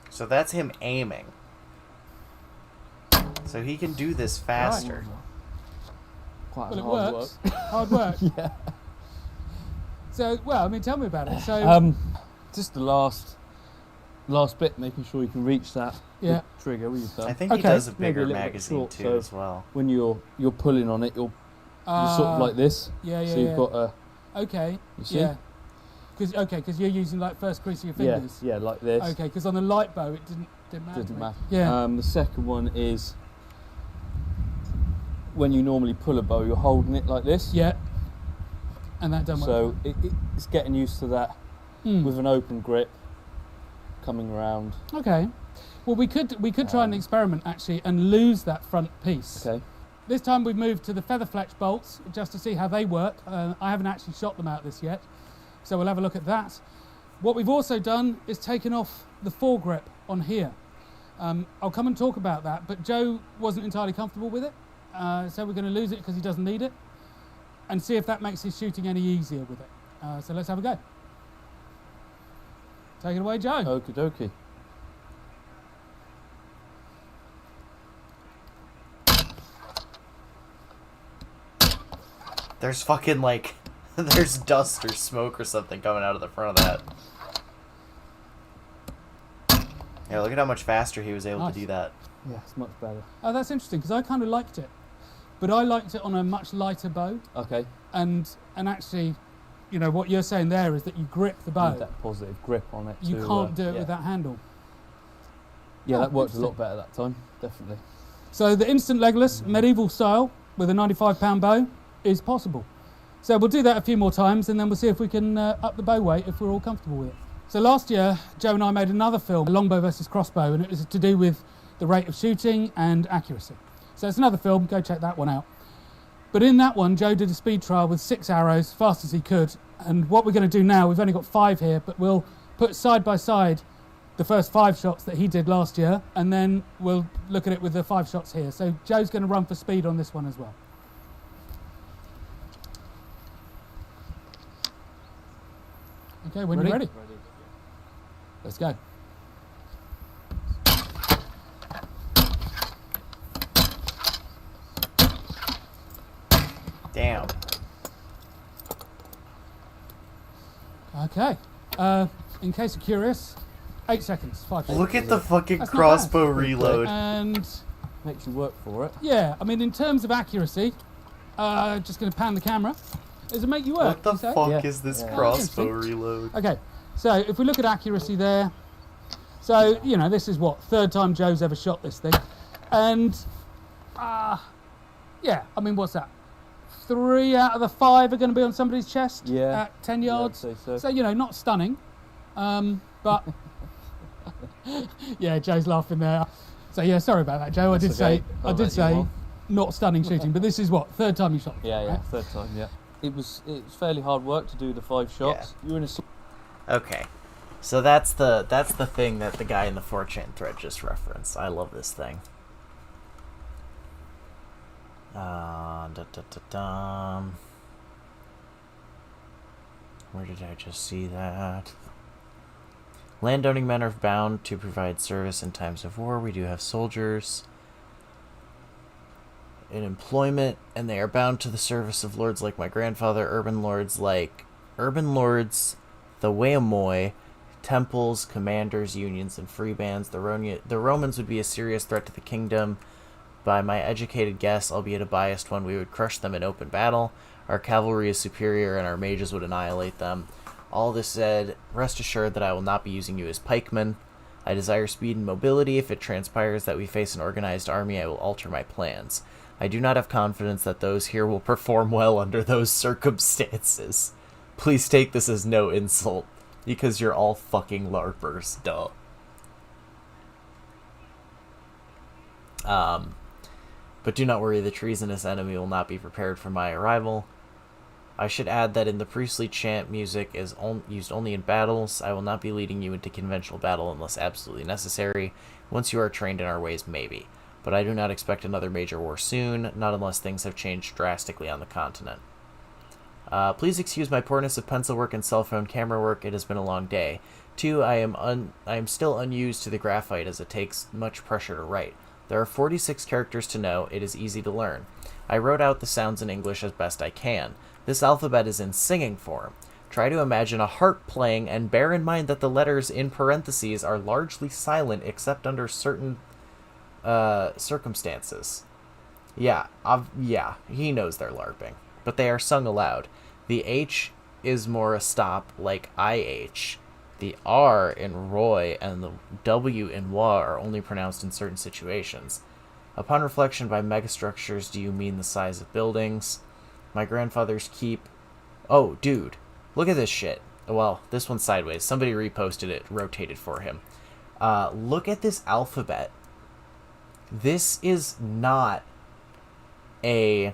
So that's him aiming. So he can do this faster. Quite Well, it hard works. work. Hard work. Yeah. So, well, I mean, tell me about it. So, Just the last bit, making sure you can reach that Yeah. trigger with your thumb. I think he does a bigger Maybe little bit magazine short, too so as well. When you're pulling on it, you're sort of like this. Yeah, yeah, So you've yeah. got a. Okay. You see? Yeah. Because you're using like first crease of your fingers. Yeah, like this. Okay, because on the light bow it didn't matter. Doesn't matter. Yeah. The second one is when you normally pull a bow, you're holding it like this. Yeah. And that don't work. So it's getting used to that with an open grip coming around. Okay. Well, we could try an experiment actually and lose that front piece. Okay. This time we've moved to the feather fletch bolts just to see how they work. I haven't actually shot them out this yet, so we'll have a look at that. What we've also done is taken off the foregrip on here. I'll come and talk about that, but Joe wasn't entirely comfortable with it, so we're going to lose it because he doesn't need it, and see if that makes his shooting any easier with it. So let's have a go. Take it away, Joe. Okie dokie. There's fucking like, there's dust or smoke or something coming out of the front of that. Yeah, look at how much faster he was able Nice. to do that. Yeah, it's much better. Oh, that's interesting because I kind of liked it, but I liked it on a much lighter bow. Okay. And actually, you know what you're saying there is that you grip the bow. Need that positive grip on it. You to, can't do it yeah. with that handle. Yeah, Oh, that worked a lot interesting. better that time, definitely. So the instant legless medieval style with a 95-pound bow is possible. So we'll do that a few more times and then we'll see if we can up the bow weight if we're all comfortable with it. So last year, Joe and I made another film, longbow versus crossbow, and it was to do with the rate of shooting and accuracy. So it's another film, go check that one out. But in that one, Joe did a speed trial with 6 arrows, fast as he could. And what we're going to do now, we've only got 5 here, but we'll put side by side the first 5 shots that he did last year, and then we'll look at it with the 5 shots here. So Joe's going to run for speed on this one as well. Okay, when you're ready. Let's go. Damn. Okay. In case you're curious, 8 seconds, 5 seconds. Look at the fucking That's not crossbow bad. reload. And makes you work for it. Yeah, I mean, in terms of accuracy, just going to pan the camera. Does it make you work? What the you say? fuck is this Oh, crossbow interesting. reload? Okay, so if we look at accuracy there, so, you know, this is what, 3rd time Joe's ever shot this thing. And, yeah, I mean, what's that? 3 out of the 5 are going to be on somebody's chest at 10 yards. I'd say so. So, you know, not stunning, but yeah, Joe's laughing there. So yeah, sorry about that, Joe. That's okay. I did say not stunning shooting, but this is what, 3rd time you shot. Yeah, yeah, right? 3rd time, yeah. It was fairly hard work to do the 5 shots. Yeah. You're in a. Okay, so that's the thing that the guy in the 4chan thread just referenced. I love this thing. Where did I just see that? Landowning men are bound to provide service in times of war. We do have soldiers in employment, and they are bound to the service of lords like my grandfather. Urban lords, the Wayamoy, temples, commanders, unions, and free bands. The Romans would be a serious threat to the kingdom. By my educated guess, albeit a biased one, we would crush them in open battle. Our cavalry is superior, and our mages would annihilate them. All this said, rest assured that I will not be using you as pikemen. I desire speed and mobility. If it transpires that we face an organized army, I will alter my plans. I do not have confidence that those here will perform well under those circumstances. Please take this as no insult, because you're all fucking LARPers, duh. But do not worry, the treasonous enemy will not be prepared for my arrival. I should add that in the priestly chant, music is used only in battles. I will not be leading you into conventional battle unless absolutely necessary. Once you are trained in our ways, maybe. But I do not expect another major war soon, not unless things have changed drastically on the continent. Please excuse my poorness of pencil work and cell phone camera work. It has been a long day. 2, I am still unused to the graphite as it takes much pressure to write. There are 46 characters to know. It is easy to learn. I wrote out the sounds in English as best I can. This alphabet is in singing form. Try to imagine a harp playing, and bear in mind that the letters in parentheses are largely silent except under certain circumstances. Yeah, he knows they're LARPing, but they are sung aloud. The H is more a stop, like IH. The R in Roy and the W in Wa are only pronounced in certain situations. Upon reflection, by megastructures, do you mean the size of buildings? My grandfather's keep... Oh, dude. Look at this shit. Well, this one's sideways. Somebody reposted it, rotated for him. Look at this alphabet. This is not a...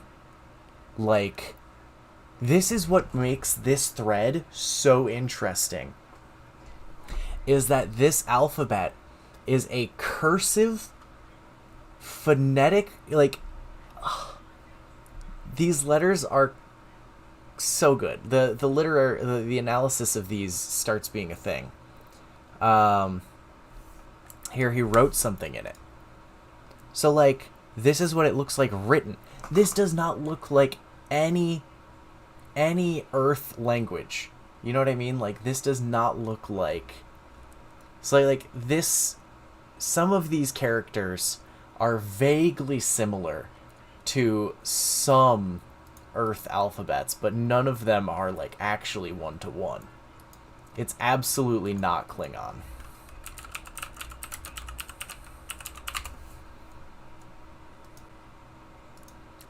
This is what makes this thread so interesting. Is that this alphabet is a cursive, phonetic, these letters are so good. The analysis of these starts being a thing. Here he wrote something in it. So this is what it looks like written. This does not look like any Earth language. You know what I mean? This does not look like... So this, some of these characters are vaguely similar to some Earth alphabets, but none of them are actually one-to-one. It's absolutely not Klingon.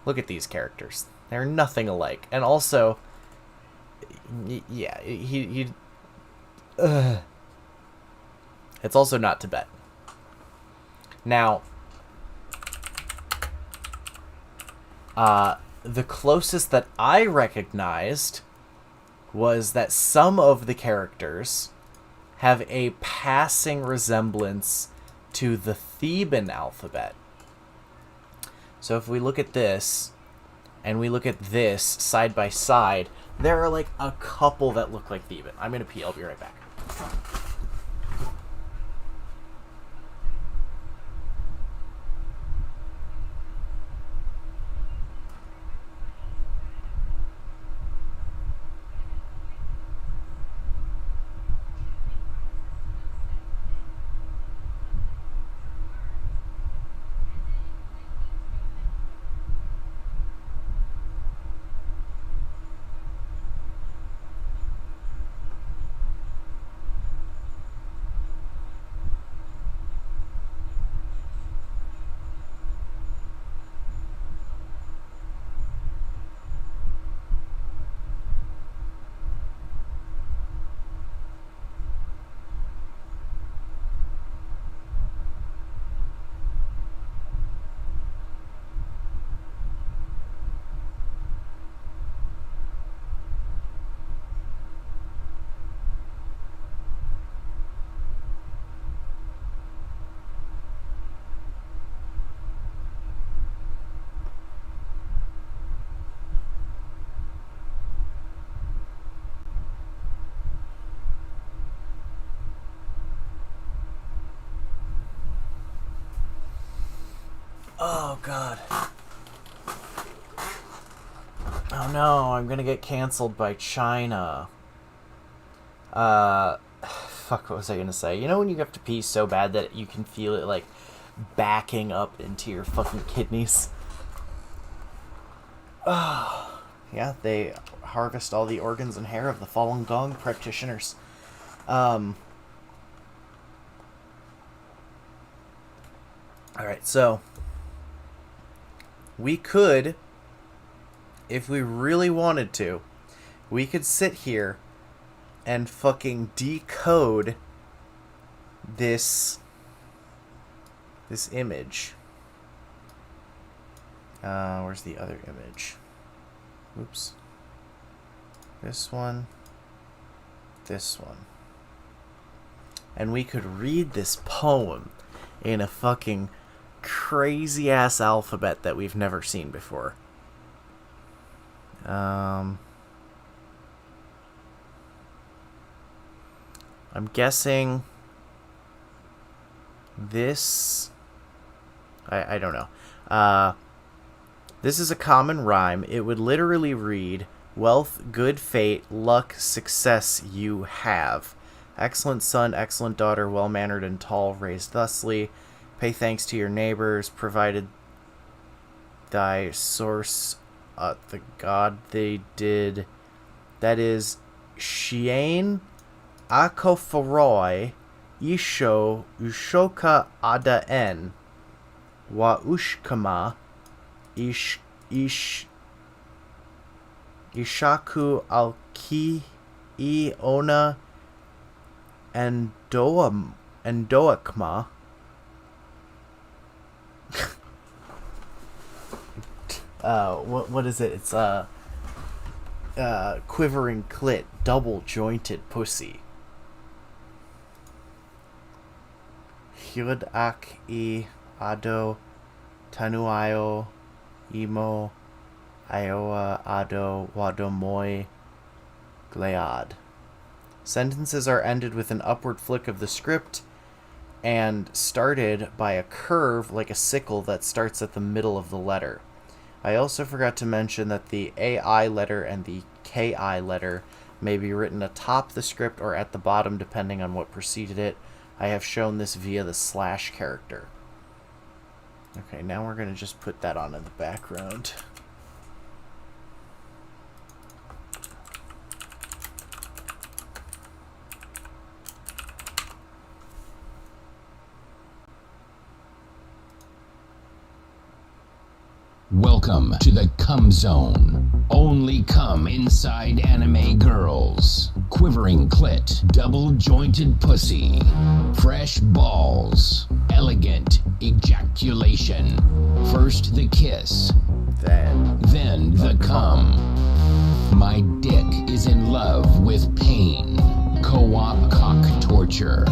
Look at these characters. They're nothing alike. And also, yeah, it's also not Tibet. Now, the closest that I recognized was that some of the characters have a passing resemblance to the Theban alphabet. So if we look at this, and we look at this side by side, there are a couple that look like Theban. I'm gonna pee, I'll be right back. Oh, God. Oh, no, I'm gonna get canceled by China. Fuck, what was I gonna say? You know when you have to pee so bad that you can feel it, like, backing up into your fucking kidneys? Yeah, they harvest all the organs and hair of the Falun Gong practitioners. Alright, so we could, if we really wanted to, we could sit here and fucking decode this image. Where's the other image? Oops. This one. This one. And we could read this poem in a fucking crazy ass alphabet that we've never seen before. I'm guessing this... I don't know. This is a common rhyme. It would literally read, wealth, good fate, luck, success you have. Excellent son, excellent daughter, well-mannered and tall, raised thusly. Pay thanks to your neighbors, provided thy source, the god they did. That is, Shien Akoforoi Isho Ushoka Ada En Wa Ushkama Ishaku Alki Ona Endoakma. What is it? It's quivering clit, double jointed pussy. Hyud ak I ado tanuayo imo iowa ado wadomoi glead. Sentences are ended with an upward flick of the script and started by a curve like a sickle that starts at the middle of the letter. I also forgot to mention that the AI letter and the KI letter may be written atop the script or at the bottom depending on what preceded it. I have shown this via the slash character. Okay, now we're going to just put that on in the background. Welcome to the Cum Zone. Only cum inside anime girls. Quivering clit, double-jointed pussy. Fresh balls. Elegant ejaculation. First the kiss. Then the cum. My dick is in love with pain. Co-op cock torture.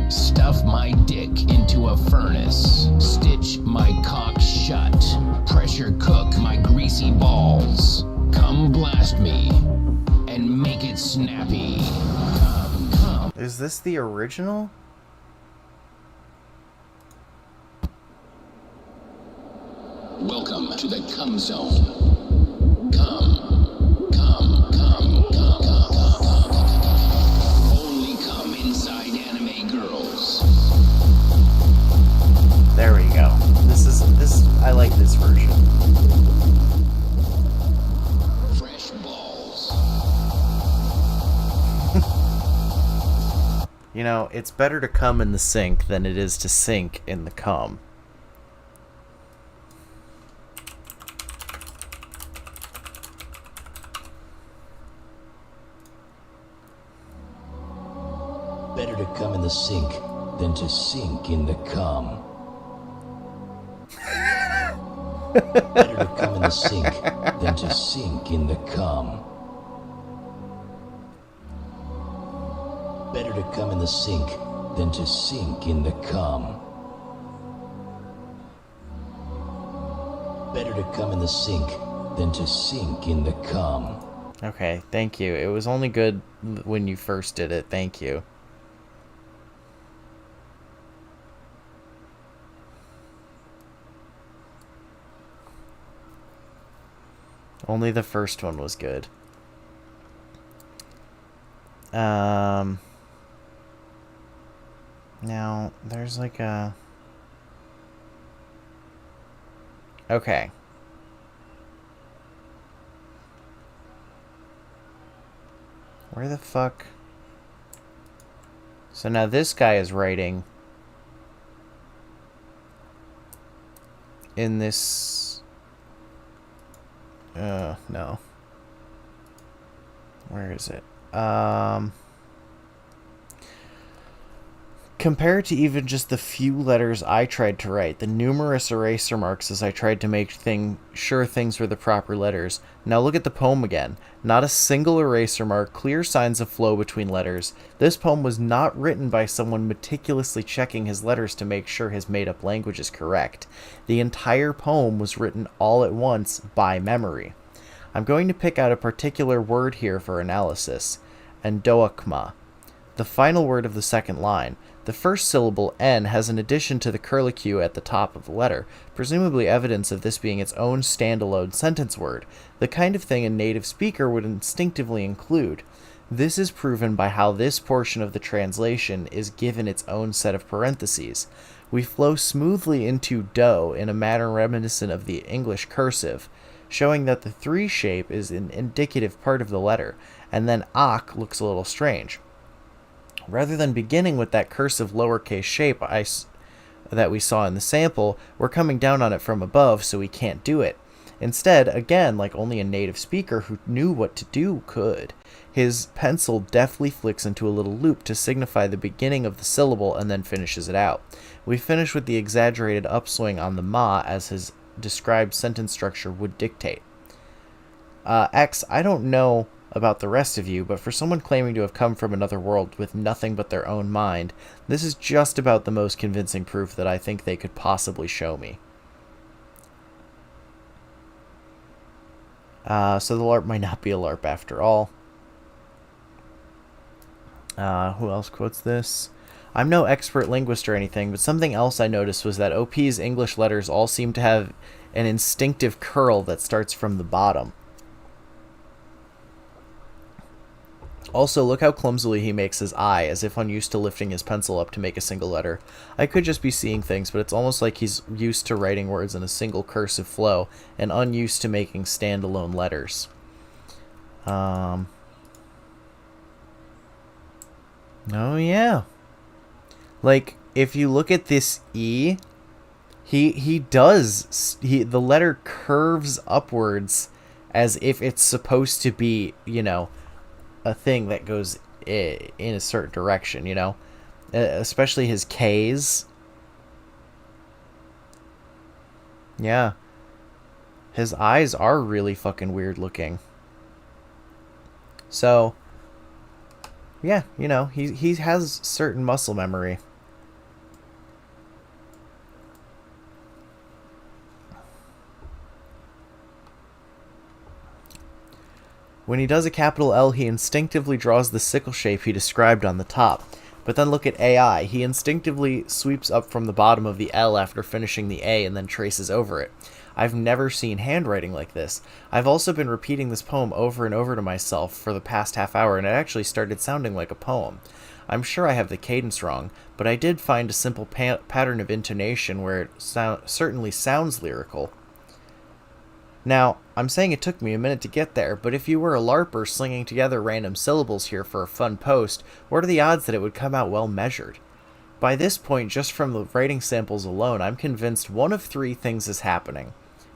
Stuff my dick into a furnace. Stitch my cock shut. Pressure cook my greasy balls. Come blast me and make it snappy. Come. Is this the original? Welcome to the Cum Zone. Come, come, come, come, come, come, come. Only come inside anime girls. There we go. This I like this version. Fresh balls. You know, it's better to come in the sink than it is to sink in the cum. Better to come in the sink than to sink in the cum. Better to come in the sink than to sink in the cum. Better to come in the sink than to sink in the cum. Better to come in the sink than to sink in the cum. Okay, thank you. It was only good when you first did it. Thank you. Only the first one was good. Now, there's like a... Okay. Where the fuck... So now this guy is writing in this... no. Where is it? Compared to even just the few letters I tried to write, the numerous eraser marks as I tried to make sure things were the proper letters. Now look at the poem again. Not a single eraser mark, clear signs of flow between letters. This poem was not written by someone meticulously checking his letters to make sure his made-up language is correct. The entire poem was written all at once by memory. I'm going to pick out a particular word here for analysis. Endoachma. The final word of the second line. The first syllable, N, has an addition to the curlicue at the top of the letter, presumably evidence of this being its own standalone sentence word, the kind of thing a native speaker would instinctively include. This is proven by how this portion of the translation is given its own set of parentheses. We flow smoothly into do in a manner reminiscent of the English cursive, showing that the 3 shape is an indicative part of the letter, and then ach looks a little strange. Rather than beginning with that cursive lowercase shape that we saw in the sample, we're coming down on it from above, so we can't do it. Instead, again, like only a native speaker who knew what to do could, his pencil deftly flicks into a little loop to signify the beginning of the syllable and then finishes it out. We finish with the exaggerated upswing on the ma as his described sentence structure would dictate. X, I don't know about the rest of you, but for someone claiming to have come from another world with nothing but their own mind, this is just about the most convincing proof that I think they could possibly show me. So the LARP might not be a LARP after all. Who else quotes this? I'm no expert linguist or anything, but something else I noticed was that OP's English letters all seem to have an instinctive curl that starts from the bottom. Also, look how clumsily he makes his I, as if unused to lifting his pencil up to make a single letter. I could just be seeing things, but it's almost like he's used to writing words in a single cursive flow, and unused to making standalone letters. Oh yeah. Like, if you look at this E, the letter curves upwards as if it's supposed to be, you know, a thing that goes in a certain direction, you know? Especially his K's. Yeah. His eyes are really fucking weird looking. So, yeah, you know, he has certain muscle memory. When he does a capital L, he instinctively draws the sickle shape he described on the top. But then look at AI. He instinctively sweeps up from the bottom of the L after finishing the A and then traces over it. I've never seen handwriting like this. I've also been repeating this poem over and over to myself for the past half hour, and it actually started sounding like a poem. I'm sure I have the cadence wrong, but I did find a simple pattern of intonation where it certainly sounds lyrical. Now, I'm saying it took me a minute to get there, but if you were a LARPer slinging together random syllables here for a fun post, what are the odds that it would come out well measured? By this point, just from the writing samples alone, I'm convinced one of 3 things is happening.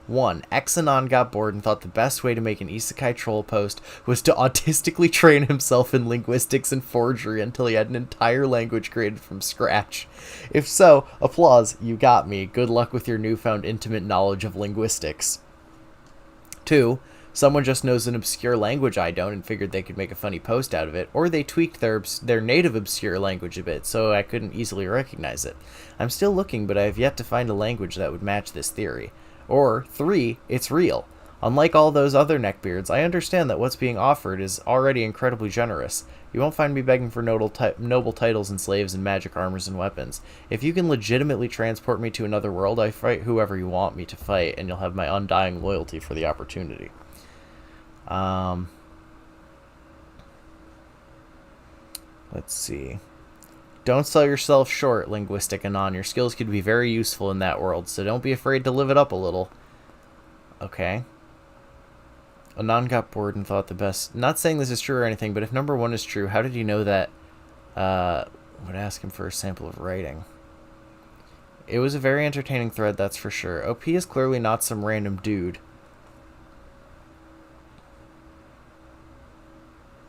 1. Exanon got bored and thought the best way to make an isekai troll post was to autistically train himself in linguistics and forgery until he had an entire language created from scratch. If so, applause, you got me. Good luck with your newfound intimate knowledge of linguistics. 2. Someone just knows an obscure language I don't and figured they could make a funny post out of it, or they tweaked their native obscure language a bit so I couldn't easily recognize it. I'm still looking, but I have yet to find a language that would match this theory. Or 3. It's real. Unlike all those other neckbeards, I understand that what's being offered is already incredibly generous. You won't find me begging for noble titles and slaves and magic armors and weapons. If you can legitimately transport me to another world, I fight whoever you want me to fight, and you'll have my undying loyalty for the opportunity. Let's see. Don't sell yourself short, Linguistic Anon. Your skills could be very useful in that world, so don't be afraid to live it up a little. Okay. Anon got bored and thought the best... Not saying this is true or anything, but if number 1 is true, how did you know that... would ask him for a sample of writing. It was a very entertaining thread, that's for sure. OP is clearly not some random dude.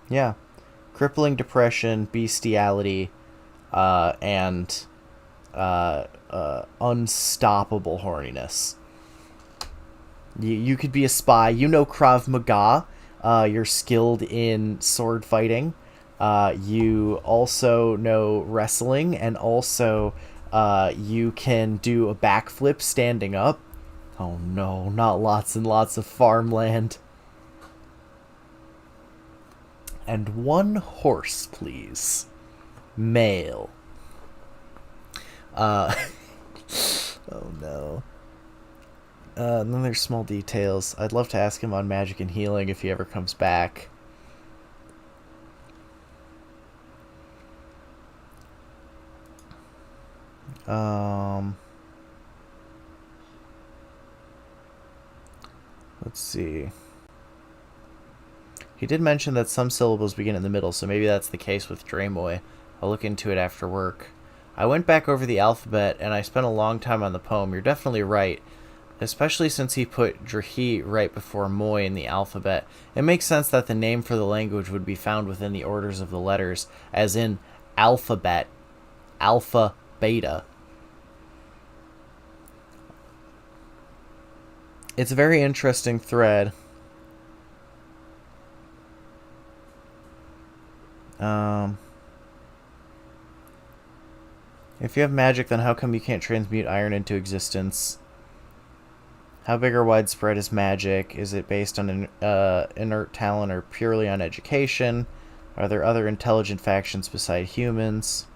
Yeah. Crippling depression, bestiality, and unstoppable horniness. You could be a spy. You know Krav Maga. You're skilled in sword fighting. You also know wrestling, and also you can do a backflip standing up. Oh no, not lots and lots of farmland. And 1 horse, please. Male. Oh no. And then there's small details. I'd love to ask him on magic and healing if he ever comes back. Let's see. He did mention that some syllables begin in the middle, so maybe that's the case with Dramoy. I'll look into it after work. I went back over the alphabet, and I spent a long time on the poem. You're definitely right, especially since he put Drahi right before Moy in the alphabet. It makes sense that the name for the language would be found within the orders of the letters, as in alphabet, alpha, beta. It's a very interesting thread. If you have magic, then how come you can't transmute iron into existence? How big or widespread is magic? Is it based on inert talent or purely on education? Are there other intelligent factions beside humans?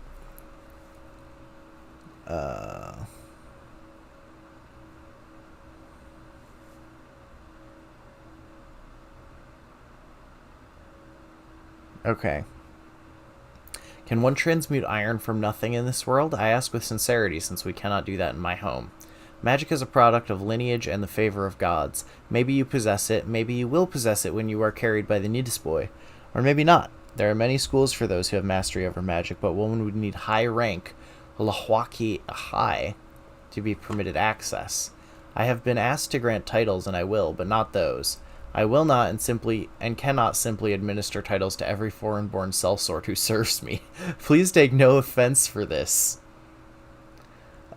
Okay. Can one transmute iron from nothing in this world? I ask with sincerity, since we cannot do that in my home. Magic is a product of lineage and the favor of gods. Maybe you possess it, maybe you will possess it when you are carried by the Nidisboy. Or maybe not. There are many schools for those who have mastery over magic, but one would need high rank, Lahwaki High, to be permitted access. I have been asked to grant titles, and I will, but not those. I will not and cannot simply administer titles to every foreign-born sellsword who serves me. Please take no offense for this.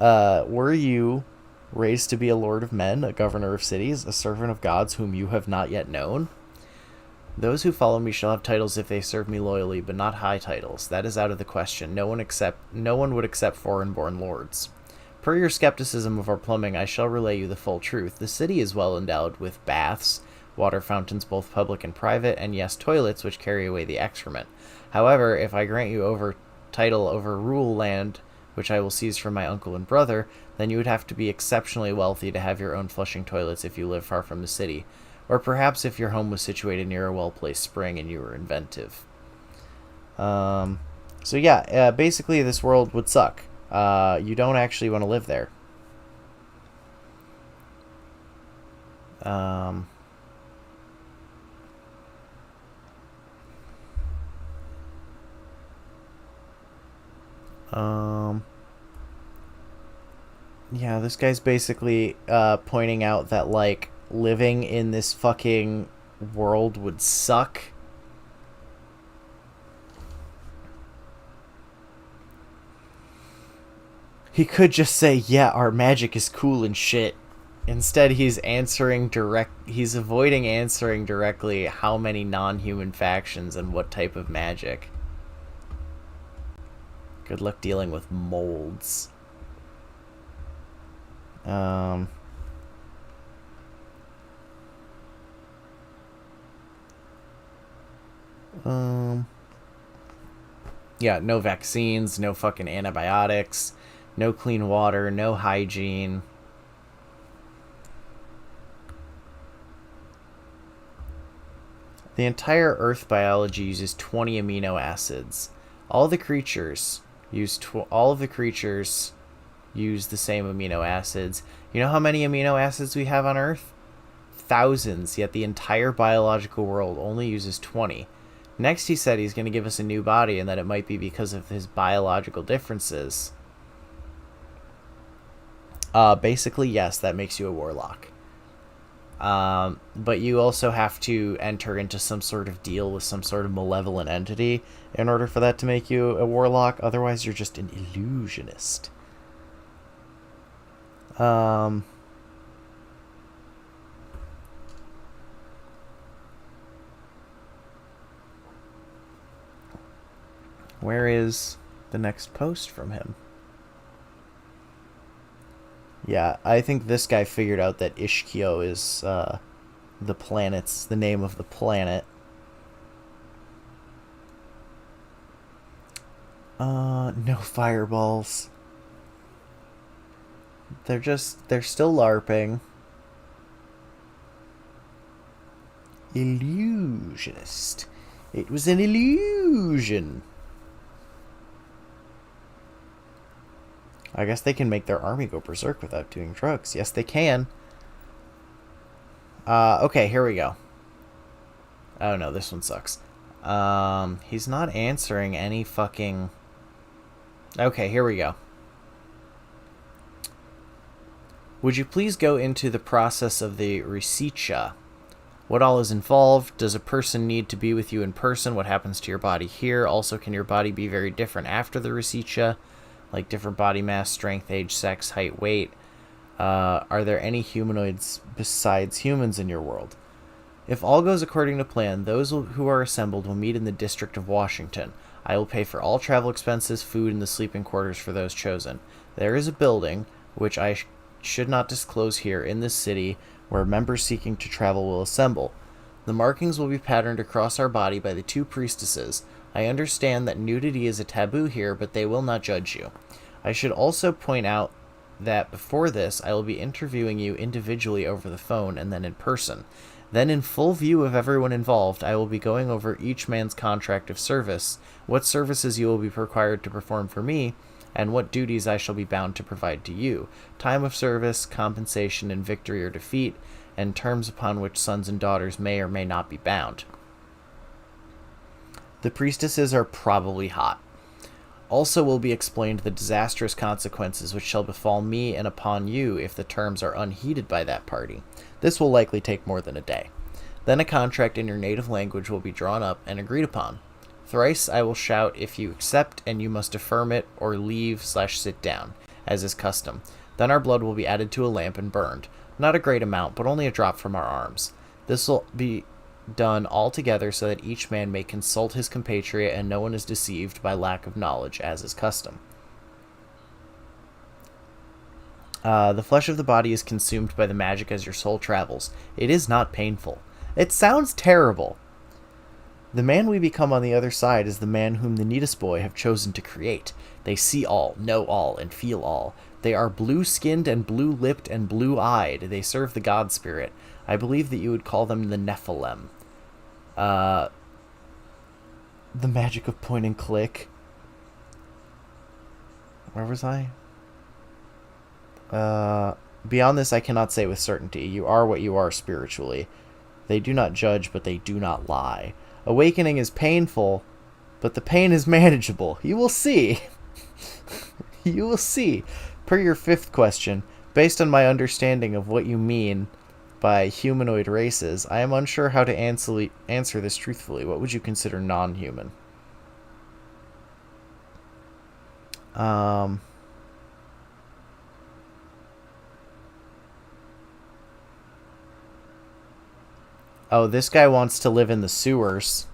Were you raised to be a lord of men, a governor of cities, a servant of gods whom you have not yet known? Those who follow me shall have titles if they serve me loyally, but not high titles. That is out of the question. No one would accept foreign-born lords. Per your skepticism of our plumbing, I shall relay you the full truth. The city is well endowed with baths, water fountains both public and private, and yes, toilets which carry away the excrement. However, if I grant you title over rural land, which I will seize from my uncle and brother, then you would have to be exceptionally wealthy to have your own flushing toilets if you live far from the city. Or perhaps if your home was situated near a well-placed spring and you were inventive. So yeah, basically this world would suck. You don't actually want to live there. Yeah, this guy's basically pointing out that, like, living in this fucking world would suck. He could just say, yeah, our magic is cool and shit. Instead, he's avoiding answering directly how many non-human factions and what type of magic. Good luck dealing with molds. Yeah, no vaccines, no fucking antibiotics, no clean water, no hygiene. The entire Earth biology uses 20 amino acids. All of the creatures use the same amino acids. You know how many amino acids we have on Earth? Thousands, yet the entire biological world only uses 20. Next, he said he's going to give us a new body and that it might be because of his biological differences. Basically, yes, that makes you a warlock. But you also have to enter into some sort of deal with some sort of malevolent entity in order for that to make you a warlock. Otherwise, you're just an illusionist. Where is the next post from him? Yeah, I think this guy figured out that Ishkio is the name of the planet. No fireballs. They're still LARPing. Illusionist. It was an illusion. I guess they can make their army go berserk without doing drugs. Yes, they can. Okay, here we go. Oh no, this one sucks. He's not answering any fucking... Okay, here we go. Would you please go into the process of the Risicha? What all is involved? Does a person need to be with you in person? What happens to your body here? Also, can your body be very different after the Risicha? Like different body mass, strength, age, sex, height, weight. Are there any humanoids besides humans in your world? If all goes according to plan, those who are assembled will meet in the District of Washington. I will pay for all travel expenses, food, and the sleeping quarters for those chosen. There is a building, which I should not disclose here, in this city, where members seeking to travel will assemble. The markings will be patterned across our body by the two priestesses. I understand that nudity is a taboo here, but they will not judge you. I should also point out that before this, I will be interviewing you individually over the phone and then in person. Then, in full view of everyone involved, I will be going over each man's contract of service, what services you will be required to perform for me, and what duties I shall be bound to provide to you, time of service, compensation in victory or defeat, and terms upon which sons and daughters may or may not be bound. The priestesses are probably hot. Also will be explained the disastrous consequences which shall befall me and upon you if the terms are unheeded by that party. This will likely take more than a day. Then a contract in your native language will be drawn up and agreed upon. Thrice I will shout if you accept, and you must affirm it or leave/sit down, as is custom. Then our blood will be added to a lamp and burned. Not a great amount, but only a drop from our arms. This will be done all together so that each man may consult his compatriot and no one is deceived by lack of knowledge, as is custom. The flesh of the body is consumed by the magic as your soul travels. It is not painful. It sounds terrible. The man we become on the other side is the man whom the Nidus boy have chosen to create. They see all, know all, and feel all. They are blue-skinned and blue-lipped and blue-eyed. They serve the god spirit. I believe that you would call them the Nephilim. The magic of point and click. Where was I? Beyond this, I cannot say with certainty. You are what you are spiritually. They do not judge, but they do not lie. Awakening is painful, but the pain is manageable. You will see. You will see. Per your fifth question, based on my understanding of what you mean by humanoid races, I am unsure how to answer this truthfully. What would you consider non-human? Oh, this guy wants to live in the sewers.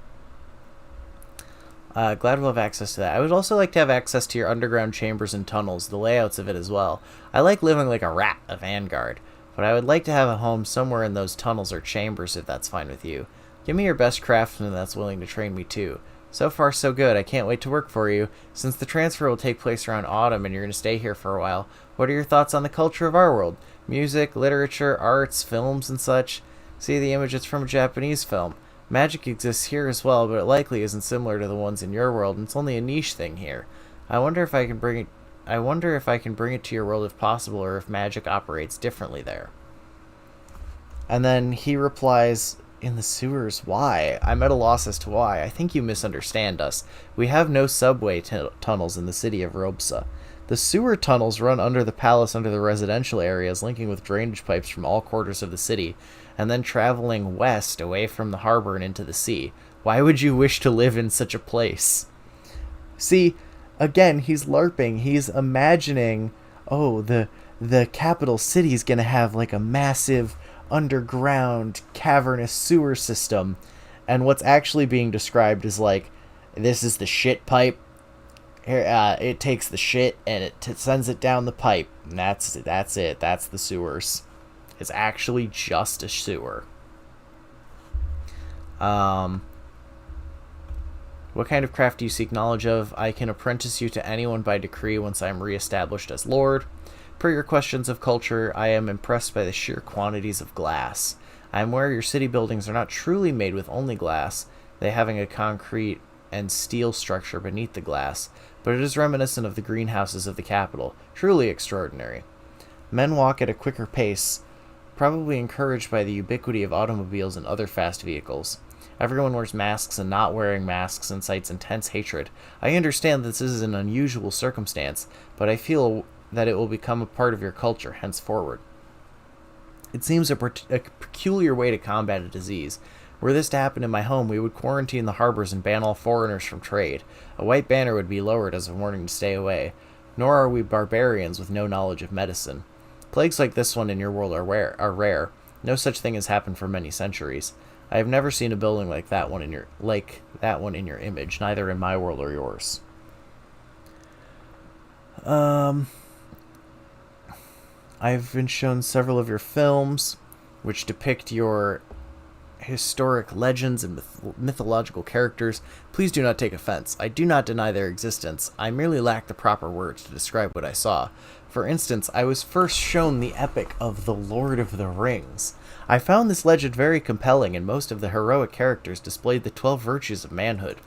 Glad we'll have access to that. I would also like to have access to your underground chambers and tunnels, the layouts of it as well. I like living like a rat of Vanguard, but I would like to have a home somewhere in those tunnels or chambers if that's fine with you. Give me your best craftsman that's willing to train me too. So far so good, I can't wait to work for you. Since the transfer will take place around autumn and you're going to stay here for a while, what are your thoughts on the culture of our world? Music, literature, arts, films, and such? See the image, it's from a Japanese film. Magic exists here as well, but it likely isn't similar to the ones in your world, and it's only a niche thing here. I wonder if I can bring it to your world if possible, or if magic operates differently there. And then he replies, in the sewers, why? I'm at a loss as to why. I think you misunderstand us. We have no subway tunnels in the city of Robsa. The sewer tunnels run under the palace under the residential areas, linking with drainage pipes from all quarters of the city, and then traveling west away from the harbor and into the sea. Why would you wish to live in such a place? See, again, he's LARPing. He's imagining, oh, the capital city's gonna have like a massive underground cavernous sewer system, and what's actually being described is like, this is the shit pipe. It takes the shit and it sends it down the pipe. And that's it. That's the sewers. It's actually just a sewer. What kind of craft do you seek knowledge of? I can apprentice you to anyone by decree once I am re-established as lord. Per your questions of culture, I am impressed by the sheer quantities of glass. I am aware your city buildings are not truly made with only glass, they having a concrete and steel structure beneath the glass, but it is reminiscent of the greenhouses of the capital. Truly extraordinary. Men walk at a quicker pace, probably encouraged by the ubiquity of automobiles and other fast vehicles. Everyone wears masks, and not wearing masks incites intense hatred. I understand this is an unusual circumstance, but I feel that it will become a part of your culture henceforward. It seems a peculiar way to combat a disease. Were this to happen in my home, we would quarantine the harbors and ban all foreigners from trade. A white banner would be lowered as a warning to stay away. Nor are we barbarians with no knowledge of medicine. Plagues like this one in your world are rare. No such thing has happened for many centuries. I have never seen a building like that one in your image, neither in my world or yours. I've been shown several of your films, which depict your historic legends and mythological characters. Please do not take offense. I do not deny their existence. I merely lack the proper words to describe what I saw. For instance, I was first shown the epic of The Lord of the Rings. I found this legend very compelling, and most of the heroic characters displayed the 12 virtues of manhood.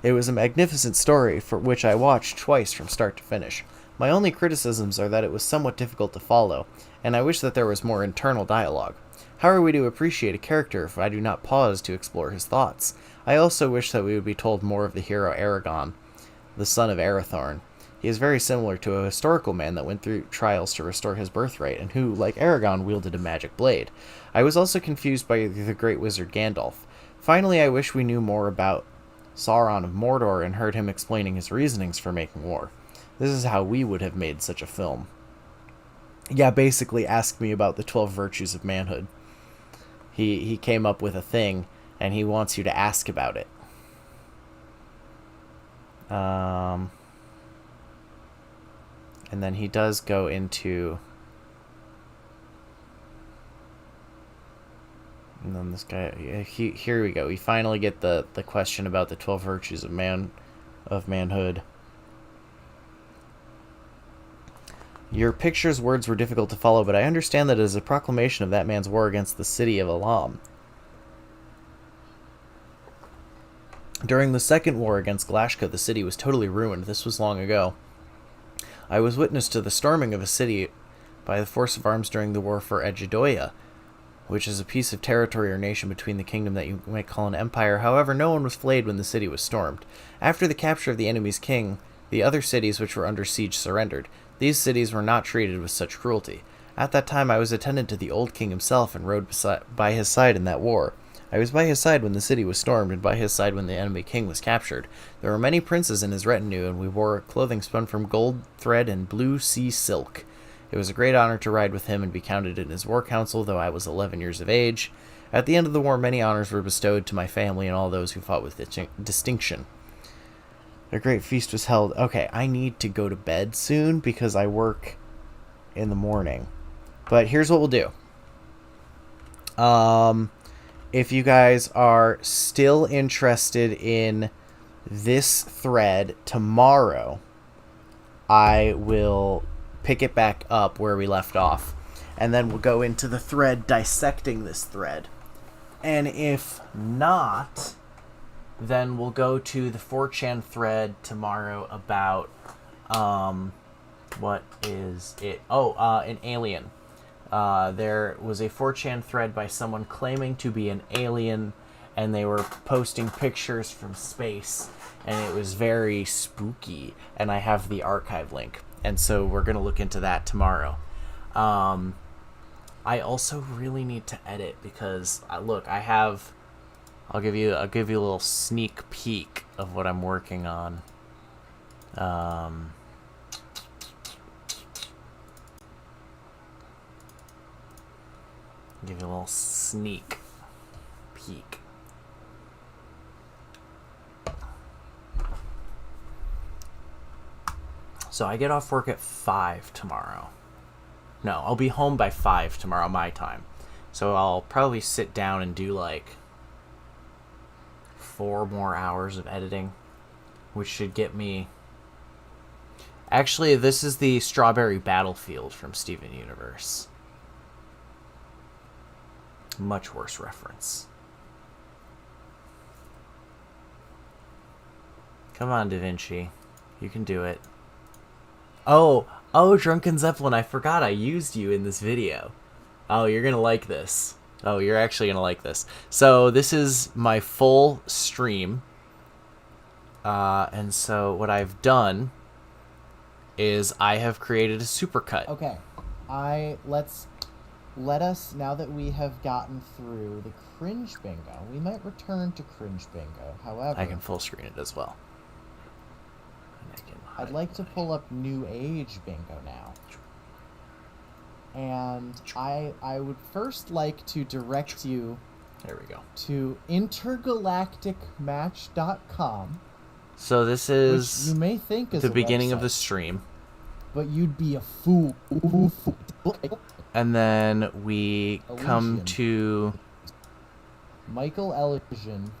It was a magnificent story, for which I watched twice from start to finish. My only criticisms are that it was somewhat difficult to follow, and I wish that there was more internal dialogue. How are we to appreciate a character if I do not pause to explore his thoughts? I also wish that we would be told more of the hero Aragorn, the son of Arathorn. He is very similar to a historical man that went through trials to restore his birthright, and who, like Aragorn, wielded a magic blade. I was also confused by the great wizard Gandalf. Finally, I wish we knew more about Sauron of Mordor and heard him explaining his reasonings for making war. This is how we would have made such a film. Yeah, basically ask me about the 12 virtues of manhood. He came up with a thing, and he wants you to ask about it. And then he does go into... And then this guy... Here we go. We finally get the question about the 12 virtues of manhood. Your picture's words were difficult to follow, but I understand that it is a proclamation of that man's war against the city of Elam. During the second war against Glashka, the city was totally ruined. This was long ago. I was witness to the storming of a city by the force of arms during the war for Ejidoya, which is a piece of territory or nation between the kingdom that you might call an empire. However, no one was flayed when the city was stormed. After the capture of the enemy's king, the other cities which were under siege surrendered. These cities were not treated with such cruelty. At that time I was attendant to the old king himself and rode by his side in that war. I was by his side when the city was stormed, and by his side when the enemy king was captured. There were many princes in his retinue, and we wore clothing spun from gold thread and blue sea silk. It was a great honor to ride with him and be counted in his war council, though I was 11 years of age. At the end of the war, many honors were bestowed to my family and all those who fought with distinction. A great feast was held. Okay, I need to go to bed soon because I work in the morning. But here's what we'll do. If you guys are still interested in this thread, tomorrow I will pick it back up where we left off. And then we'll go into the thread dissecting this thread. And if not, then we'll go to the 4chan thread tomorrow about, what is it? Oh, an alien. There was a 4chan thread by someone claiming to be an alien, and they were posting pictures from space, and it was very spooky, and I have the archive link. And so we're going to look into that tomorrow. I also really need to edit because look, I'll give you a little sneak peek of what I'm working on. Give you a little sneak peek. So I get off work at 5 tomorrow. No, I'll be home by 5 tomorrow, my time. So I'll probably sit down and do like 4 more hours of editing, which should get me... Actually, this is the Strawberry Battlefield from Steven Universe. Much worse reference. Come on, Da Vinci. You can do it. Oh, Drunken Zeppelin, I forgot I used you in this video. Oh, you're gonna like this. Oh, you're actually gonna like this. So this is my full stream. And so what I've done is I have created a supercut. Okay. Let us, now that we have gotten through the cringe bingo, we might return to cringe bingo. However, I can full screen it as well. I'd like to pull up New Age bingo now. And I would first like to direct you there we go to intergalacticmatch.com. So this is which you may think is the a beginning website, of the stream. But you'd be a fool. And then we come to Michael Elysian.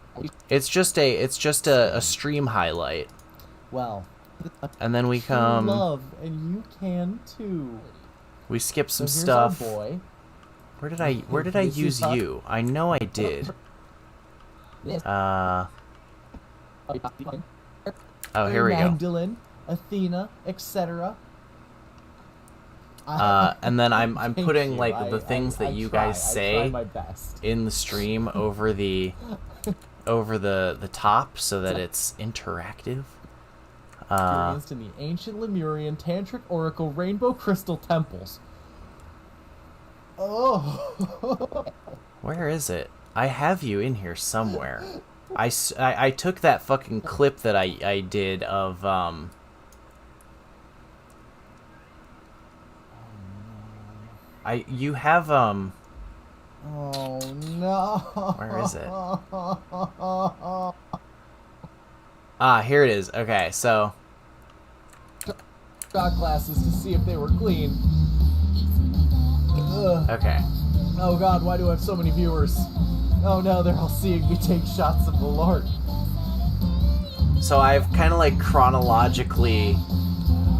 It's just a stream highlight. Well, and then we come love, and you can too. We skip some so stuff. Our boy. Where did I use you? I know I did. Oh, here we go. Magdalene, Athena, etc. And then I'm putting like the things that you guys say in the stream over the top so that it's interactive. Experienced in the ancient Lemurian tantric oracle rainbow crystal temples. Oh. Where is it? I have you in here somewhere. I took that fucking clip that I did of you have Oh no. Where is it? Ah, here it is. Okay, so shot glasses to see if they were clean. Ugh. Okay. Oh god, why do I have so many viewers? Oh no, they're all seeing me take shots of the Lord. So I've kind of like chronologically,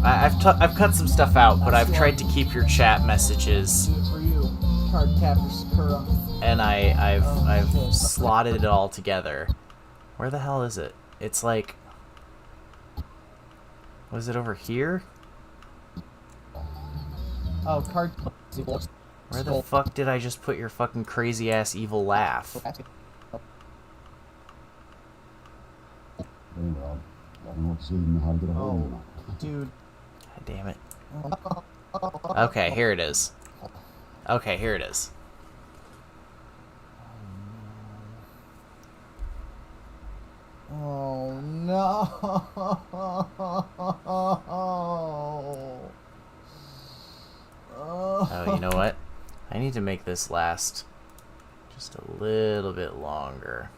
I've cut some stuff out, but I've tried to keep your chat messages. Do it for you, Cardcaptor Sakura. And I've slotted it all together. Where the hell is it? It's like, was it over here? Oh, Where the fuck did I just put your fucking crazy ass evil laugh? Oh, dude. God damn it. Okay, here it is. Okay, here it is. Oh no. Oh, you know what? I need to make this last just a little bit longer.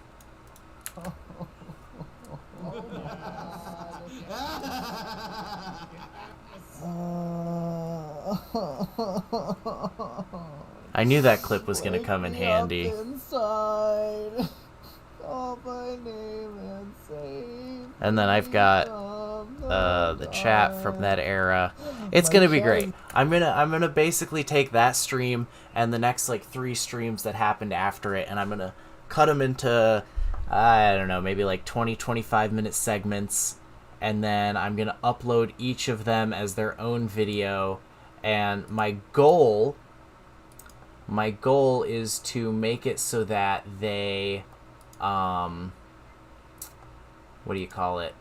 I knew that clip was gonna come in handy. Inside. Call my name and save. And then I've got the chat from that era. It's gonna be great. I'm gonna basically take that stream and the next like 3 streams that happened after it, and I'm gonna cut them into, I don't know, maybe like 20, 25-minute segments, and then I'm going to upload each of them as their own video, and my goal is to make it so that they, what do you call it?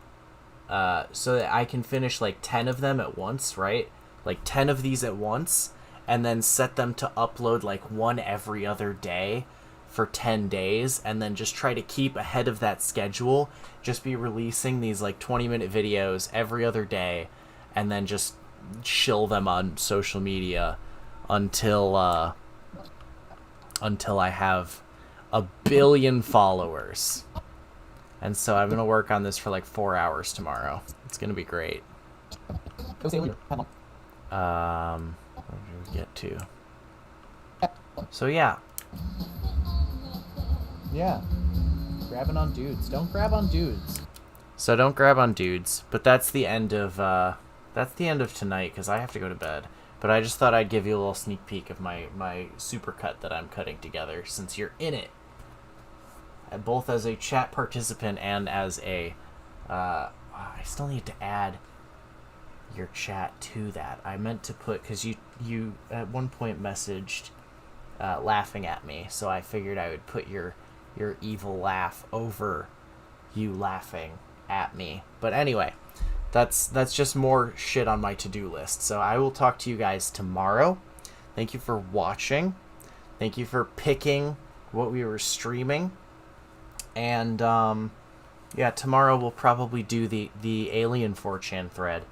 So that I can finish like 10 of them at once, right? Like 10 of these at once, and then set them to upload like one every other day for 10 days, and then just try to keep ahead of that schedule. Just be releasing these like 20-minute videos every other day, and then just shill them on social media until I have 1 billion followers. And so I'm gonna work on this for like 4 hours tomorrow. It's gonna be great. What did we get to? So yeah. Yeah. Grabbing on dudes. Don't grab on dudes. So don't grab on dudes. But that's the end of tonight, because I have to go to bed. But I just thought I'd give you a little sneak peek of my supercut that I'm cutting together, since you're in it. Both as a chat participant and as a... I still need to add your chat to that. I meant to put... Because you at one point messaged laughing at me, so I figured I would put your evil laugh over you laughing at me. But anyway, that's just more shit on my to-do list. So I will talk to you guys tomorrow. Thank you for watching. Thank you for picking what we were streaming. And yeah, tomorrow we'll probably do the alien 4chan thread.